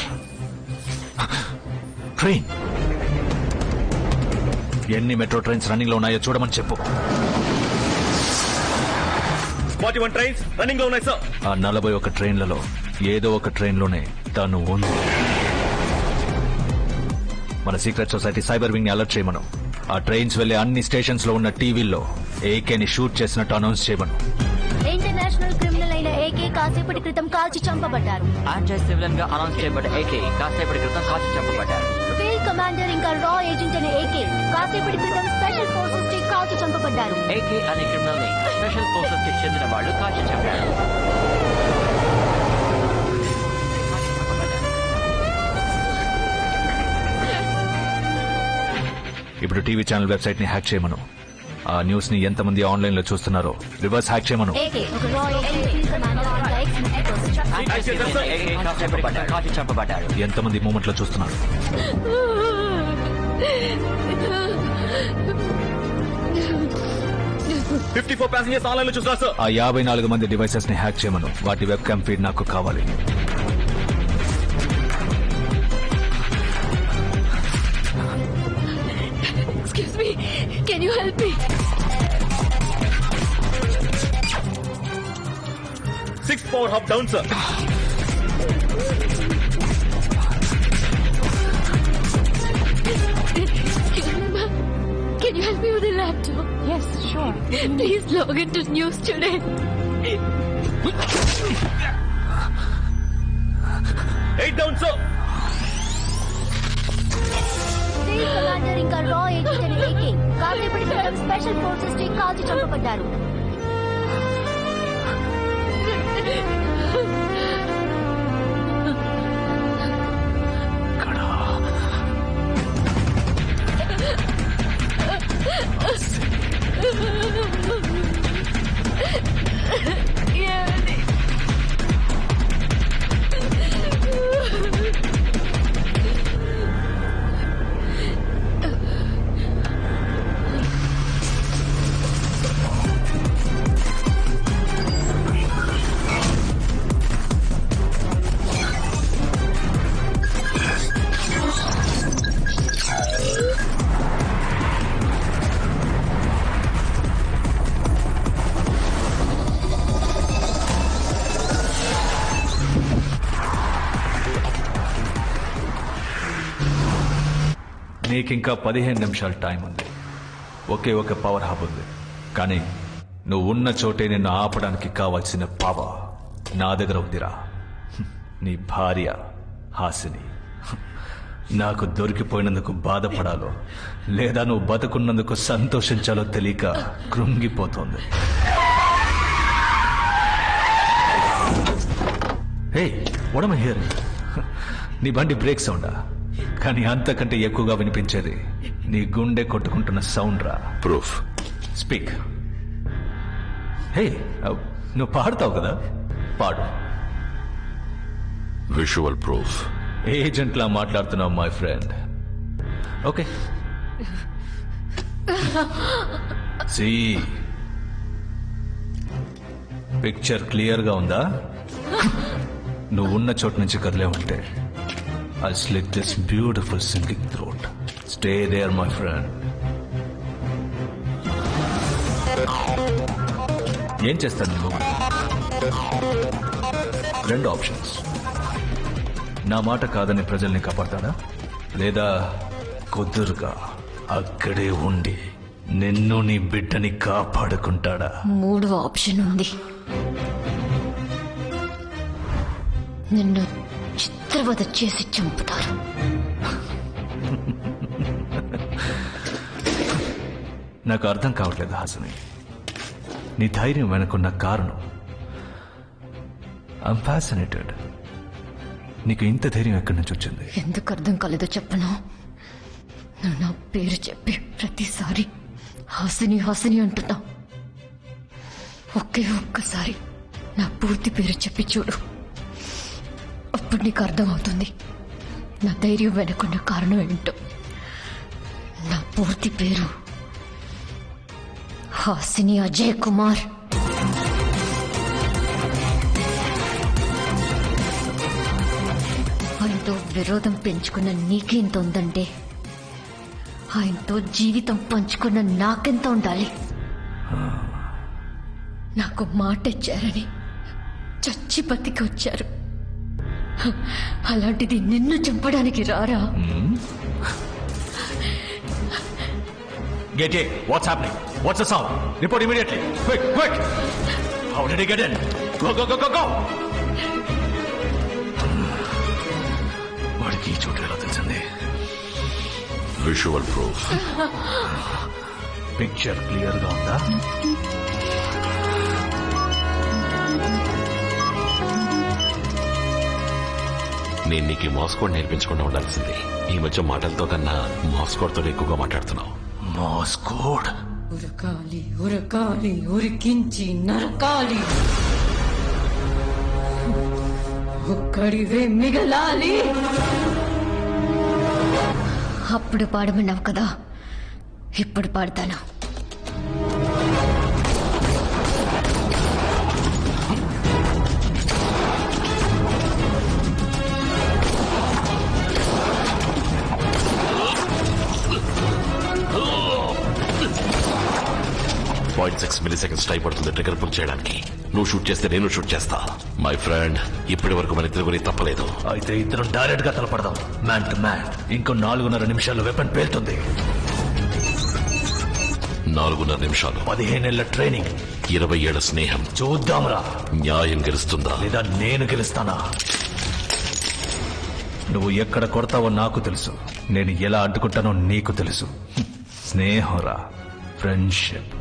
Train ఎన్ని మెట్రో ట్రైన్స్ రన్నింగ్ లో ఉన్నాయో చూడమని చెప్పు. 41 ట్రైన్స్ రన్నింగ్ లో ఉన్నాయి సార్. ఆ 41 ట్రైన్లలో ఏదో ఒక ట్రైన్ లోనే తను ఉంది. మన సీక్రెట్ సొసైటీ సైబర్ వింగ్ ని అలర్ట్ చేయమను. ఆ ట్రైన్స్ వెళ్లే అన్ని స్టేషన్స్ లో ఉన్న టీవీల్లో ఏకేని షూట్ చేసినట్టు అనౌన్స్ చేయమను. ఇంటర్నేషనల్ క్రిమినల్ అయిన ఏకే కాసేపటి క్రితం కాల్చి చంపబడ్డారు. యాంటీ సివిలియన్ గా అనౌన్స్ చేయబడ్డ ఏకే కాసేపటి క్రితం కాల్చి చంపబడ్డారు. ఫీల్డ్ కమాండర్ ఇంకా రా ఏజెంట్ అయిన ఏకే కాసేపటి క్రితం స్పెషల్ ఫోర్సెస్ కి కాల్చి చంపబడ్డారు. ఏకే అనే క్రిమినల్ ని స్పెషల్ ఫోర్సెస్ కి చెందిన వాళ్ళు కాల్చి చంపారు. ఇప్పుడు టీవీ ఛానల్ వెబ్సైట్ ని హ్యాక్ చేయమను. ఆ న్యూస్ ని ఎంతమంది ఆన్లైన్ లో చూస్తున్నారో రివర్స్ హ్యాక్ చేయమను. ఏకే ఒక రా ఏజెంట్, ఫీల్డ్ కమాండర్ ఇంకా ఏకే కాసేపటి క్రితం కాల్చి చంపబడ్డారు. ఎంతమంది మూమెంట్ లో చూస్తున్నారు? 54 passengers ఆన్లైన్ లో చూస్తున్నారు సార్. ఆ 54 మంది డివైసెస్ ని హ్యాక్ చేయమను. వాటి వెబ్ క్యామ్ ఫీడ్ నాకు కావాలి. Excuse me. Can you help me? 6th power hub down sir. Can you help me with the laptop? Yes, sure. Please log into news today. 8 down sir. Field commander ఇంకా రా agent అయిన AK కాసేపటి క్రితం special forces కి కాల్చి చంపబడ్డారు. నీకింకా 15 నిమిషాలు time ఉంది. ఒకే ఒక పవర్ హబ్ ఉంది, కానీ నువ్వు ఉన్న చోటే నిన్ను ఆపడానికి కావాల్సిన పవర్ నా దగ్గర ఉందిరా. నీ భార్య హాసిని నాకు దొరికిపోయినందుకు బాధపడాలో లేదా నువ్వు బతుకున్నందుకు సంతోషించాలో తెలియక కృంగిపోతోంది. హే, వాట్ యామ్ ఐ హియరింగ్? నీ బండి బ్రేక్ సౌండా? కానీ అంతకంటే ఎక్కువగా వినిపించేది నీ గుండె కొట్టుకుంటున్న సౌండ్ రా. ప్రూఫ్. స్పీక్. హే, నువ్వు పాడతావు కదా, పాడు. Visual proof. ఏజెంట్లా మాట్లాడుతున్నావు my friend. Okay, see picture clear గా ఉందా? నువ్వు ఉన్న చోటు నుంచి కదిలేవంటే I'll slit this beautiful singing throat. Stay there, my friend. ఏం చేస్తాను నువ్వు? 2 ఆప్షన్స్. నా మాట కాదని ప్రజల్ని కాపాడతాడా, లేదా కుదురుగా అక్కడే ఉండి నిన్ను నీ బిడ్డని కాపాడుకుంటాడా? 3వ ఆప్షన్ ఉంది. నిన్ను చిత్రవద చేసి చంపుతారు. నాకు అర్థం కావట్లేదు హాసిని, నీ ధైర్యం వెనుకున్న కారణం. I'm fascinated. నీకు ఇంత ధైర్యం ఎక్కడి నుంచి వచ్చింది? ఎందుకు అర్థం కాలేదో చెప్పను. నువ్వు నా పేరు చెప్పి ప్రతిసారి హాసిని హాసిని అంటున్నావు. ఒకే ఒక్కసారి నా పూర్తి పేరు చెప్పి చూడు, అప్పుడు నీకు అర్థమవుతుంది నా ధైర్యం వెనుకున్న కారణం ఏంటో. నా పూర్తి పేరు హాసిని అజయ్ కుమార్. ఆయనతో విరోధం పెంచుకున్న నీకెంత ఉందంటే ఆయనతో జీవితం పంచుకున్న నాకెంత ఉండాలి. నాకు మాట ఇచ్చారని చచ్చి బతికి వచ్చారు. అలాంటిది నిన్ను చంపడానికి రారా? Gate A, what's happening? What's the sound? Report immediately. Quick, quick! How did he get in? Go, go, go, go, go! వాడికి ఈ చోటు ఎలా తెలిసింది? Visual proof. పిక్చర్ క్లియర్ గా ఉందా? నేను నీకు మాస్కోడ్ నేర్పించకుండా ఉండాల్సింది. ఈ మధ్య మాటలతో కన్నా మాస్కోడ్తో ఎక్కువగా మాట్లాడుతున్నావు. మాస్కోడ్ ఉరకాలి ఉరకాలి ఉరికించి నరకాలి, ఒక్కడివే మిగలాలి. అప్పుడు పాడమన్నావు కదా, ఇప్పుడు పాడతాను. .6 milliseconds టైం పడుతుంది ట్రిగర్ పుల్ చేయడానికి. నువ్వు షూట్ చేస్తే నేను షూట్ చేస్తా. మై ఫ్రెండ్, ఇప్పటి వరకు మన ఇద్దరు గురించి తప్పలేదు. అయితే ఇద్దరు డైరెక్ట్ గా తలపడదాం, మ్యాన్ టు మ్యాన్. ఇంకో 4.5 నిమిషాల్లో వెపన్ పేలుతుంది. 4.5 నిమిషాలు, 15 ఏళ్ల ట్రైనింగ్, 20 ఏళ్ల స్నేహం. చూద్దాంరా న్యాయం గెలుస్తుందా లేదా నేను గెలుస్తానా? నువ్వు ఎక్కడ కొడతావో నాకు తెలుసు, నేను ఎలా అడ్డుకుంటానో నీకు తెలుసు. స్నేహంరా, ఫ్రెండ్షిప్.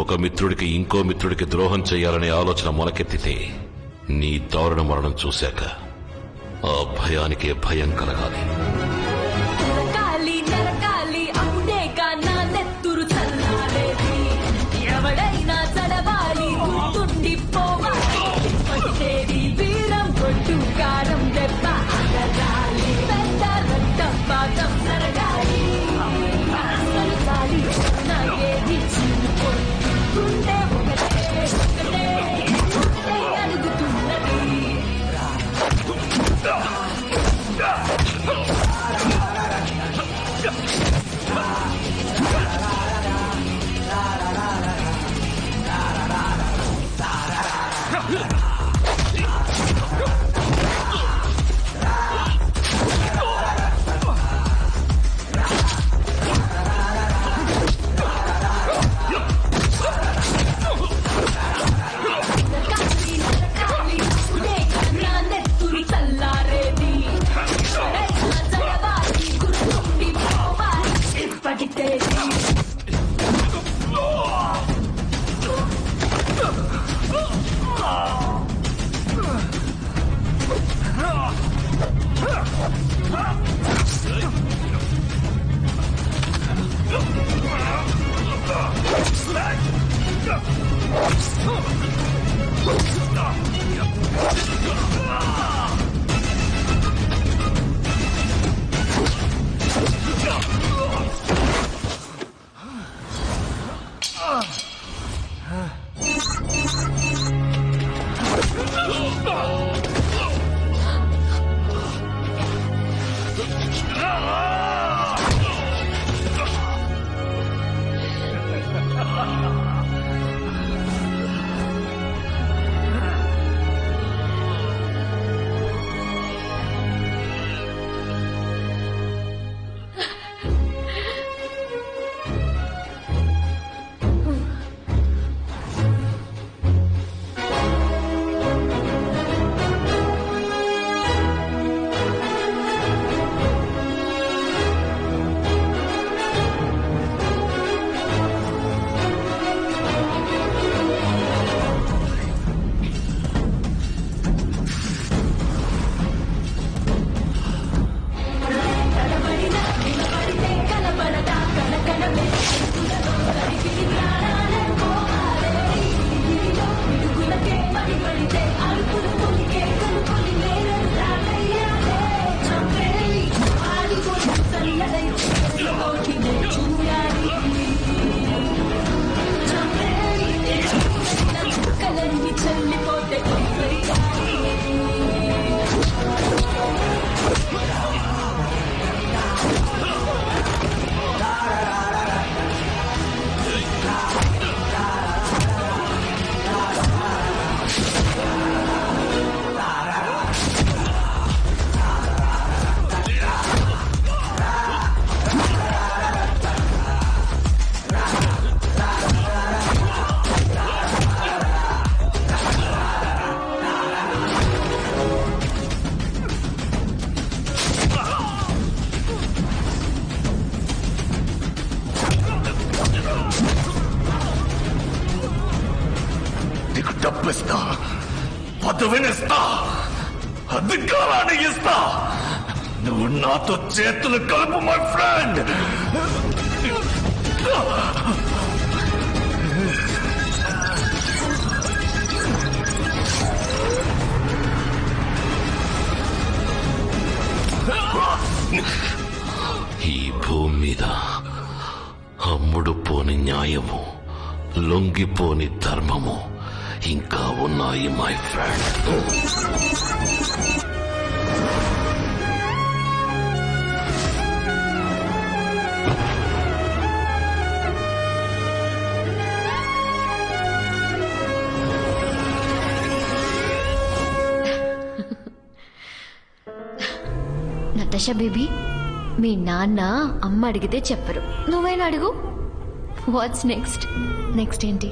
ఒక మిత్రుడికి ఇంకో మిత్రుడికి ద్రోహం చేయాలనే ఆలోచన మొలకెత్తితే నీ దారుణ మరణం చూశాక ఆ భయానికే భయం కలగాలి. నరకాలి నరకాలి అప్పుడేగా నా నెత్తురు చల్లారేది, ఎవడైనా చడవాలి గుర్తుండిపోవాలి. వచ్చేది వీరం కొట్టు కారం దెబ్బ అగరాలి, పెద్ద రక్తం పాతం సరగాలి. నా ఏది చిన్నుకోండి, గుండె ఒకటే ఒకటే ఒకటే అడుగుతున్నది. నరకాలి నరకాలి అప్పుడేగా నా నెత్తురు చల్లారేది, ఎవడైనా చడవాలి గుర్తుండిపోవాలి. ఇప్పటికే ఇస్తా, పదవినిస్తా, అధికారాన్ని ఇస్తా. నువ్వు నాతో చేతులు కలుపు మై ఫ్రెండ్. ఈ భూమి మీద అమ్ముడు పోని న్యాయము, లొంగిపోని ధర్మము ఇంకా ఉన్నాయి మై ఫ్రెండ్. నటాషా బేబీ, మీ నాన్న అమ్మ అడిగితే చెప్పరు, నువ్వైనా అడుగు. Watts next? నెక్స్ట్ ఏంటి?